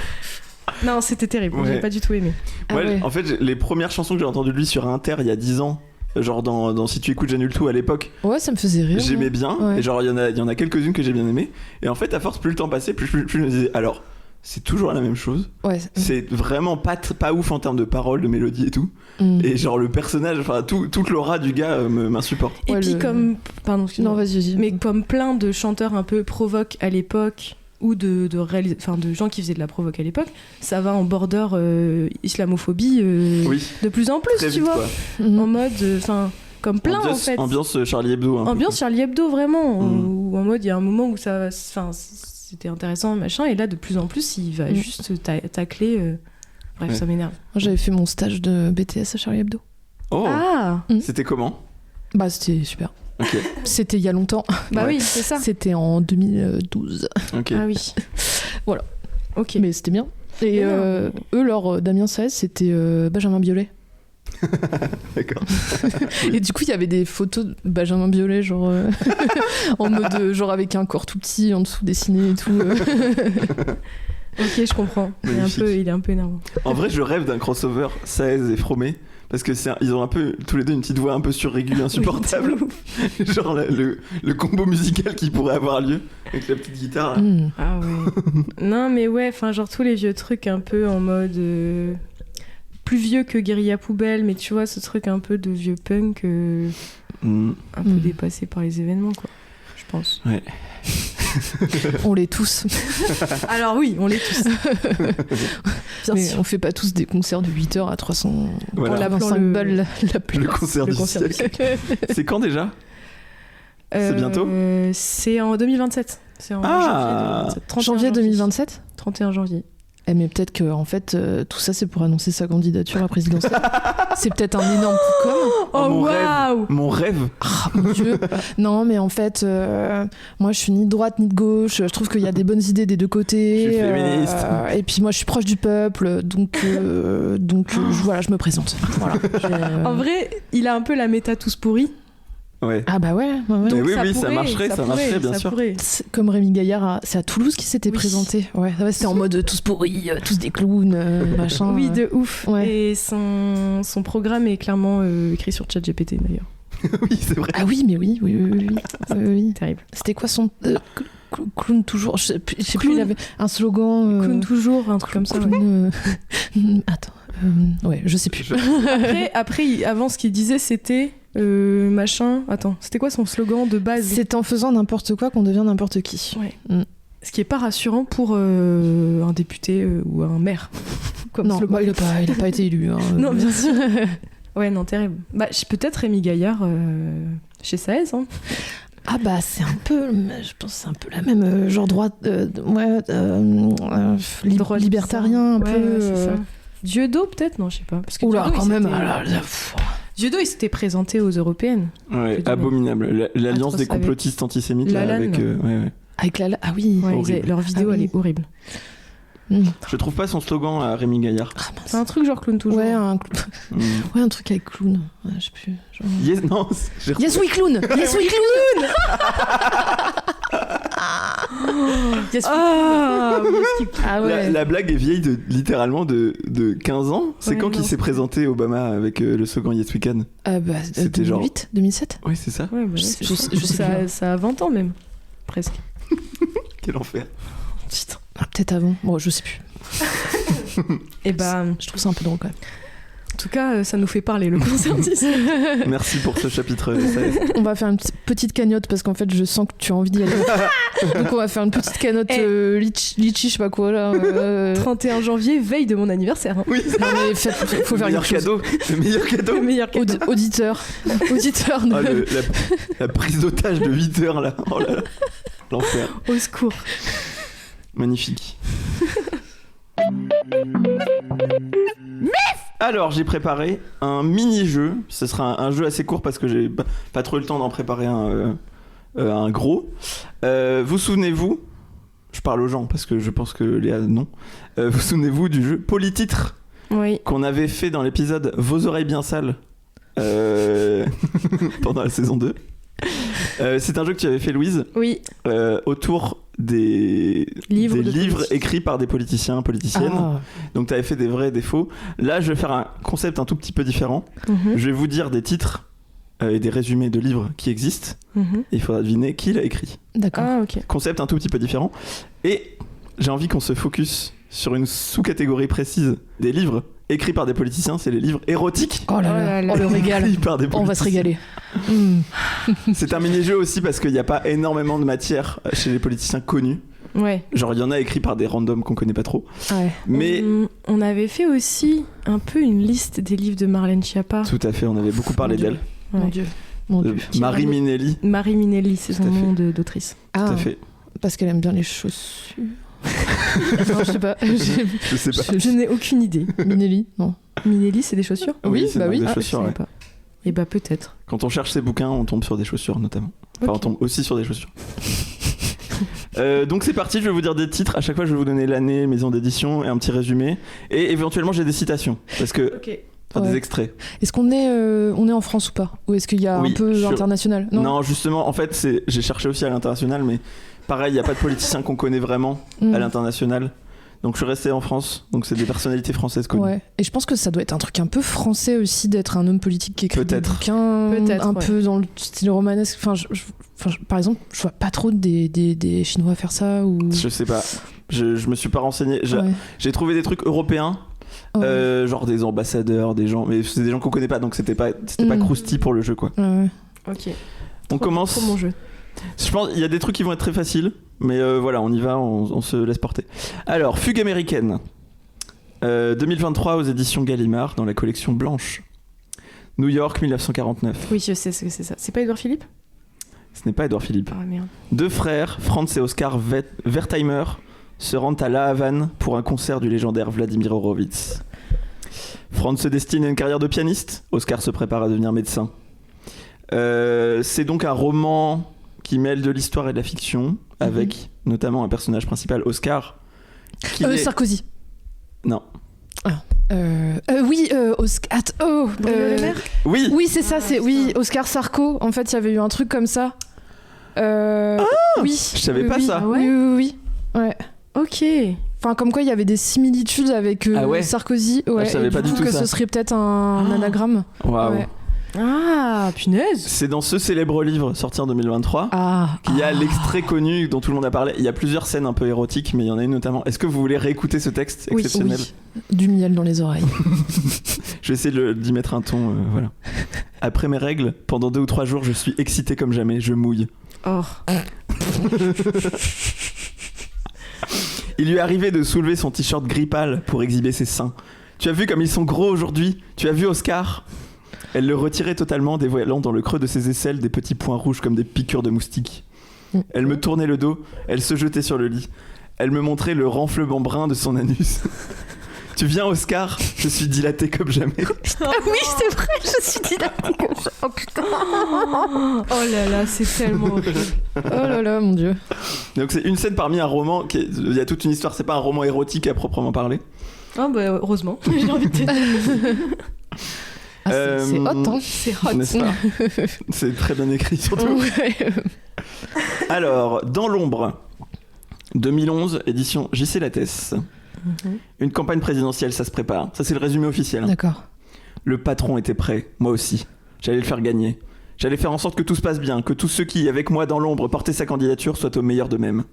Non, c'était terrible. Ouais. J'ai pas du tout aimé. Ouais. En fait, les premières chansons que j'ai entendues de lui sur Inter il y a 10 ans, genre dans Si tu écoutes j'annule tout à l'époque, ouais, ça me faisait rire, j'aimais bien, ouais. Et genre il y en a quelques-unes que j'ai bien aimées, et en fait à force plus le temps passait, plus je me disais alors c'est toujours la même chose, ouais. C'est vraiment pas ouf en termes de paroles, de mélodie et tout, et genre le personnage, enfin toute l'aura du gars m'insupporte. Et puis comme non, vas-y. Mais comme plein de chanteurs un peu provoques à l'époque, ou de gens qui faisaient de la provoque à l'époque, ça va en border islamophobie de plus en plus, tu vois, en mode comme plein en fait. Ambiance Charlie Hebdo. Ambiance Charlie Hebdo vraiment, où en mode il y a un moment où c'était intéressant machin, et là de plus en plus il va juste tacler. Bref, ça m'énerve. Moi, j'avais fait mon stage de BTS à Charlie Hebdo. Oh. C'était comment? Bah c'était super. Okay. C'était il y a longtemps. Bah oui, c'est ça. C'était en 2012. Okay. Ah oui. Voilà. Ok. Mais c'était bien. Et eux, leur Damien Saez, c'était Benjamin Biolay. D'accord. Et du coup, il y avait des photos de Benjamin Biolay, genre en mode genre avec un corps tout petit en dessous dessiné et tout. Ok, je comprends. Il est un peu énervant. En vrai, je rêve d'un crossover Saez et Fromet. Parce que ils ont un peu, tous les deux, une petite voix un peu surrégulée, insupportable. Genre le combo musical qui pourrait avoir lieu avec la petite guitare. Ah ouais. Non mais ouais, enfin genre tous les vieux trucs un peu en mode plus vieux que Guérilla Poubelle, mais tu vois ce truc un peu de vieux punk un peu dépassé par les événements, quoi. Je pense. Ouais. On l'est tous. Alors oui, on l'est tous. Mais on fait pas tous des concerts de 8h à 300 voilà. Pour 25 balles la place. Le concert du siècle. C'est quand déjà? C'est bientôt? C'est en 2027. C'est en janvier 2027. 31 janvier. Mais peut-être que en fait tout ça c'est pour annoncer sa candidature à la présidentielle. C'est peut-être un énorme coup de com'. Mon rêve. Oh mon Dieu. Non mais en fait moi je suis ni de droite ni de gauche, je trouve qu'il y a des bonnes idées des deux côtés. Je suis féministe. Et puis moi je suis proche du peuple, donc voilà, je me présente. Voilà, en vrai, il a un peu la méta tous pourris. Ouais. Ah bah ouais. Donc oui, ça marcherait bien sûr. C'est comme Rémi Gaillard, c'est à Toulouse qui s'était présenté. Ouais, c'était en mode tous pourris, tous des clowns, machin. Oui, de ouf. Ouais. Et son programme est clairement écrit sur ChatGPT d'ailleurs. Oui, c'est vrai. Ah oui, mais oui. Terrible. C'était quoi son clown toujours, je sais plus, il avait un slogan. Clown toujours, un truc comme ça. Attends, ouais, je sais plus. Après, avant, ce qu'il disait, c'était machin. Attends, c'était quoi son slogan de base? C'est en faisant n'importe quoi qu'on devient n'importe qui. Ouais. Ce qui est pas rassurant pour un député ou un maire. Comme non, slogan. Il a pas été élu. Hein, non, bien sûr. Ouais, non, terrible. Bah, peut-être Rémi Gaillard chez Saez. Hein. Ah bah c'est un peu, je pense que c'est un peu la même genre droite, libertarien un peu. C'est ça. Dieudo peut-être, non, je sais pas. Parce que oula, quand même. Dieudo, il s'était présenté aux européennes. Ouais, abominable. L'alliance des complotistes antisémites là, avec. Ouais. Avec la... Ah oui. Ouais, leur vidéo, elle est horrible. Je trouve pas son slogan à Rémi Gaillard. C'est un truc genre clown toujours. Ouais, un truc avec clown. Ouais, je sais plus. Genre... Yes, non, yes, we clown. Yes, we clown. Yes, ouais. La blague est vieille littéralement de 15 ans. C'est quand qu'il s'est présenté Obama avec le slogan Yes We Can? C'était 2008, 2007. Oui, c'est ça. Ouais, je sais ça a 20 ans même, presque. Quel enfer. Putain. Peut-être avant. Bon, je sais plus. Et je trouve ça un peu drôle quand même. En tout cas, ça nous fait parler le concert d'ici. Merci pour ce chapitre. On va faire une petite cagnotte parce qu'en fait, je sens que tu as envie d'y aller. Donc, on va faire une petite cagnotte litchi, je sais pas quoi là. 31 janvier, veille de mon anniversaire. Hein. Oui. Non, mais faut faire quelque chose. Le meilleur cadeau. Le meilleur cadeau. Auditeur. La prise d'otage de 8 heures là. Oh là là. L'enfer. Au secours. Magnifique. Alors, j'ai préparé un mini-jeu. Ce sera un jeu assez court parce que j'ai pas trop eu le temps d'en préparer un gros. Vous souvenez-vous, je parle aux gens parce que je pense que Léa non. Vous souvenez-vous du jeu Polytitre qu'on avait fait dans l'épisode Vos oreilles bien sales pendant la saison 2. C'est un jeu que tu avais fait, Louise. Oui. Autour des livres écrits par des politiciens, politiciennes. Donc tu avais fait des vrais et des faux. Là, je vais faire un concept un tout petit peu différent. Je vais vous dire des titres et des résumés de livres qui existent. Et il faudra deviner qui l'a écrit. D'accord. Concept un tout petit peu différent. Et j'ai envie qu'on se focus sur une sous-catégorie précise des livres écrits par des politiciens, c'est les livres érotiques. Oh là là, le régal. On va se régaler. C'est un mini-jeu aussi parce qu'il n'y a pas énormément de matière chez les politiciens connus. Ouais. Genre il y en a écrits par des randoms qu'on connaît pas trop. Ouais. Mais on avait fait aussi un peu une liste des livres de Marlène Schiappa. Tout à fait, on avait beaucoup parlé d'elle. Mon Dieu. Mon Dieu. Marie Minelli. Marie Minelli, c'est son nom d'autrice. Tout à fait. Parce qu'elle aime bien les chaussures. Non, je sais pas. Je sais pas. Je n'ai aucune idée. Minelli, non. Minelli, c'est des chaussures? Oui, c'est des chaussures. Je sais pas. Et peut-être. Quand on cherche ses bouquins, on tombe sur des chaussures notamment. Enfin, on tombe aussi sur des chaussures. Donc c'est parti, je vais vous dire des titres. À chaque fois, je vais vous donner l'année, maison d'édition et un petit résumé. Et éventuellement, j'ai des citations. Parce que. Enfin, des extraits. Est-ce qu'on est en France ou pas? Ou est-ce qu'il y a un peu international? Non, justement, en fait, j'ai cherché aussi à l'international, mais pareil, il n'y a pas de politiciens qu'on connaît vraiment à l'international. Donc je suis resté en France, donc c'est des personnalités françaises connues. Ouais. Et je pense que ça doit être un truc un peu français aussi d'être un homme politique qui écrit des bouquins peu dans le style romanesque. Enfin, par exemple, je vois pas trop des Chinois faire ça ou. Je sais pas. Je me suis pas renseigné. J'ai trouvé des trucs européens. Genre des ambassadeurs, des gens, mais c'est des gens qu'on connaît pas, donc c'était pas croustillant pour le jeu quoi. Ok. On commence. Trop mon jeu. Je pense il y a des trucs qui vont être très faciles, mais voilà, on y va, on se laisse porter. Alors, Fugue américaine, 2023 aux éditions Gallimard dans la collection blanche. New York 1949. Oui, je sais ce que c'est ça. C'est pas Édouard Philippe? Ce n'est pas Édouard Philippe. Ah merde. Deux frères, Franz et Oscar Wertheimer, se rendent à La Havane pour un concert du légendaire Vladimir Horowitz. Franz se destine à une carrière de pianiste, Oscar se prépare à devenir médecin. C'est donc un roman qui mêle de l'histoire et de la fiction, avec notamment un personnage principal, Oscar. Sarkozy. Non. Oui, Oscar. Oui, c'est ça, Oscar Sarko. En fait, il y avait eu un truc comme ça. Oui. Je savais pas ça. Ah ouais. Oui. Ouais. Ok. Enfin, comme quoi il y avait des similitudes avec Sarkozy. Ouais. Je savais pas du tout que ça. Ce serait peut-être un anagramme. Waouh. Ouais. Ah, punaise. C'est dans ce célèbre livre sorti en 2023 qu'il y a l'extrait connu dont tout le monde a parlé. Il y a plusieurs scènes un peu érotiques, mais il y en a une notamment. Est-ce que vous voulez réécouter ce texte exceptionnel? Oui. Du miel dans les oreilles. Je vais essayer d'y mettre un ton. Voilà. Après mes règles, pendant 2 ou 3 jours, je suis excité comme jamais. Je mouille. Oh. Il lui est arrivé de soulever son t-shirt gris pâle pour exhiber ses seins. Tu as vu comme ils sont gros aujourd'hui? Tu as vu Oscar? Elle le retirait totalement, dévoilant dans le creux de ses aisselles des petits points rouges comme des piqûres de moustiques. Elle me tournait le dos, elle se jetait sur le lit. Elle me montrait le renflement brun de son anus. Tu viens, Oscar? Je suis dilatée comme jamais. Ah oui, c'est vrai, je suis dilatée comme jamais. Oh putain. Oh là là, c'est tellement horrible. Oh là là, mon Dieu. Donc c'est une scène parmi un roman, il y a toute une histoire, c'est pas un roman érotique à proprement parler. Ah bah heureusement, j'ai envie de te dire. C'est hot, hein. C'est hot. N'est-ce pas? C'est très bien écrit surtout. Ouais. Alors, Dans l'ombre, 2011, édition J.C. Lattès. Une campagne présidentielle, ça se prépare. Ça, c'est le résumé officiel. D'accord. Le patron était prêt, moi aussi. J'allais le faire gagner. J'allais faire en sorte que tout se passe bien, que tous ceux qui, avec moi dans l'ombre, portaient sa candidature soient au meilleur d'eux-mêmes.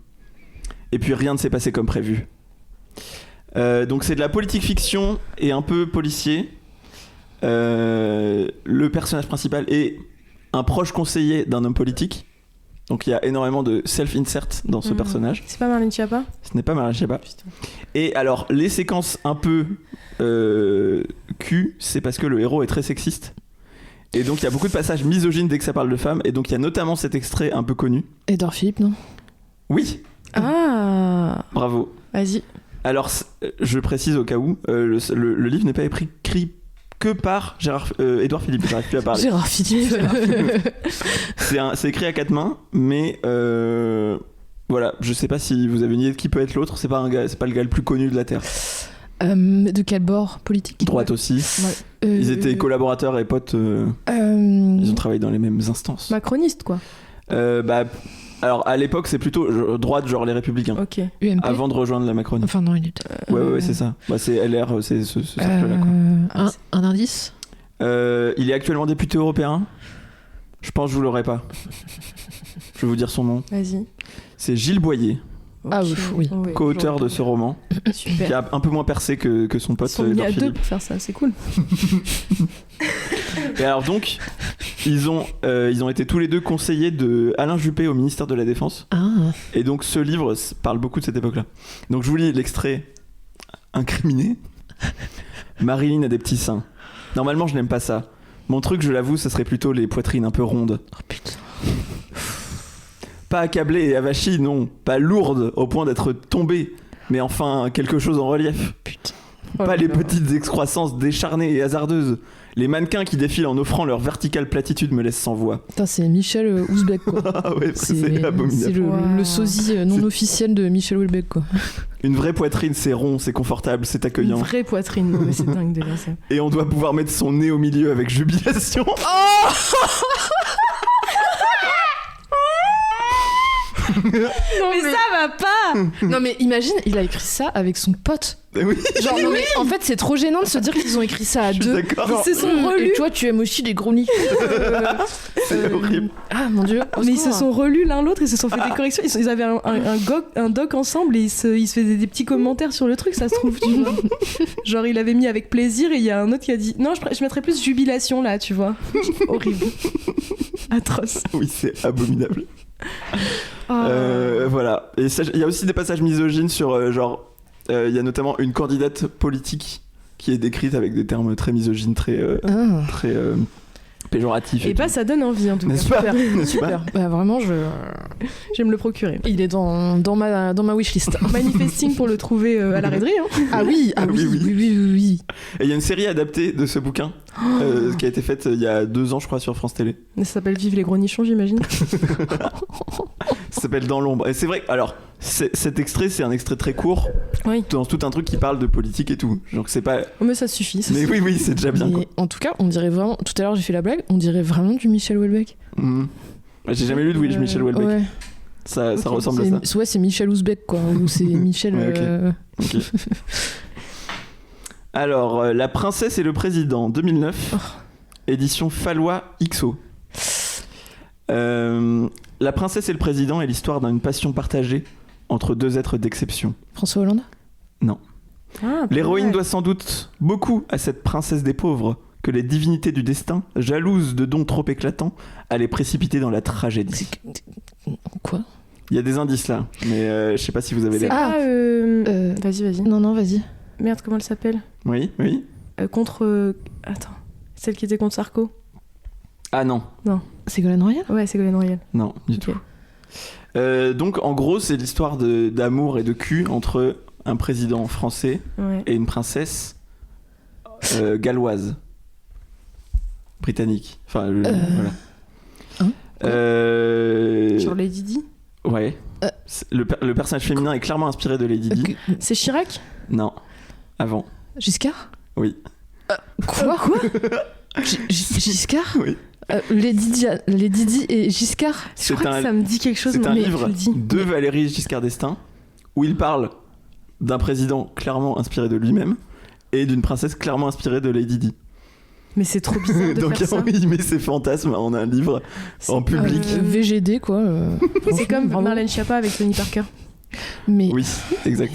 Et puis rien ne s'est passé comme prévu. Donc c'est de la politique fiction et un peu policier. Le personnage principal est un proche conseiller d'un homme politique. Donc il y a énormément de self-insert dans ce personnage. C'est pas Marlène Schiappa? Ce n'est pas Marlène Schiappa. Et alors, les séquences un peu cul, c'est parce que le héros est très sexiste. Et donc il y a beaucoup de passages misogynes dès que ça parle de femmes. Et donc il y a notamment cet extrait un peu connu. Édouard Philippe, non? Oui. Ah. Bravo. Vas-y. Alors, je précise au cas où, le livre n'est pas écrit que par Édouard Philippe. J'arrive plus à parler. Gérard Philippe. C'est écrit à 4 mains, mais voilà, je sais pas si vous avez une idée de qui peut être l'autre. C'est pas le gars le plus connu de la Terre. De quel bord politique? Droite aussi. Ouais. Ils étaient collaborateurs et potes. Ils ont travaillé dans les mêmes instances. Macroniste, quoi. Alors à l'époque, c'est plutôt droite, genre les Républicains. Ok. UMP. Avant de rejoindre la Macronie. Enfin non, il est. Ouais, c'est ça. Bah, c'est LR, c'est ce cercle-là. Quoi. Un indice? Il est actuellement député européen. Je pense que je vous l'aurai pas. Je vais vous dire son nom. Vas-y. C'est Gilles Boyer. Ah oui. Ouais, Co-auteur de ce roman, Super. qui a un peu moins percé que son pote Ils sont mis Édouard à deux Philippe. pour faire ça, c'est cool. Et alors donc, ils ont été tous les deux conseillers de Alain Juppé au ministère de la Défense. Ah. Et donc ce livre parle beaucoup de cette époque-là. Donc je vous lis l'extrait incriminé. Marilyn a des petits seins. Normalement, je n'aime pas ça. Mon truc, je l'avoue, ce serait plutôt les poitrines un peu rondes. Oh putain. Pas accablée et avachie, non. Pas lourde au point d'être tombée. Mais enfin, quelque chose en relief. Putain. Pas les petites excroissances décharnées et hasardeuses. Les mannequins qui défilent en offrant leur verticale platitude me laissent sans voix. Putain, c'est Michel Houellebecq, quoi. Ah ouais, c'est abominable. C'est le sosie non officiel de Michel Houellebecq, quoi. Une vraie poitrine, c'est rond, c'est confortable, c'est accueillant. Une vraie poitrine, non, mais c'est dingue de dire ça. Et on doit pouvoir mettre son nez au milieu avec jubilation. Non, mais ça va pas. Non mais imagine, il a écrit ça avec son pote. Oui. Genre non mais en fait c'est trop gênant de se dire qu'ils ont écrit ça à Je suis deux. d'accord. Genre, Ils se sont relus. Et toi tu aimes aussi les gros nids. C'est horrible. Ah mon dieu. Mais ils se sont relus l'un l'autre, ils se sont fait des corrections. Ils avaient un doc ensemble et ils se faisaient des petits commentaires sur le truc, ça se trouve, tu vois. Genre il avait mis avec plaisir et il y a un autre qui a dit non, je mettrais plus jubilation là, tu vois. Horrible. Atroce. Oui, c'est abominable. Oh. Voilà. Et il y a aussi des passages misogynes sur il y a notamment une candidate politique qui est décrite avec des termes très misogynes, très péjoratifs. Et bah ça donne envie en tout cas. N'est-ce pas? Super. Bah vraiment je vais me le procurer. Il est dans ma wishlist. Manifesting pour le trouver à la raiderie. Hein. Ah oui. Et il y a une série adaptée de ce bouquin qui a été faite il y a 2 ans, je crois, sur France Télé. Ça s'appelle Vive les gros nichons, j'imagine. Ça s'appelle Dans l'ombre. Et c'est vrai, alors, cet extrait, c'est un extrait très court. Oui. Dans tout un truc qui parle de politique et tout. Donc c'est pas. Oh, mais ça suffit. Mais oui, c'est déjà bien. Mais en tout cas, on dirait vraiment. Tout à l'heure, j'ai fait la blague. On dirait vraiment du Michel Houellebecq. J'ai jamais lu de Michel Houellebecq. Ouais. Ça ressemble à ça. Ouais, c'est Michel Houellebecq, quoi. Ou c'est Michel. Ouais, ok. Alors, La princesse et le président, 2009. Édition Fallois XO. La princesse et le président est l'histoire d'une passion partagée entre 2 êtres d'exception. François Hollande? Non. Ah, L'héroïne doit sans doute beaucoup à cette princesse des pauvres que les divinités du destin, jalouses de dons trop éclatants, allaient précipiter dans la tragédie. Quoi? Il y a des indices là, mais je sais pas si vous avez c'est les... Vas-y. Non, vas-y. Merde, comment elle s'appelle? Oui. Contre... Attends. Celle qui était contre Sarko? Ah non. Ségolène Royal? Ouais, Ségolène Royal. Non, du tout. Donc en gros, c'est l'histoire d'amour et de cul entre un président français et une princesse galloise. britannique. Enfin, voilà. Sur Lady Di. Ouais. Le personnage féminin est clairement inspiré de Lady Di. C'est Chirac? Non. Avant. Giscard? Oui. Quoi Giscard? Oui. Lady Di et Giscard? Je crois que ça me dit quelque chose. C'est un livre de Valéry Giscard d'Estaing où il parle d'un président clairement inspiré de lui-même et d'une princesse clairement inspirée de Lady Di. Mais c'est trop bizarre de Donc faire ça. il met ses fantasmes en un livre en public. VGD quoi. C'est comme Marlène Schiappa avec Tony Parker. Mais... Oui, exact.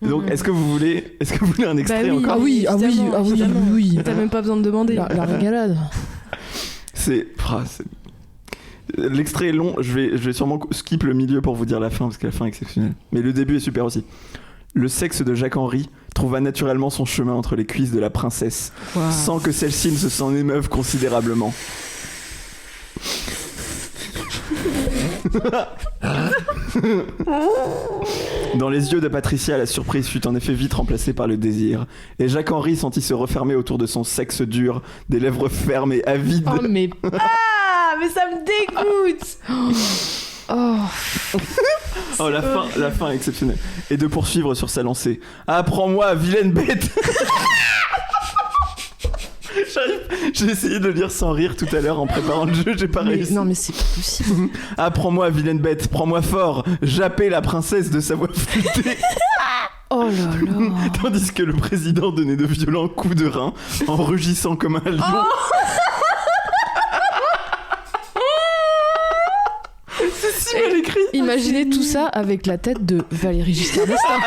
Donc est-ce que vous voulez un extrait encore? Ah oui. T'as même pas besoin de demander. La régalade. L'extrait est long, je vais sûrement skip le milieu pour vous dire la fin parce que la fin est exceptionnelle. Mais le début est super aussi. Le sexe de Jacques-Henri trouva naturellement son chemin entre les cuisses de la princesse, sans que celle-ci ne se s'en émeuve considérablement. Dans les yeux de Patricia, la surprise fut en effet vite remplacée par le désir, et Jacques-Henri sentit se refermer autour de son sexe dur des lèvres fermes et avides. Oh mais... Ah, mais ça me dégoûte. Oh, la fin est exceptionnelle. Et de poursuivre sur sa lancée. Apprends-moi, vilaine bête. J'ai essayé de le lire sans rire tout à l'heure en préparant le jeu, j'ai pas réussi. Non mais c'est pas possible. Apprends-moi, vilaine bête, prends-moi fort, jappais la princesse de sa voix flûtée. Oh là là. Tandis que le président donnait de violents coups de rein en rugissant comme un lion. Imaginez tout ça avec la tête de Valéry Giscard d'Estaing.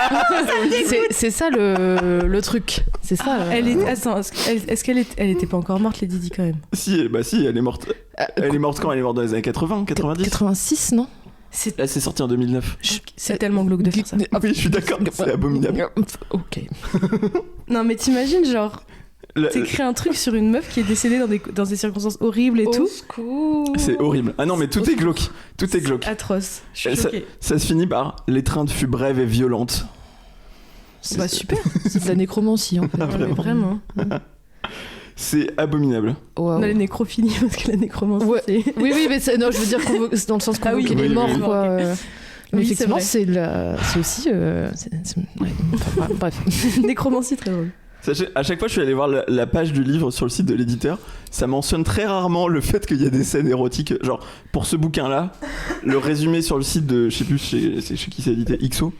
C'est ça le truc. C'est ça. Est-ce qu'elle était pas encore morte, Lady Di, quand même? Si, elle est morte. Elle est morte quand? Elle est morte dans les années 80, 90? 86, non? Là, c'est sorti en 2009. C'est tellement glauque de faire ça. Oui, je suis d'accord, c'est abominable. Ok. Non, mais t'imagines, genre... T'écris un truc sur une meuf qui est décédée dans des circonstances horribles et tout. C'est horrible. Ah non, mais tout est glauque. Tout est glauque. Atroce. Je suis choquée. Ça se finit par l'étreinte fut brève et violente. Bah super. C'est de la nécromancie en fait. Vraiment. C'est abominable. Wow. On a les nécrophilie parce que la nécromancie. Ouais. Oui, mais non, je veux dire c'est dans le sens convoquer les morts quoi. Mais oui, effectivement, c'est aussi. Bref. Nécromancie très drôle. À chaque fois, je suis allé voir la page du livre sur le site de l'éditeur. Ça mentionne très rarement le fait qu'il y a des scènes érotiques. Genre, pour ce bouquin-là, le résumé sur le site de, je sais plus chez qui c'est édité, XO,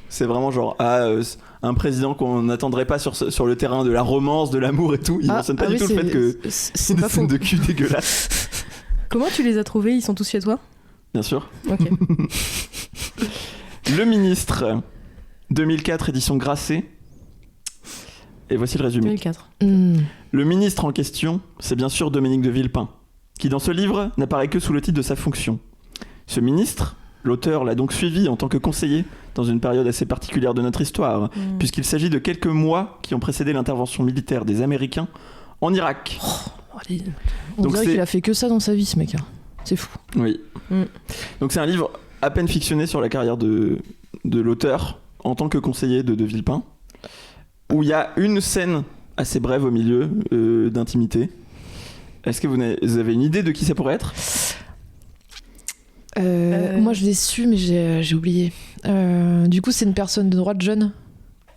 c'est vraiment genre un président qu'on n'attendrait pas sur le terrain de la romance, de l'amour et tout. Il mentionne pas du tout le fait que c'est des scènes de cul dégueulasses. Comment tu les as trouvés? Ils sont tous chez toi? Bien sûr. Ok. Le ministre, 2004, édition Grasset. Et voici le résumé. 2004. Le ministre en question, c'est bien sûr Dominique de Villepin, qui dans ce livre n'apparaît que sous le titre de sa fonction. Ce ministre, l'auteur l'a donc suivi en tant que conseiller dans une période assez particulière de notre histoire, puisqu'il s'agit de quelques mois qui ont précédé l'intervention militaire des Américains en Irak. On dirait qu'il a fait que ça dans sa vie, ce mec. C'est fou. Oui. Donc c'est un livre à peine fictionné sur la carrière de l'auteur en tant que conseiller de Villepin, où il y a une scène assez brève au milieu d'intimité. Est-ce que vous avez une idée de qui ça pourrait être? Moi je l'ai su mais j'ai oublié. Du coup c'est une personne de droite jeune?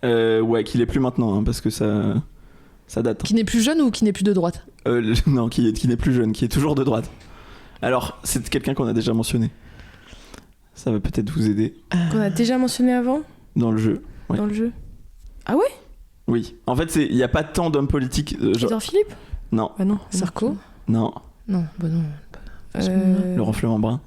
Ouais, qui l'est plus maintenant hein, parce que ça date. Qui n'est plus jeune ou qui n'est plus de droite? Non, qui n'est plus jeune, qui est toujours de droite. Alors c'est quelqu'un qu'on a déjà mentionné. Ça va peut-être vous aider. Qu'on a déjà mentionné avant? Dans le jeu. Ouais. Dans le jeu. Ah ouais? Oui. En fait, il n'y a pas tant d'hommes politiques. Édouard Philippe? Non. Ah non. Sarko? Non. Non, bah non. Laurent Fleurant-Brun.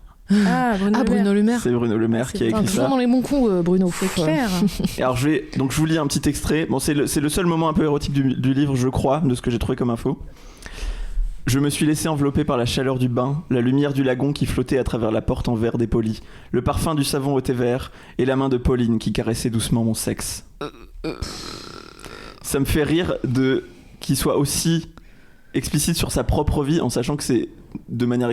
Ah, Bruno Le Maire. C'est Bruno Le Maire qui a écrit ça. Toujours dans les bons coups, Bruno. C'est clair. Et alors je vous lis un petit extrait. Bon, c'est le seul moment un peu érotique du livre, je crois, de ce que j'ai trouvé comme info. Je me suis laissé envelopper par la chaleur du bain, la lumière du lagon qui flottait à travers la porte en verre dépoli, le parfum du savon au thé vert et la main de Pauline qui caressait doucement mon sexe. Ça me fait rire qu'il soit aussi explicite sur sa propre vie en sachant que c'est de manière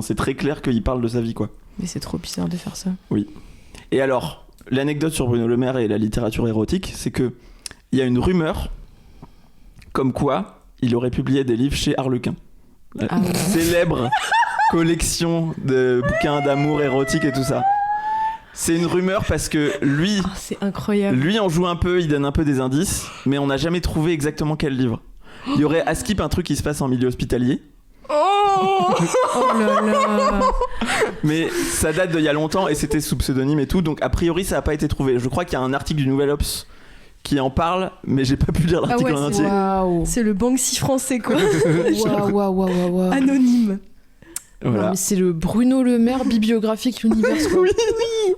c'est très clair qu'il parle de sa vie quoi. Mais c'est trop bizarre de faire ça. Oui. Et alors, l'anecdote sur Bruno Le Maire et la littérature érotique, c'est que il y a une rumeur comme quoi il aurait publié des livres chez Harlequin. Célèbre collection de bouquins d'amour érotique et tout ça. C'est une rumeur parce que lui, c'est incroyable. Lui en joue un peu, il donne un peu des indices, mais on n'a jamais trouvé exactement quel livre. Il y aurait à Skip un truc qui se passe en milieu hospitalier. Oh là là. Mais ça date d'il y a longtemps et c'était sous pseudonyme et tout, donc a priori ça n'a pas été trouvé. Je crois qu'il y a un article du Nouvel Obs qui en parle, mais j'ai pas pu lire l'article en entier. C'est le Banksy français quoi. Waouh. Anonyme. Voilà. Non, mais c'est le Bruno Le Maire bibliographique univers quoi.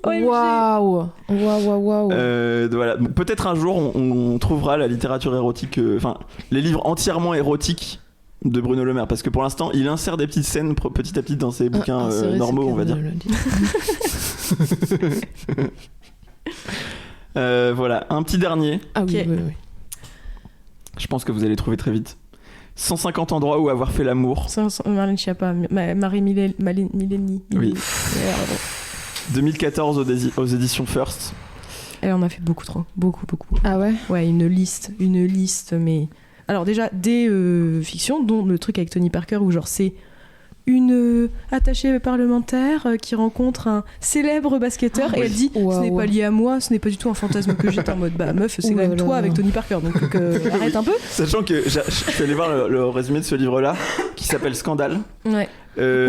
Oui. Waouh. Voilà. Donc, peut-être un jour on trouvera la littérature érotique, les livres entièrement érotiques de Bruno Le Maire, parce que pour l'instant il insère des petites scènes petit à petit dans ses bouquins normaux, on va dire. Voilà, un petit dernier. Ah oui. Je pense que vous allez trouver très vite. 150 endroits où avoir fait l'amour. Marlène Schiappa, Marie-Mileni. Oui. 2014 aux éditions First. Elle en a fait beaucoup trop. Beaucoup. Ah ouais? Ouais, une liste, mais... Alors déjà, des fictions, dont le truc avec Tony Parker, où genre c'est une attachée parlementaire qui rencontre un célèbre basketteur et elle dit ce n'est pas lié à moi, ce n'est pas du tout un fantasme que j'ai. En mode bah meuf, c'est quand même toi avec Tony Parker, donc arrête un peu. Sachant que je suis allé voir le résumé de ce livre-là qui s'appelle Scandale. Ouais. Le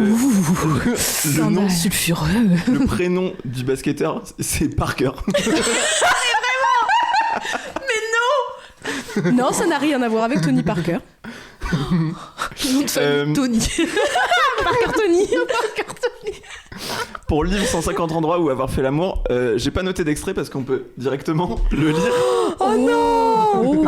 nom sulfureux. Le prénom du basketteur, c'est Parker. Non, ça n'a rien à voir avec Tony Parker. Tony. Parker Tony. Pour le livre 150 endroits où avoir fait l'amour, j'ai pas noté d'extrait parce qu'on peut directement le lire. Oh non.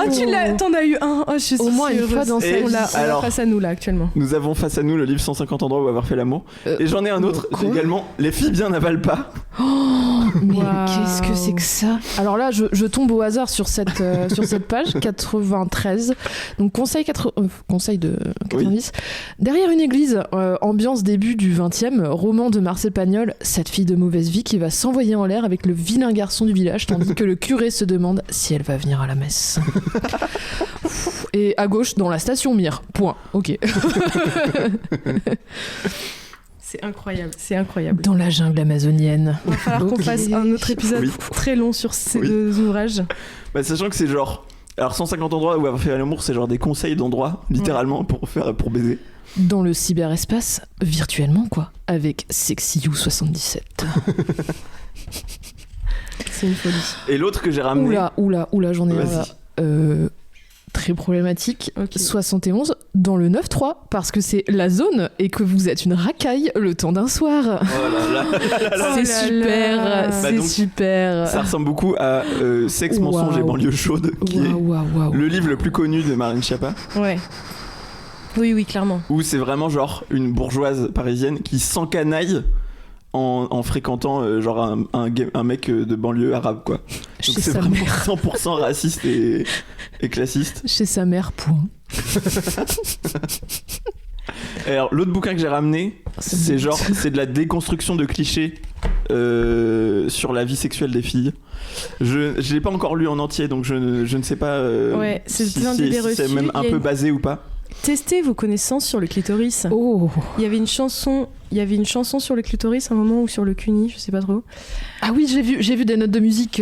T'en as eu un. Oh, je suis au moins une fois dans cette. On l'a face à nous là actuellement. Nous avons face à nous le livre 150 endroits où avoir fait l'amour. Et j'en ai un autre également. Les filles bien n'avalent pas. Mais qu'est-ce que c'est que ça? Alors là, je tombe au hasard sur cette page 93. Donc conseil de 90. Oui. Derrière une église, ambiance début du 20e, roman de Marcel Pagnol, cette fille de mauvaise vie qui va s'envoyer en l'air avec le vilain garçon du village, tandis que le curé se demande si elle va venir à la messe. Et à gauche, dans la station Mire. Point. Ok. C'est incroyable. Dans la jungle amazonienne. Il va falloir qu'on fasse un autre épisode très long sur ces deux ouvrages. Bah, sachant que c'est genre... Alors 150 endroits où avoir fait l'amour, c'est genre des conseils d'endroits, littéralement, pour baiser. Dans le cyberespace, virtuellement quoi, avec SexyU77. C'est une folie. Et l'autre que j'ai ramené... Oula, j'en ai un là. Très problématique. 71 dans le 9-3 parce que c'est la zone et que vous êtes une racaille le temps d'un soir. C'est super. C'est super. Ça ressemble beaucoup à Sexe, mensonge et banlieue chaude, qui est le livre le plus connu de Marlène Schiappa. Ouais. Oui, clairement. Où c'est vraiment genre une bourgeoise parisienne qui s'encanaille en fréquentant genre un mec de banlieue arabe quoi. Donc c'est vraiment 100% raciste et classiste. Chez sa mère, point. Alors l'autre bouquin que j'ai ramené, c'est de la déconstruction de clichés sur la vie sexuelle des filles. Je l'ai pas encore lu en entier, donc je ne sais pas c'est si c'est même un peu basé ou pas. Testez vos connaissances sur le clitoris. Il y avait une chanson sur le clitoris à un moment, ou sur le cuni, je sais pas trop. Ah oui, j'ai vu des notes de musique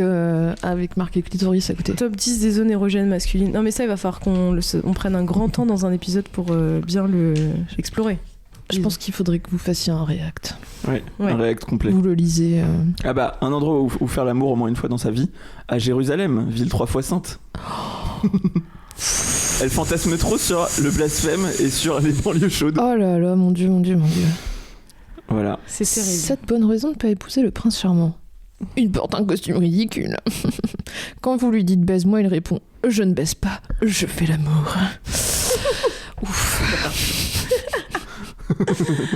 avec marqué clitoris à côté. Top 10 des zones érogènes masculines. Non mais ça, il va falloir qu'on prenne un grand temps dans un épisode pour bien l'explorer. Je pense qu'il faudrait que vous fassiez un react. Ouais. Un react complet. Vous le lisez. Ah bah, un endroit où faire l'amour au moins une fois dans sa vie, à Jérusalem, ville 3 fois sainte. Elle fantasme trop sur le blasphème et sur les banlieues chaudes. Oh là là, mon dieu. Voilà. C'est terrible. 7 bonnes raisons de ne pas épouser le prince charmant. Il porte un costume ridicule. Quand vous lui dites baise-moi, il répond je ne baise pas, je fais l'amour. Ouf.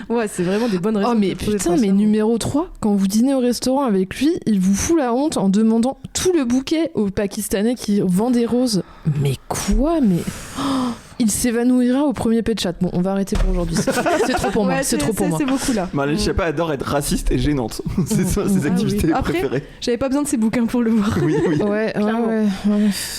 Ouais, c'est vraiment des bonnes raisons. Oh mais putain, mais numéro 3, quand vous dînez au restaurant avec lui, il vous fout la honte en demandant tout le bouquet au Pakistanais qui vend des roses. Mais quoi? Mais Il s'évanouira au premier pet chat. Bon, on va arrêter pour aujourd'hui. C'est trop pour moi. C'est trop pour moi. C'est beaucoup là. Marlène Schiappa adore être raciste et gênante. C'est ça, ses activités préférées. Après, j'avais pas besoin de ces bouquins pour le voir. Oui. Ouais.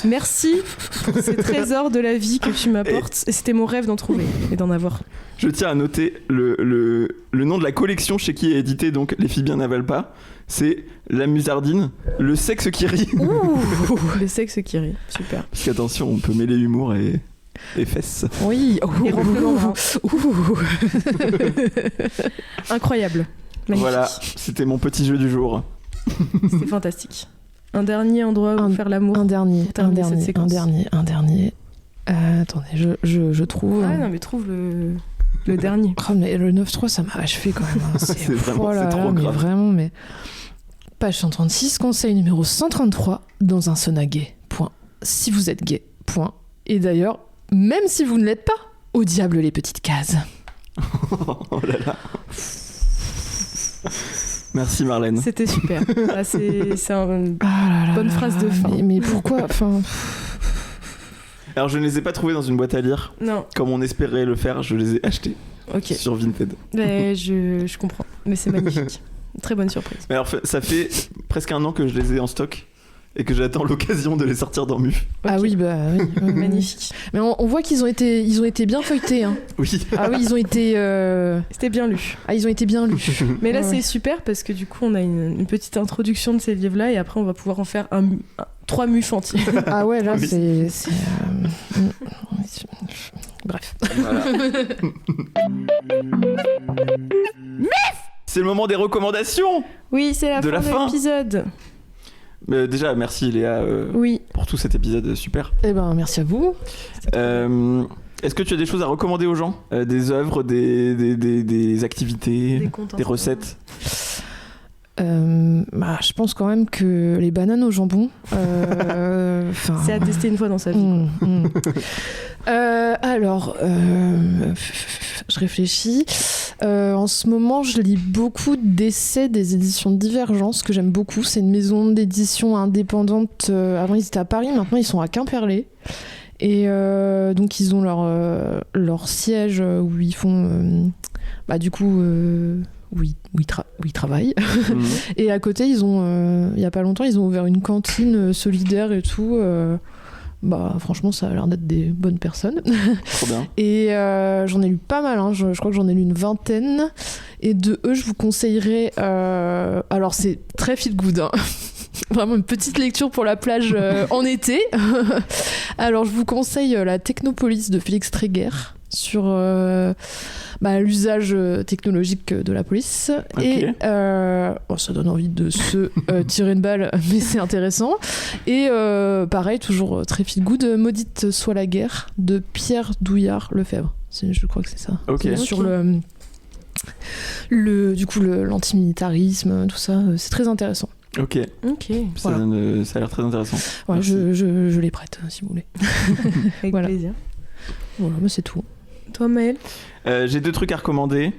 Merci pour ces trésors de la vie que tu m'apportes. Et c'était mon rêve d'en trouver et d'en avoir. Je tiens à noter le nom de la collection chez qui est édité, donc Les filles bien n'avalent pas. C'est La Musardine, le sexe qui rit. Le sexe qui rit, super. Parce qu'attention, on peut mêler humour et fesses. Oui. Et ronflement. Incroyable. Magnifique. Voilà, c'était mon petit jeu du jour. C'était fantastique. Un dernier endroit où faire l'amour. Un dernier. Attendez, je trouve. Ah non, mais trouve le dernier. Oh, mais le 9-3, ça m'a achevé quand même. Hein. C'est vraiment, c'est trop grave. Mais vraiment, mais. Page 136, conseil numéro 133, dans un sauna gay. Point. Si vous êtes gay. Point. Et d'ailleurs, même si vous ne l'êtes pas, au diable les petites cases. Oh là là. Merci Marlène. C'était super. Ah, c'est une bonne phrase de fin. Mais pourquoi Alors je ne les ai pas trouvés dans une boîte à lire. Non. Comme on espérait le faire, je les ai achetés. Sur Vinted. Mais je comprends. Mais c'est magnifique. Très bonne surprise. Mais alors ça fait presque un an que je les ai en stock et que j'attends l'occasion de les sortir dans MUF. Ah oui, bah oui. Magnifique. Mais on voit qu'ils ont été bien feuilletés. Hein. Oui. Ah oui, ils ont été. C'était bien lu. Ah, ils ont été bien lus. Mais là, c'est super parce que du coup, on a une petite introduction de ces livres-là et après, on va pouvoir en faire 3 MUF entiers. Ah ouais, là, oui. c'est bref. Voilà. C'est le moment des recommandations. Oui, c'est la fin de l'épisode. Mais déjà, merci Léa pour tout cet épisode super. Eh ben, merci à vous. Est-ce que tu as des choses à recommander aux gens, des œuvres, des activités, des recettes? Je pense quand même que les bananes au jambon, c'est à tester une fois dans sa vie. Alors, je réfléchis. En ce moment, je lis beaucoup d'essais des éditions Divergence, que j'aime beaucoup. C'est une maison d'édition indépendante. Avant, ils étaient à Paris, maintenant, ils sont à Quimperlé. Et donc, ils ont leur siège où ils font... où ils travaillent. Et à côté, il y a pas longtemps, ils ont ouvert une cantine solidaire et tout. Franchement, ça a l'air d'être des bonnes personnes. Trop bien. Et j'en ai lu pas mal, hein. Je crois que j'en ai lu une vingtaine. Et de eux, je vous conseillerais... alors, c'est très feel good, hein. Vraiment une petite lecture pour la plage en été. Alors, je vous conseille La Technopolis de Félix Tréguer sur l'usage technologique de la police. Okay. Et ça donne envie de se tirer une balle, mais c'est intéressant. Et pareil, toujours très feel good, Maudite soit la guerre de Pierre Douillard Lefebvre. Je crois que c'est ça. Okay. C'est sur l'antimilitarisme, tout ça. C'est très intéressant. Ok. Ça a l'air très intéressant. Ouais, je les prête, si vous voulez. Avec plaisir. Voilà, mais c'est tout. Toi, Maël? J'ai 2 trucs à recommander.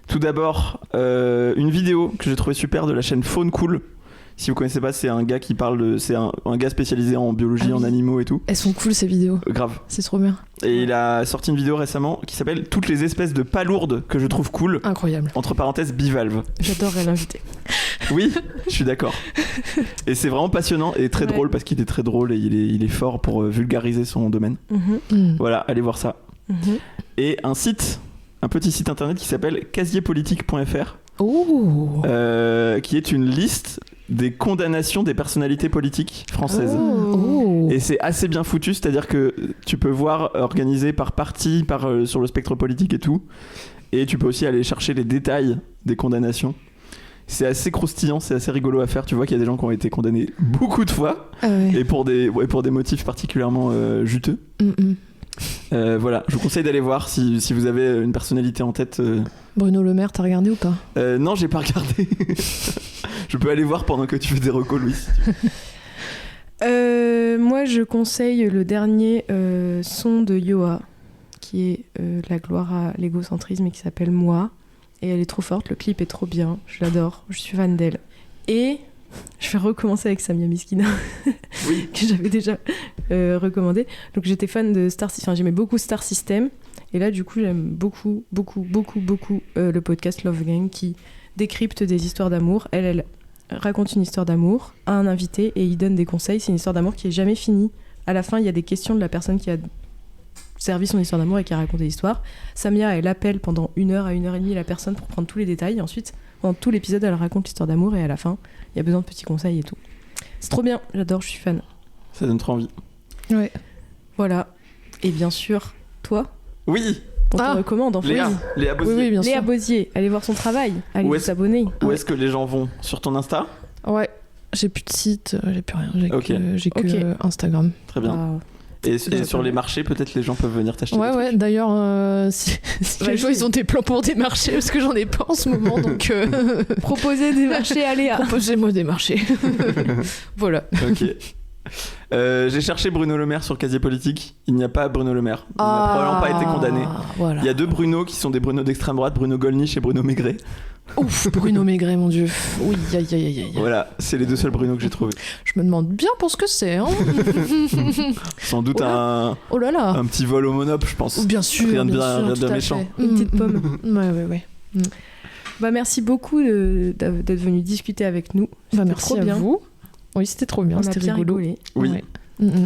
Tout d'abord, une vidéo que j'ai trouvée super de la chaîne Faune Cool. Si vous connaissez pas, c'est un gars qui parle c'est un gars spécialisé en biologie, en animaux et tout. Elles sont cool ces vidéos. Grave. C'est trop bien. Et il a sorti une vidéo récemment qui s'appelle Toutes les espèces de palourdes que je trouve cool. Incroyable. Entre parenthèses, bivalve. J'adorerais l'inviter. Oui, je suis d'accord. Et c'est vraiment passionnant et très drôle parce qu'il est très drôle et il est fort pour vulgariser son domaine. Voilà, allez voir ça. Et un petit site internet qui s'appelle casierpolitique.fr qui est une liste des condamnations des personnalités politiques françaises. Et c'est assez bien foutu, c'est-à-dire que tu peux voir organisé par parti, sur le spectre politique et tout, et tu peux aussi aller chercher les détails des condamnations. C'est assez croustillant, c'est assez rigolo à faire. Tu vois qu'il y a des gens qui ont été condamnés beaucoup de fois, et pour des motifs particulièrement juteux. Voilà, je vous conseille d'aller voir si vous avez une personnalité en tête. Bruno Le Maire, t'as regardé ou pas? Non, j'ai pas regardé. Je peux aller voir pendant que tu fais des recos, Louis. Moi, je conseille le dernier son de Yoa, qui est La gloire à l'égocentrisme et qui s'appelle Moi. Et elle est trop forte, le clip est trop bien, je l'adore, je suis fan d'elle. Et Je vais recommencer avec Samia Miskina, Oui. que j'avais déjà recommandé. Donc j'étais fan de j'aimais beaucoup Star System. Et là, du coup, j'aime beaucoup le podcast Love Gang qui décrypte des histoires d'amour. Elle raconte une histoire d'amour à un invité et il donne des conseils. C'est une histoire d'amour qui est jamais finie. À la fin, il y a des questions de la personne qui a servi son histoire d'amour et qui a raconté l'histoire. Samia, elle appelle pendant 1 heure à 1h30 la personne pour prendre tous les détails. Et ensuite, dans tout l'épisode, elle raconte l'histoire d'amour et à la fin, il y a besoin de petits conseils et tout. C'est trop bien, j'adore, je suis fan. Ça donne trop envie. Ouais. Voilà. Et bien sûr, toi, Oui. on te recommande en fait. Léa Bosier. Oui, bien sûr. Léa Bosier, allez voir son travail, allez vous abonner. Où est-ce que les gens vont? Sur ton Insta? Ouais. J'ai plus de site, j'ai plus rien. J'ai Ok. que Instagram. Très bien. Ah. Et sur les marchés, peut-être les gens peuvent venir t'acheter des trucs. Ouais. D'ailleurs, si les gens ils ont des plans pour des marchés, parce que j'en ai pas en ce moment, donc Proposez des marchés à Léa. proposez-moi des marchés. Voilà. Ok. J'ai cherché Bruno Le Maire sur Casier Politique. Il n'y a pas Bruno Le Maire. Il n'a probablement pas été condamné. Voilà. Il y a 2 Bruno qui sont des Bruno d'extrême droite, Bruno Gollnisch et Bruno Maigret. Ouf, Bruno Maigret, mon dieu. Oui, aïe. Voilà, c'est les 2 seuls Bruno que j'ai trouvés. Je me demande bien pour ce que c'est. Hein. Sans doute un petit vol au monop, je pense. Bien sûr. Rien de bien bien méchant. Une petite pomme. Ouais. Bah, merci beaucoup d'être venu discuter avec nous. Bah, C'était merci trop à bien. vous. Oui, c'était trop bien, On a c'était bien rigolo. rigolé. Oui. Ouais.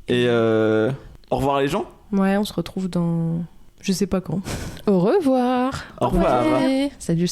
Et au revoir les gens. Ouais, on se retrouve dans... Je sais pas quand. Au revoir. Au revoir. Ouais. Salut.